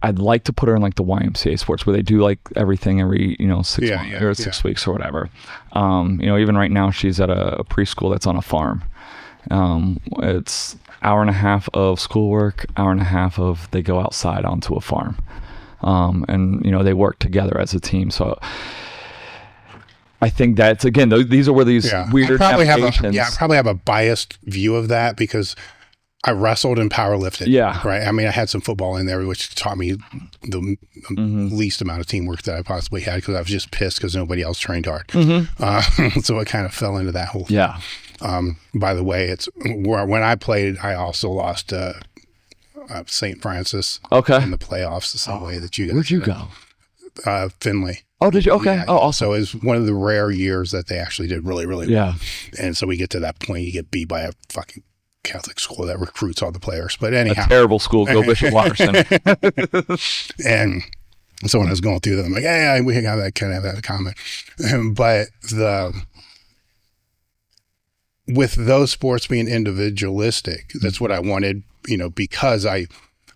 A: I'd like to put her in like the YMCA sports, where they do like everything every 6 months or 6 weeks or whatever. Even right now she's at a preschool that's on a farm. It's hour and a half of schoolwork, hour and a half of they go outside onto a farm, and they work together as a team. So I think that's, again, these are where these weird applications.
B: I probably have a biased view of that, because I wrestled and powerlifted. Yeah. Right. I mean, I had some football in there, which taught me the least amount of teamwork that I possibly had, because I was just pissed because nobody else trained hard. So it kind of fell into that whole thing. Yeah. By the way, when I played, I also lost St. Francis in the playoffs the same way that you guys.
A: Where'd you go?
B: Finley.
A: Oh, did you? Okay.
B: Yeah.
A: Oh, awesome.
B: So it was one of the rare years that they actually did really, really well. And so we get to that point, you get beat by a fucking Catholic school that recruits all the players. But anyhow.
A: A terrible school. Go Bishop Watterson.
B: And so when I was going through them, I'm like, yeah, we have that kind of that comment. But with those sports being individualistic, that's what I wanted, because I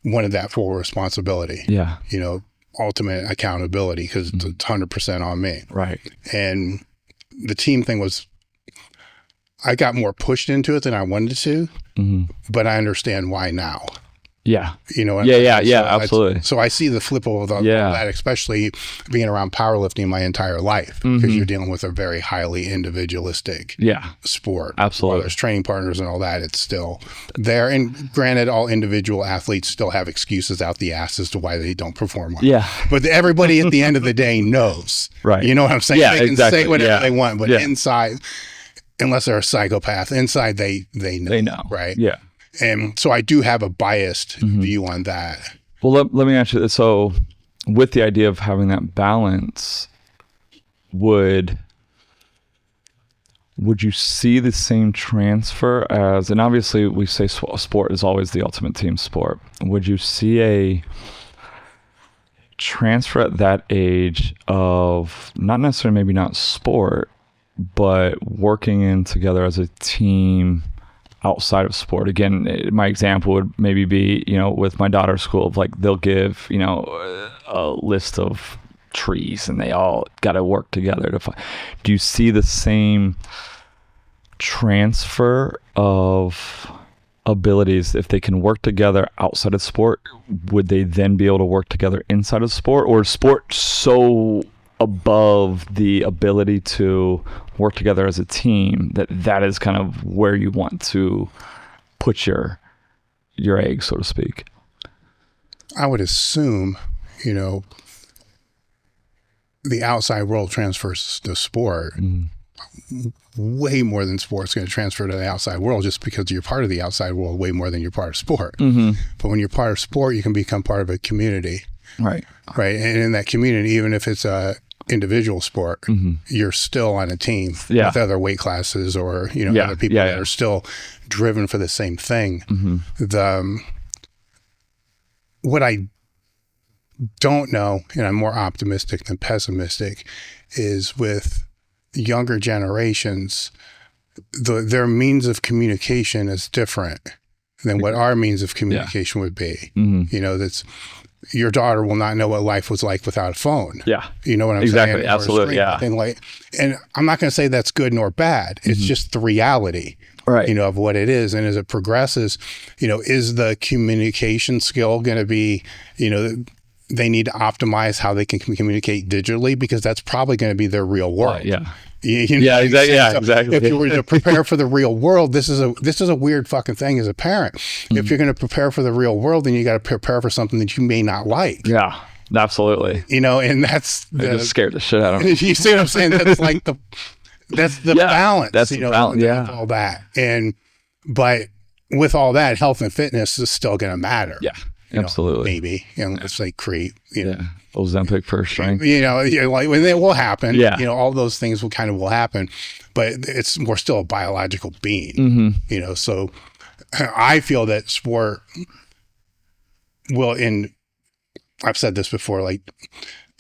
B: wanted that full responsibility. Yeah. Ultimate accountability, because it's 100% on me. Right. And the team thing was, I got more pushed into it than I wanted to, but I understand why now. Yeah. Absolutely. So I see the flip of all that, especially being around powerlifting my entire life, because you're dealing with a very highly individualistic sport. Absolutely. While there's training partners and all that, it's still there. And granted, all individual athletes still have excuses out the ass as to why they don't perform well. Yeah. But everybody at the end of the day knows. Right. You know what I'm saying? Yeah, they can say whatever they want, but inside, unless they're a psychopath, inside they know. They know. Right? Yeah. And so I do have a biased view on that.
A: Well, let me ask you this. So with the idea of having that balance, would you see the same transfer as, and obviously we say sport is always the ultimate team sport. Would you see a transfer at that age of not necessarily maybe not sport, but working in together as a team outside of sport. Again, my example would maybe be, with my daughter's school, of like they'll give, a list of trees and they all got to work together to find. Do you see the same transfer of abilities if they can work together outside of sport? Would they then be able to work together inside of sport, or is sport so above the ability to work together as a team that is kind of where you want to put your egg, so to speak?
B: I would assume, the outside world transfers to sport. Way more than sport's going to transfer to the outside world, just because you're part of the outside world way more than you're part of sport. But when you're part of sport, you can become part of a community. Right. And in that community, even if it's a individual sport, you're still on a team with other weight classes or, other people that are still driven for the same thing. What I don't know, and I'm more optimistic than pessimistic, is with younger generations, their means of communication is different than what our means of communication would be. That's, your daughter will not know what life was like without a phone. You know what I'm saying?
A: Exactly. Absolutely.
B: And I'm not going to say that's good nor bad. It's just the reality, of what it is. And as it progresses, is the communication skill going to be, they need to optimize how they can communicate digitally, because that's probably going to be their real world. Exactly. If you were to prepare for the real world, this is a weird fucking thing as a parent. If you're going to prepare for the real world, then you got to prepare for something that you may not like.
A: Yeah, absolutely.
B: And that's
A: just scared the shit out of me.
B: You see what I'm saying? That's like that's the balance.
A: That's the balance.
B: With all that, but with all that, health and fitness is still going to matter.
A: Absolutely.
B: Maybe, let's say create,
A: Ozempic first strength.
B: Like when it will happen, all those things will happen, but we're still a biological being, so I feel that sport will, I've said this before, like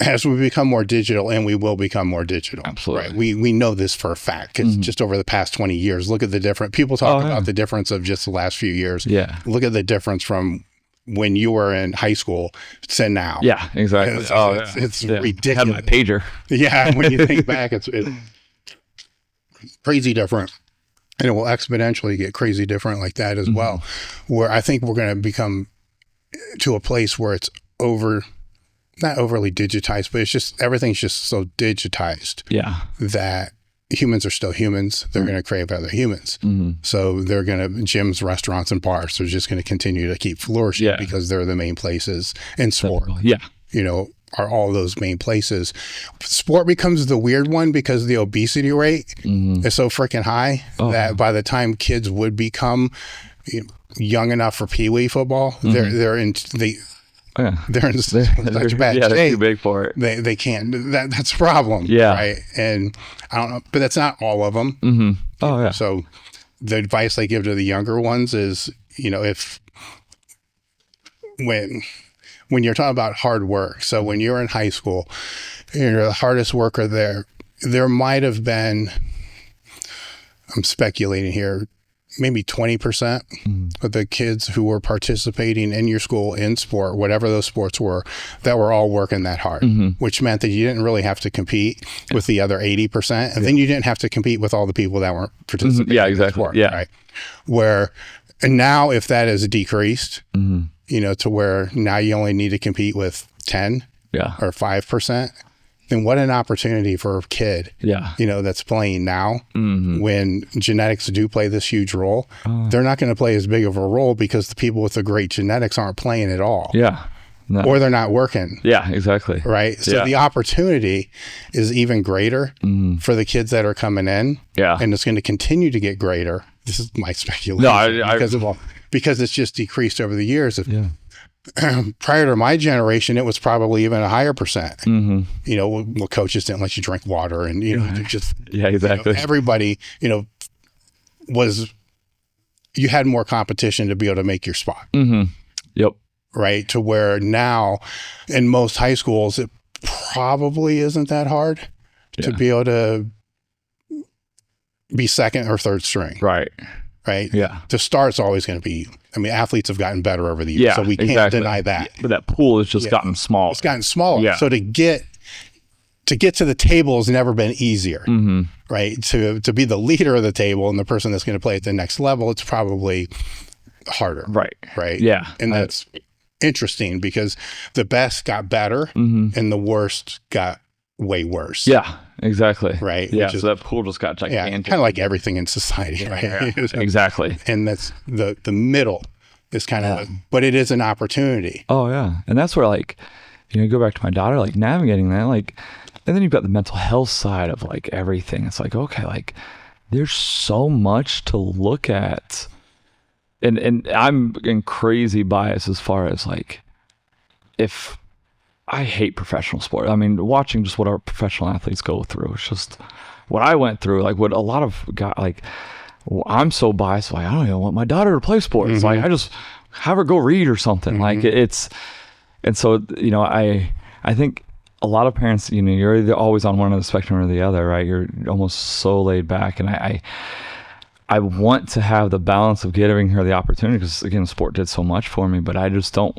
B: as we become more digital, and we will become more digital.
A: Absolutely.
B: Right? We know this for a fact, because just over the past 20 years, look at the difference. People talk about the difference of just the last few years. Look at the difference from when you were in high school to now.
A: Exactly.
B: It's ridiculous.
A: I had my pager.
B: When you think back, it's crazy different. And it will exponentially get crazy different like that as well, where I think we're going to become to a place where it's not overly digitized, but it's just, everything's just so digitized that humans are still humans. They're going to crave other humans. So they're going to, gyms, restaurants, and bars are just going to continue to keep flourishing because they're the main places in sport. Are all those main places. Sport becomes the weird one because the obesity rate is so freaking high that by the time kids would become young enough for Pee-wee football, they're in such bad shape.
A: They're too big for it.
B: They can't. That's a problem. Right. And I don't know, but that's not all of them. So the advice I give to the younger ones is, if when you're talking about hard work, so when you're in high school, you're the hardest worker there might have been, I'm speculating here, maybe 20% of the kids who were participating in your school in sport, whatever those sports were, that were all working that hard, which meant that you didn't really have to compete with the other 80%. And then you didn't have to compete with all the people that weren't participating in sport. Right? And now if that is decreased, to where now you only need to compete with 10 or 5%, then what an opportunity for a kid, that's playing now when genetics do play this huge role. They're not going to play as big of a role because the people with the great genetics aren't playing at all. Or they're not working.
A: Exactly.
B: Right. So the opportunity is even greater for the kids that are coming in. And it's going to continue to get greater. This is my speculation because it's just decreased over the years. Prior to my generation, it was probably even a higher percent. Well, coaches didn't let you drink water, and just everybody, you had more competition to be able to make your spot. right? To where now in most high schools, it probably isn't that hard to be able to be second or third string.
A: Right.
B: Right.
A: Yeah.
B: To start, it's always going to be, I mean, athletes have gotten better over the years, so we can't deny that.
A: But that pool has just gotten smaller.
B: It's gotten smaller.
A: Yeah.
B: So to get to the table has never been easier, right? To be the leader of the table and the person that's going to play at the next level, it's probably harder.
A: Right.
B: Right.
A: Yeah.
B: And that's interesting because the best got better and the worst got way worse.
A: Yeah, exactly.
B: Right.
A: Yeah. So that pool just got gigantic.
B: Yeah, kind of like everything in society, right?
A: Yeah, exactly.
B: And that's the middle is kind of, but it is an opportunity.
A: Oh yeah. And that's where, like, you know, go back to my daughter, like navigating that, like, and then you've got the mental health side of like everything. It's like, okay, like there's so much to look at. And I'm in crazy bias as far as like, if I hate professional sport. I mean, watching just what our professional athletes go through. It's just what I went through. Like what a lot of guys, like, I'm so biased. Like, I don't even want my daughter to play sports. Like, I just have her go read or something. Like it's, and so, you know, I think a lot of parents, you know, you're either always on one of the spectrum or the other, right? You're almost so laid back. And I want to have the balance of giving her the opportunity because, again, sport did so much for me, but I just don't,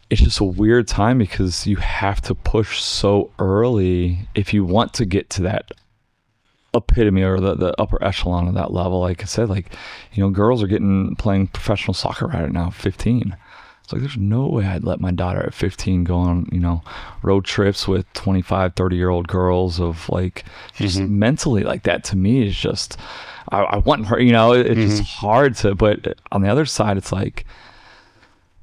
A: it's just a weird time because you have to push so early if you want to get to that epitome or the upper echelon of that level. Like I said, like, you know, girls are playing professional soccer right now, 15. It's like, there's no way I'd let my daughter at 15 go on, you know, road trips with 25, 30-year-old girls of like, just mentally, like, that to me is just, I want her, you know, it's just hard to, but on the other side, it's like,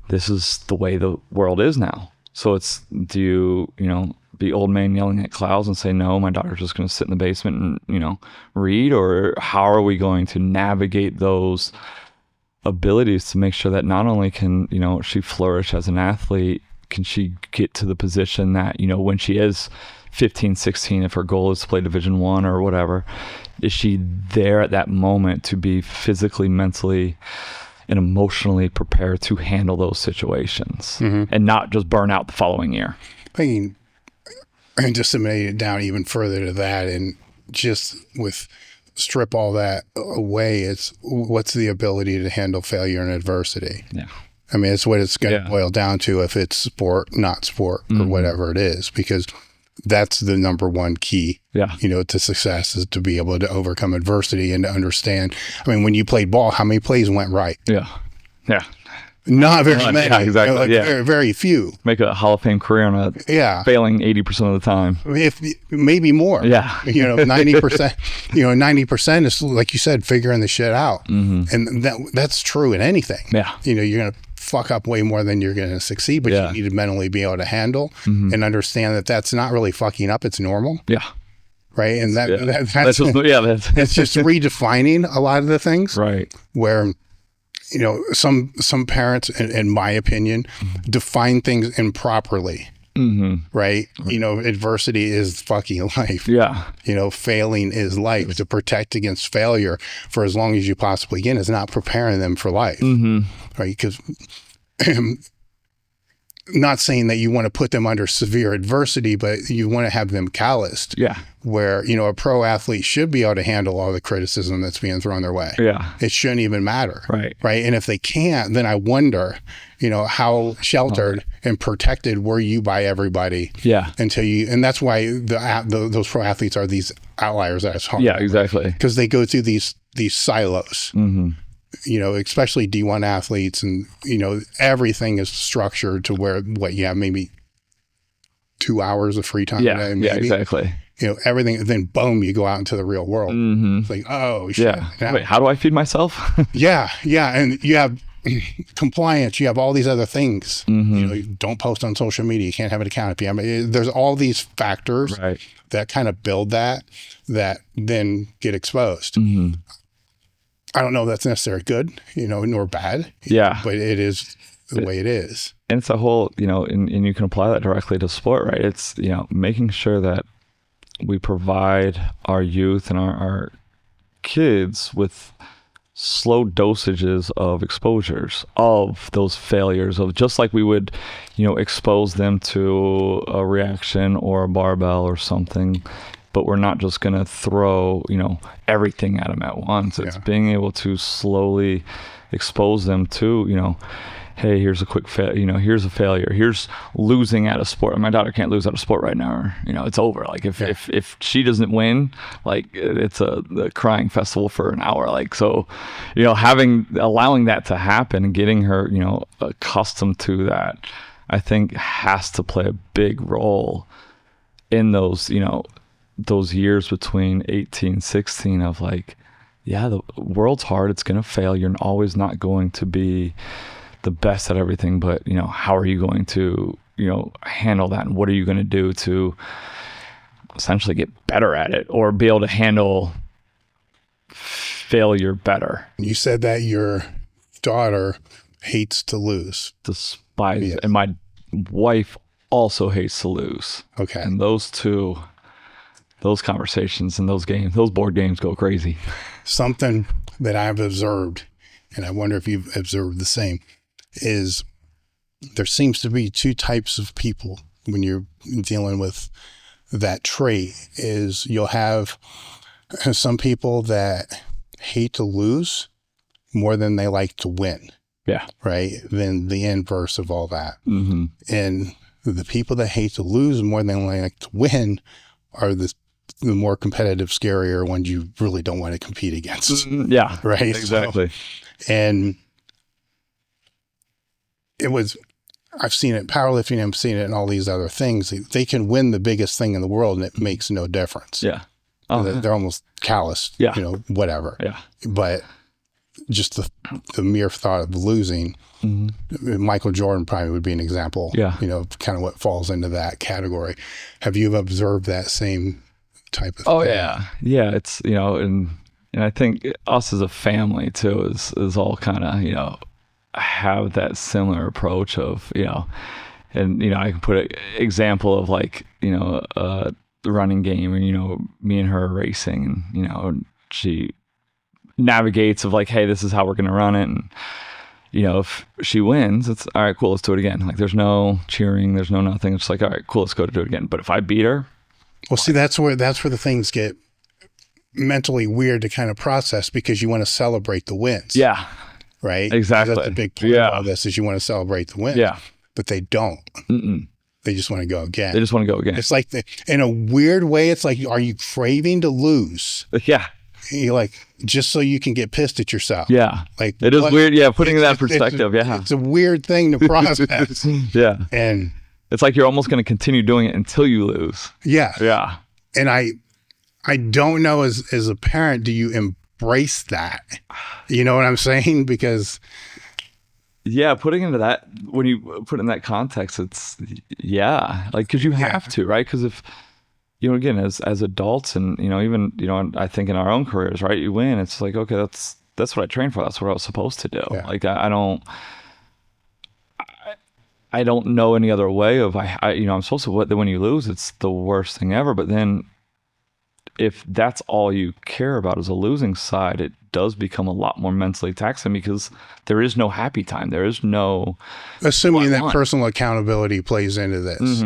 A: this is the way the world is now. So it's, do you know, be old man yelling at clouds and say, no, my daughter's just going to sit in the basement and, you know, read? Or how are we going to navigate those abilities to make sure that not only can, you know, she flourish as an athlete, can she get to the position that, you know, when she is 15, 16, if her goal is to play Division I or whatever, is she there at that moment to be physically, mentally, and emotionally prepared to handle those situations and not just burn out the following year?
B: I mean, and disseminate it down even further to that, and just strip all that away, it's what's the ability to handle failure and adversity. Yeah. I mean, it's what it's going to boil down to if it's sport, not sport, or whatever it is, because that's the number one key, you know, to success, is to be able to overcome adversity and to understand. I mean, when you played ball, how many plays went right? Yeah. Not very many.
A: Yeah, exactly.
B: Like very, very few.
A: Make a Hall of Fame career on a failing 80% of the time.
B: If maybe more. Yeah. You know, 90%. You know, 90% is, like you said, figuring the shit out, and that's true in anything. Yeah. You know, you're gonna fuck up way more than you're gonna succeed, but you need to mentally be able to handle and understand that that's not really fucking up. It's normal. Yeah. Right. And that's just, it's just redefining a lot of the things. Right. Where, you know, some parents, in my opinion, define things improperly. Right? You know, adversity is fucking life. Yeah. You know, failing is life. To protect against failure for as long as you possibly can is not preparing them for life. Right? Because not saying that you want to put them under severe adversity, but you want to have them calloused. Yeah. Where, you know, a pro athlete should be able to handle all the criticism that's being thrown their way. Yeah. It shouldn't even matter. Right. Right. And if they can't, then I wonder, you know, how sheltered and protected were you by everybody? Yeah. Until you, and that's why those pro athletes are these outliers that I was talking about. Yeah, exactly. Because they go through these silos. You know, especially D1 athletes, and, you know, everything is structured to where you have maybe 2 hours of free time a day, maybe. Yeah, exactly. You know, everything, then boom, you go out into the real world. It's like, oh shit. Yeah. Now, wait, how do I feed myself? Yeah. And you have compliance, you have all these other things. You know, you don't post on social media, you can't have an account if you have, there's all these factors that kind of build that then get exposed. I don't know if that's necessarily good, you know, nor bad. Yeah. But it is the way it is. And it's a whole, you know, and you can apply that directly to sport, right? It's, you know, making sure that we provide our youth and our kids with
A: slow dosages of exposures of those failures, of just like we would, expose them to a reaction or a barbell or something, but we're not just going to throw, everything at them at once. It's being able to slowly expose them to, hey, here's a quick here's a failure. Here's losing at a sport. My daughter can't lose at a sport right now. Or, it's over. Like if she doesn't win, like it's a crying festival for an hour. Like, so, allowing that to happen and getting her, accustomed to that, I think has to play a big role in those, those years between 18, 16 of like, the world's hard. It's going to fail. You're always not going to be the best at everything, but how are you going to handle that, and what are you going to do to essentially get better at it or be able to handle failure better?
B: You said that your daughter hates to lose,
A: despises and my wife also hates to lose.
B: Okay.
A: And those conversations and those board games go crazy.
B: Something that I've observed, and I wonder if you've observed the same, is there seems to be two types of people when you're dealing with that trait. Is you'll have some people that hate to lose more than they like to win.
A: Yeah.
B: Right? Then the inverse of all that.
A: Mm-hmm.
B: And the people that hate to lose more than they like to win are the more competitive, scarier ones you really don't want to compete against.
A: Yeah.
B: Right?
A: Exactly.
B: So, and I've seen it in powerlifting, I've seen it in all these other things. They can win the biggest thing in the world and it makes no difference.
A: Yeah.
B: They're almost calloused, whatever.
A: Yeah.
B: But just the mere thought of losing, Michael Jordan probably would be an example, kind of what falls into that category. Have you observed that same type of thing?
A: Oh, yeah. Yeah. It's, and I think us as a family too is all kind of, have that similar approach of, and, I can put an example of like, the running game and, me and her racing and, she navigates of like, hey, this is how we're going to run it. And, if she wins, it's all right, cool, let's do it again. Like there's no cheering, there's no nothing. It's like, all right, cool, let's go to do it again. But if I beat her.
B: Well, see, that's where the things get mentally weird to kind of process because you want to celebrate the wins.
A: Yeah.
B: Right?
A: Exactly.
B: That's the big point of all this is you want to celebrate the win.
A: Yeah.
B: But they don't.
A: Mm-mm.
B: They just want to go again.
A: They just want to go again.
B: It's like, in a weird way, it's like, are you craving to lose?
A: Yeah.
B: You're like, just so you can get pissed at yourself.
A: Yeah.
B: Like
A: it is weird. Yeah. Putting in that perspective.
B: It's a weird thing to process.
A: Yeah.
B: And
A: it's like you're almost going to continue doing it until you lose.
B: Yeah.
A: Yeah.
B: And I don't know as a parent, do you embrace that? You know what I'm saying? Because
A: putting into that, when you put it in that context, it's like, cause you have to, right? Cause if, again, as adults and, even, I think in our own careers, right, you win, it's like, okay, that's what I trained for. That's what I was supposed to do. Yeah. Like, I don't know any other way of, I'm supposed to, when you lose, it's the worst thing ever. But then if that's all you care about is a losing side, it does become a lot more mentally taxing because there is no happy time. There is no...
B: Assuming that personal accountability plays into this,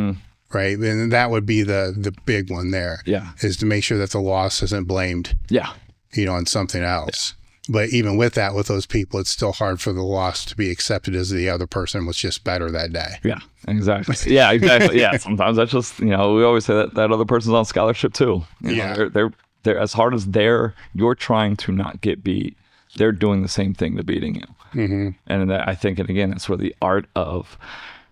B: right? And that would be the big one there.
A: Yeah.
B: Is to make sure that the loss isn't blamed, on something else. Yeah. But even with that, with those people, it's still hard for the loss to be accepted as the other person was just better that day.
A: Yeah, exactly. Yeah, exactly. Yeah, sometimes that's just, we always say that other person's on scholarship too. They're as hard as you're trying to not get beat, they're doing the same thing to beating you. Mm-hmm. And I think, and again, that's where the art of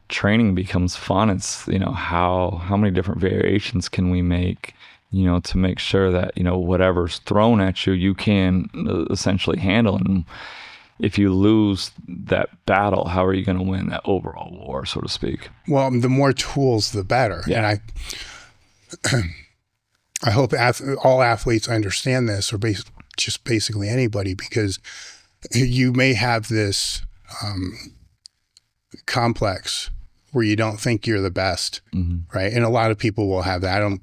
A: training becomes fun. It's, how many different variations can we make, to make sure that, whatever's thrown at you, you can essentially handle. And if you lose that battle, how are you going to win that overall war, so to speak?
B: Well, the more tools, the better.
A: Yeah.
B: And I hope all athletes understand this, or just basically anybody, because you may have this complex where you don't think you're the best, right? And a lot of people will have that.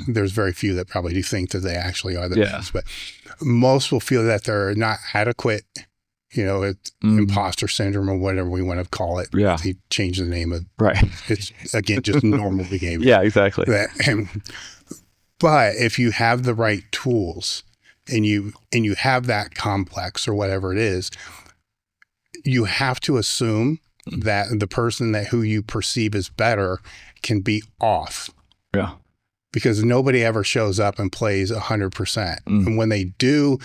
B: There's very few that probably do think that they actually are the best, but most will feel that they're not adequate. You know, it's imposter syndrome or whatever we want to call it.
A: Yeah.
B: They change the name of It's, again, just normal behavior.
A: Yeah, exactly.
B: But if you have the right tools and you have that complex or whatever it is, you have to assume that the person who you perceive as better can be off.
A: Yeah.
B: Because nobody ever shows up and plays 100%. And when they do,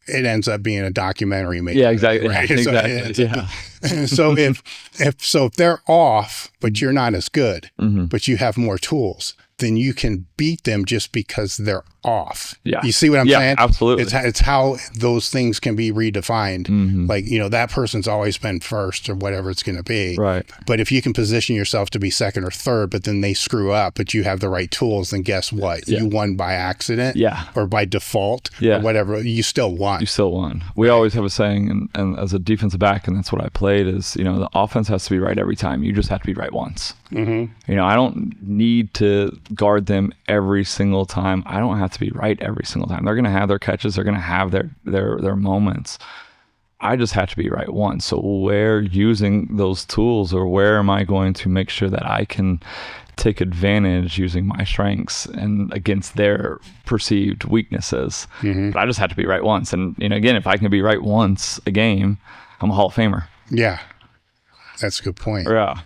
B: it ends up being a documentary.
A: Yeah, exactly.
B: Right?
A: Exactly.
B: So if they're off, but you're not as good, but you have more tools, then you can beat them just because they're off.
A: Yeah.
B: You see what I'm saying?
A: Absolutely.
B: It's how those things can be redefined. Like, you know, that person's always been first or whatever it's going to be.
A: Right.
B: But if you can position yourself to be second or third, but then they screw up, but you have the right tools, then guess what? You won by accident or by default or whatever. You still won.
A: You still won. We always have a saying, and as a defensive back, and that's what I played, is, you know, the offense has to be right every time. You just have to be right once. You know, I don't need to guard them every single time. I don't have to be right every single time. They're going to have their catches. They're going to have their moments. I just have to be right once. So where using those tools, or where am I going to make sure that I can take advantage using my strengths and against their perceived weaknesses? But I just have to be right once. And, you know, again, if I can be right once a game, I'm a Hall of Famer.
B: Yeah, that's a good point.
A: Yeah.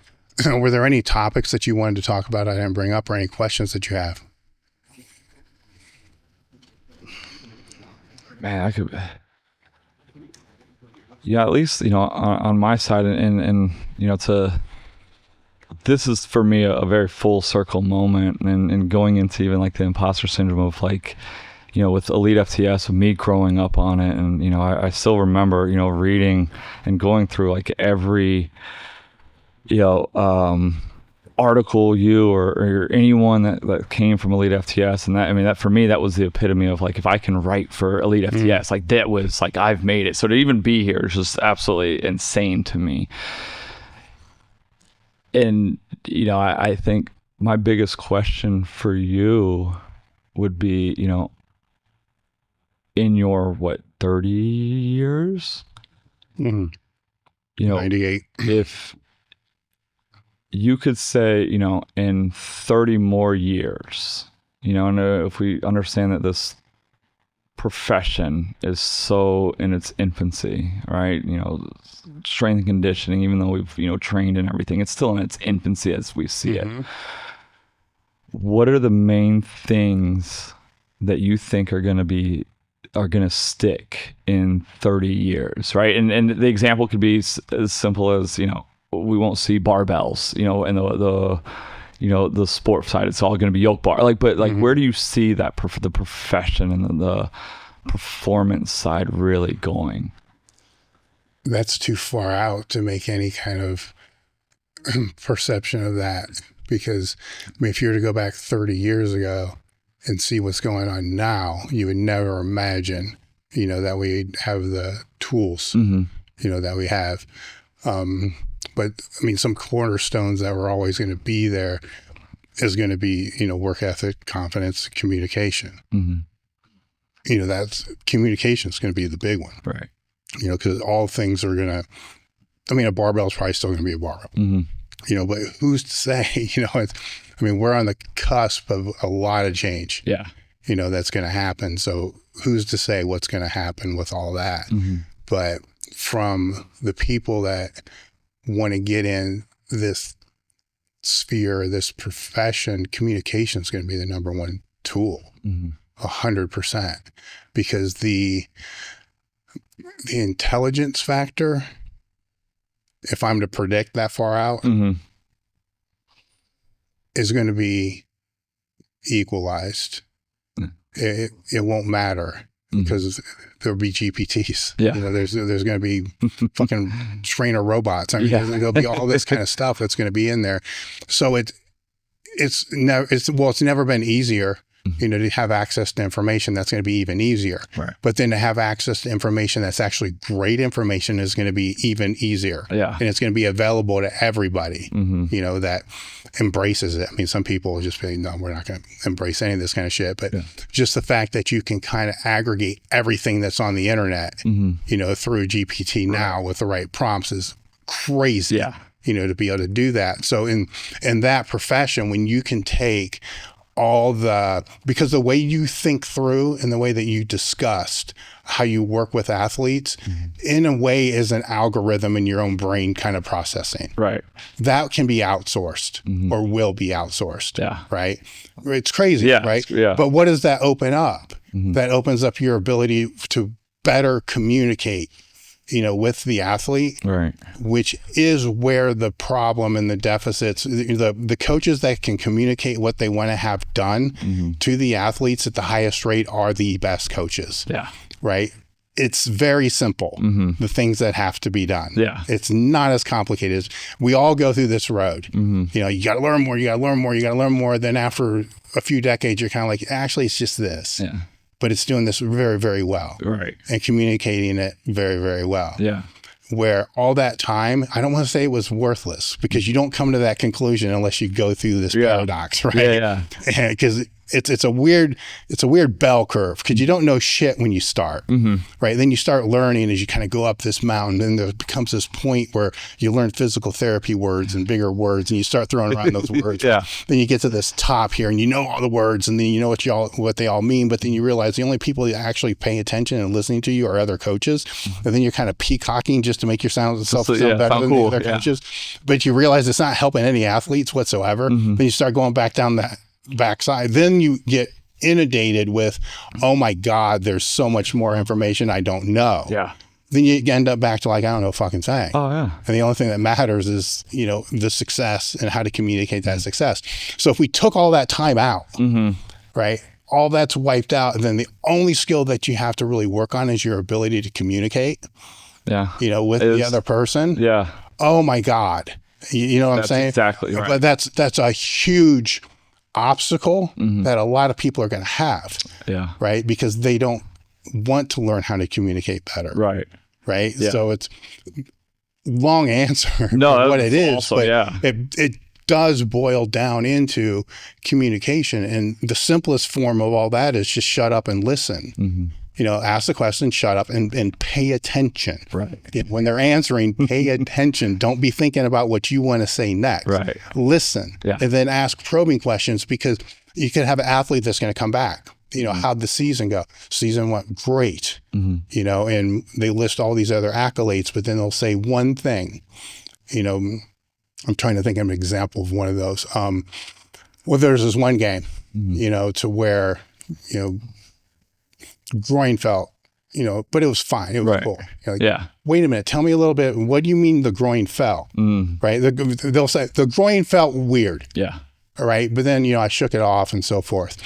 B: Were there any topics that you wanted to talk about I didn't bring up, or any questions that you have?
A: Man, I could... Yeah, at least, you know, on my side, and you know, this is for me a very full circle moment, and going into even like the imposter syndrome of, like, you know, with Elite FTS, of me growing up on it. And, you know, I still remember, you know, reading and going through like every, you know, article or anyone that came from Elite FTS. And that, I mean, that for me, that was the epitome of, like, if I can write for Elite FTS, like, that was like, I've made it. So to even be here is just absolutely insane to me. And, you know, I think my biggest question for you would be, you know, in your, 30 years? You know,
B: 98.
A: If you could say, you know, in 30 more years, you know, and if we understand that this profession is so in its infancy, right? You know, strength and conditioning, even though we've, you know, trained and everything, it's still in its infancy as we see it. What are the main things that you think are going to stick in 30 years, right? And the example could be as simple as, you know, we won't see barbells, you know, and the you know, the sport side, it's all going to be yoke bar. Like, but like, where do you see that the profession and the performance side really going?
B: That's too far out to make any kind of perception of that, because, I mean, if you were to go back 30 years ago and see what's going on now, you would never imagine, you know, that we have the tools, you know, that we have. But I mean, some cornerstones that were always going to be there is going to be, you know, work ethic, confidence, communication. You know, communication is going to be the big one,
A: right?
B: You know, because all things are going to, I mean, a barbell is probably still going to be a barbell, you know, but who's to say, you know, I mean, we're on the cusp of a lot of change, you know, that's going to happen. So who's to say what's going to happen with all that? But from the people that want to get in this sphere, this profession, communication is going to be the number one tool, 100%, because the intelligence factor, if I'm to predict that far out, is going to be equalized. It won't matter. Because there'll be GPTs. You know, there's going to be fucking trainer robots. I mean, there'll be all this kind of stuff that's going to be in there. So it's never been easier you know, to have access to information, that's going to be even easier.
A: Right.
B: But then to have access to information that's actually great information is going to be even easier.
A: Yeah.
B: And it's going to be available to everybody, you know, that embraces it. I mean, some people just say, no, we're not going to embrace any of this kind of shit. But just the fact that you can kind of aggregate everything that's on the internet, you know, through GPT now with the right prompts is crazy.
A: Yeah.
B: You know, to be able to do that. So in that profession, when you can take all because the way you think through and the way that you discussed how you work with athletes in a way is an algorithm in your own brain kind of processing.
A: Right.
B: That can be outsourced or will be outsourced.
A: Yeah.
B: Right. It's crazy.
A: Yeah.
B: Right.
A: Yeah.
B: But what does that open up? That opens up your ability to better communicate, you know, with the athlete,
A: Right.
B: which is where the problem and the deficits, the coaches that can communicate what they want to have done to the athletes at the highest rate are the best coaches.
A: Yeah.
B: Right. It's very simple, the things that have to be done.
A: Yeah.
B: It's not as complicated as we all go through this road. You know, you got to learn more, you got to learn more, you got to learn more. Then after a few decades, you're kind of like, actually, it's just this.
A: Yeah.
B: But it's doing this very, very well.
A: Right.
B: And communicating it very, very well.
A: Yeah.
B: Where all that time, I don't want to say it was worthless because you don't come to that conclusion unless you go through this paradox, right?
A: Yeah. Yeah.
B: Because it's a weird bell curve because you don't know shit when you start, right? Then you start learning as you kind of go up this mountain, and there becomes this point where you learn physical therapy words and bigger words, and you start throwing around those words.
A: Yeah.
B: Then you get to this top here, and you know all the words, and then you know what they all mean. But then you realize the only people that actually pay attention and listening to you are other coaches, and then you're kind of peacocking just to make yourself sound better than the other coaches. But you realize it's not helping any athletes whatsoever. Then you start going back down that backside. Then you get inundated with, oh my God, there's so much more information I don't know.
A: Yeah.
B: Then you end up back to like, I don't know a fucking thing.
A: Oh yeah.
B: And the only thing that matters is, you know, the success and how to communicate that success. So if we took all that time out, right, all that's wiped out, and then the only skill that you have to really work on is your ability to communicate, you know, with the other person.
A: Yeah.
B: Oh my God. You know what I'm saying?
A: Exactly right.
B: But that's a huge obstacle that a lot of people are going to have.
A: Yeah.
B: Right. Because they don't want to learn how to communicate better.
A: Right.
B: Right.
A: Yeah.
B: So it's long answer.
A: No,
B: what it is,
A: awesome.
B: but it does boil down into communication, and the simplest form of all that is just shut up and listen. You know, ask the question, shut up, and pay attention.
A: Right.
B: When they're answering, pay attention. Don't be thinking about what you want to say next.
A: Right.
B: Listen.
A: Yeah.
B: And then ask probing questions, because you could have an athlete that's going to come back. You know, how'd the season go? Season went great. You know, and they list all these other accolades, but then they'll say one thing. You know, I'm trying to think of an example of one of those. Well, there's this one game, you know, to where, you know, groin felt, you know, but it was fine. It was cool. You know, like, wait a minute, tell me a little bit. What do you mean the groin fell? Right? They'll say the groin felt weird.
A: Yeah.
B: All right. But then, you know, I shook it off and so forth.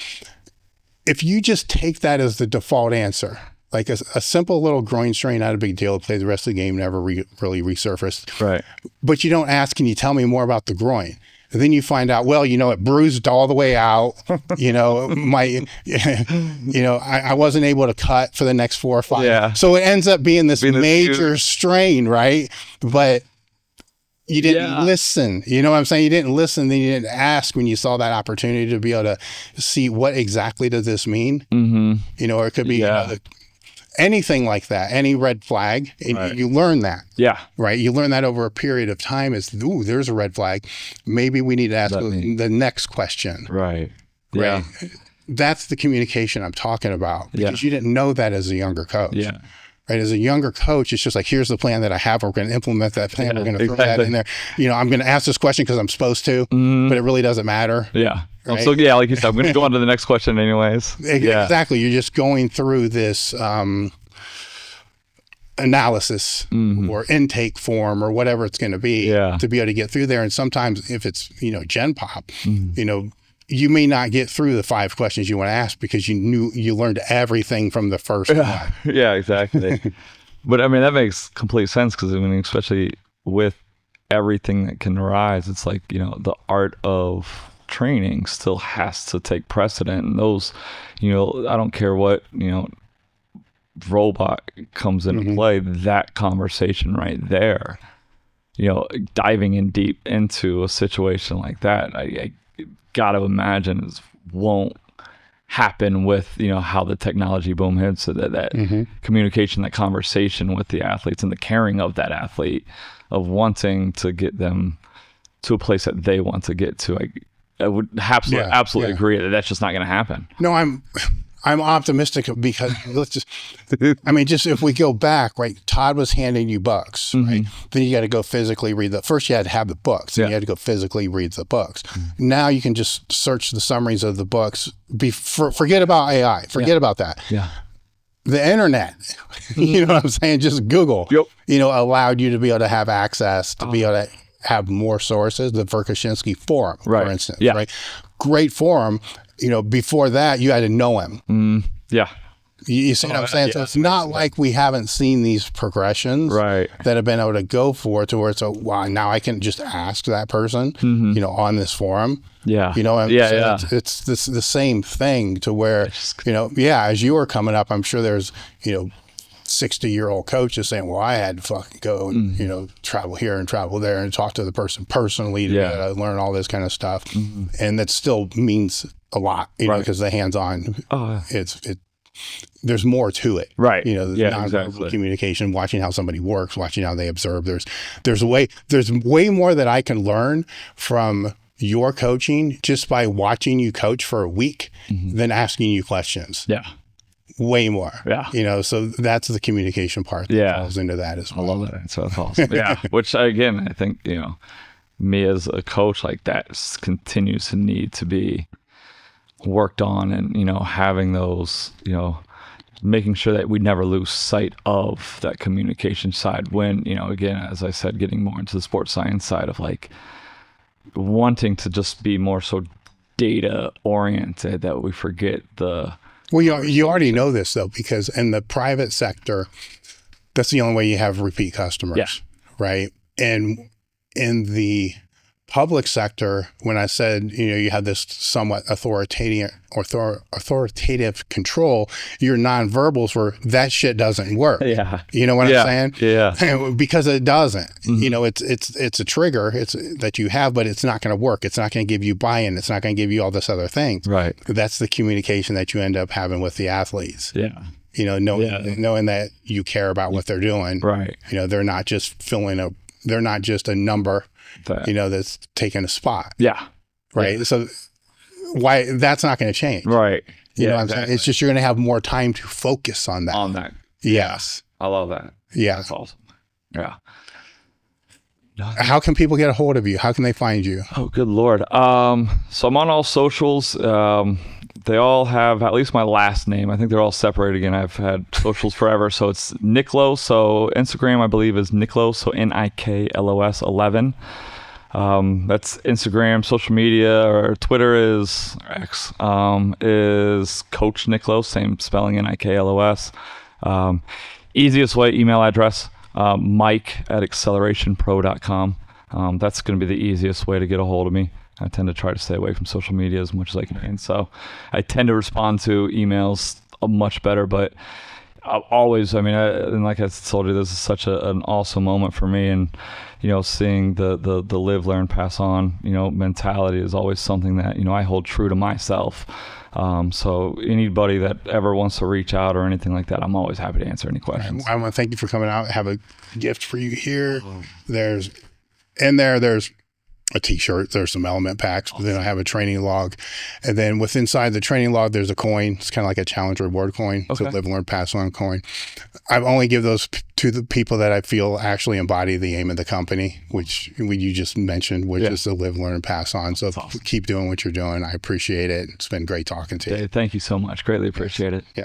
B: If you just take that as the default answer, like a simple little groin strain, not a big deal. Play the rest of the game, never really resurfaced. Right. But you don't ask, can you tell me more about the groin? And then you find out, well, you know, it bruised all the way out. You know, you know, I wasn't able to cut for the next 4 or 5. Yeah. So it ends up being this major strain, right? But you didn't listen. You know what I'm saying? You didn't listen. Then you didn't ask when you saw that opportunity to be able to see what exactly does this mean. You know, or it could be you know, anything like that, any red flag, and you learn that. Yeah. Right. You learn that over a period of time is, ooh, there's a red flag. Maybe we need to ask the next question. Right. Yeah. That's the communication I'm talking about, because you didn't know that as a younger coach. Yeah. Right. As a younger coach, it's just like, here's the plan that I have. We're going to implement that plan. We're going to throw that in there. You know, I'm going to ask this question because I'm supposed to, but it really doesn't matter. Yeah. Right? So like you said, I'm going to go on to the next question anyways. Exactly. You're just going through this analysis or intake form or whatever it's going to be to be able to get through there. And sometimes if it's, you know, Gen Pop, you know, you may not get through the 5 questions you want to ask because you learned everything from the first one. Yeah, exactly. But I mean, that makes complete sense, because I mean, especially with everything that can arise, it's like, you know, the art of
A: training still has to take precedent. And those, I don't care what, robot comes into play, that conversation right there, diving in deep into a situation like that, I got to imagine won't happen with, how the technology boom hits, so that communication, that conversation with the athletes and the caring of that athlete, of wanting to get them to a place that they want to get to. I would absolutely agree that that's just not going to happen.
B: No, I'm optimistic because just if we go back, right, Todd was handing you books, right? Then you got to go physically read first you had to have the books, and you had to go physically read the books. Now you can just search the summaries of the books. Forget about AI, forget about that. Yeah. The internet, you know what I'm saying? Just Google, allowed you to be able to have access, to be able to have more sources. The Verkhoshansky Forum, for instance, right? Great forum. Before that, you had to know him. You see what I'm saying? So it's not like we haven't seen these progressions that have been able to go for to where it's wow, now I can just ask that person, on this forum. It's the same thing to where, as you were coming up, I'm sure there's, 60-year-old coaches saying, well, I had to fucking go and, travel here and travel there and talk to the person personally to learn all this kind of stuff. And that still means a lot, because the hands-on, there's more to it. Right. The nonverbal communication, watching how somebody works, watching how they observe. There's way more that I can learn from your coaching just by watching you coach for a week than asking you questions. Yeah. Way more. Yeah. So that's the communication part that falls into that as well.
A: I love that. So that's awesome. Yeah. Which again, I think, me as a coach, like, that continues to need to be worked on, and, having those, making sure that we never lose sight of that communication side when, again, as I said, getting more into the sports science side of like wanting to just be more so data oriented, that we forget the.
B: Well, you already know this though, because in the private sector, that's the only way you have repeat customers, right? And in the public sector, when I said, you have this somewhat authoritative control, your nonverbals were that shit doesn't work. Yeah. You know what I'm saying? Yeah. Because it doesn't. It's a trigger that you have, but it's not going to work. It's not going to give you buy-in. It's not going to give you all this other things. Right. That's the communication that you end up having with the athletes. Yeah. Knowing that you care about what they're doing. Right. They're not just they're not just a number, that's taking a spot. Yeah. Right. Yeah. So why that's not going to change. Right. You know what I'm saying? It's just, you're going to have more time to focus on that. Yes.
A: I love that. Yeah. That's awesome. Yeah.
B: How can people get a hold of you? How can they find you?
A: Oh, good Lord. So I'm on all socials. They all have at least my last name. I think they're all separated again. I've had socials forever. So it's Niklos. So Instagram, I believe, is Niklos. So Niklos 11. That's Instagram. Social media, or Twitter is X, is Coach Niklos, same spelling, Niklos. Easiest way, email address, mike@accelerationpro.com. That's going to be the easiest way to get a hold of me. I tend to try to stay away from social media as much as I can. So I tend to respond to emails much better, but always, and like I told you, this is such an awesome moment for me. And, seeing the live, learn, pass on, mentality is always something that, I hold true to myself. So anybody that ever wants to reach out or anything like that, I'm always happy to answer any questions.
B: I want to thank you for coming out. I have a gift for you here. There's a t-shirt, there's some element packs, but then I have a training log. And then inside the training log, there's a coin. It's kind of like a challenge reward coin. Okay. So live, learn, pass on coin. I only give those to the people that I feel actually embody the aim of the company, which you just mentioned, which is to live, learn, pass on. So keep doing what you're doing. I appreciate it. It's been great talking to you.
A: Thank you so much. Greatly appreciate it.
B: Yeah.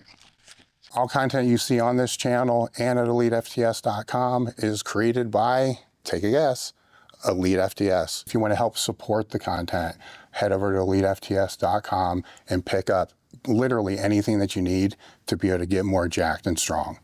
B: All content you see on this channel and at elitefts.com is created by, take a guess, Elite FTS. If you want to help support the content, head over to elitefts.com and pick up literally anything that you need to be able to get more jacked and strong.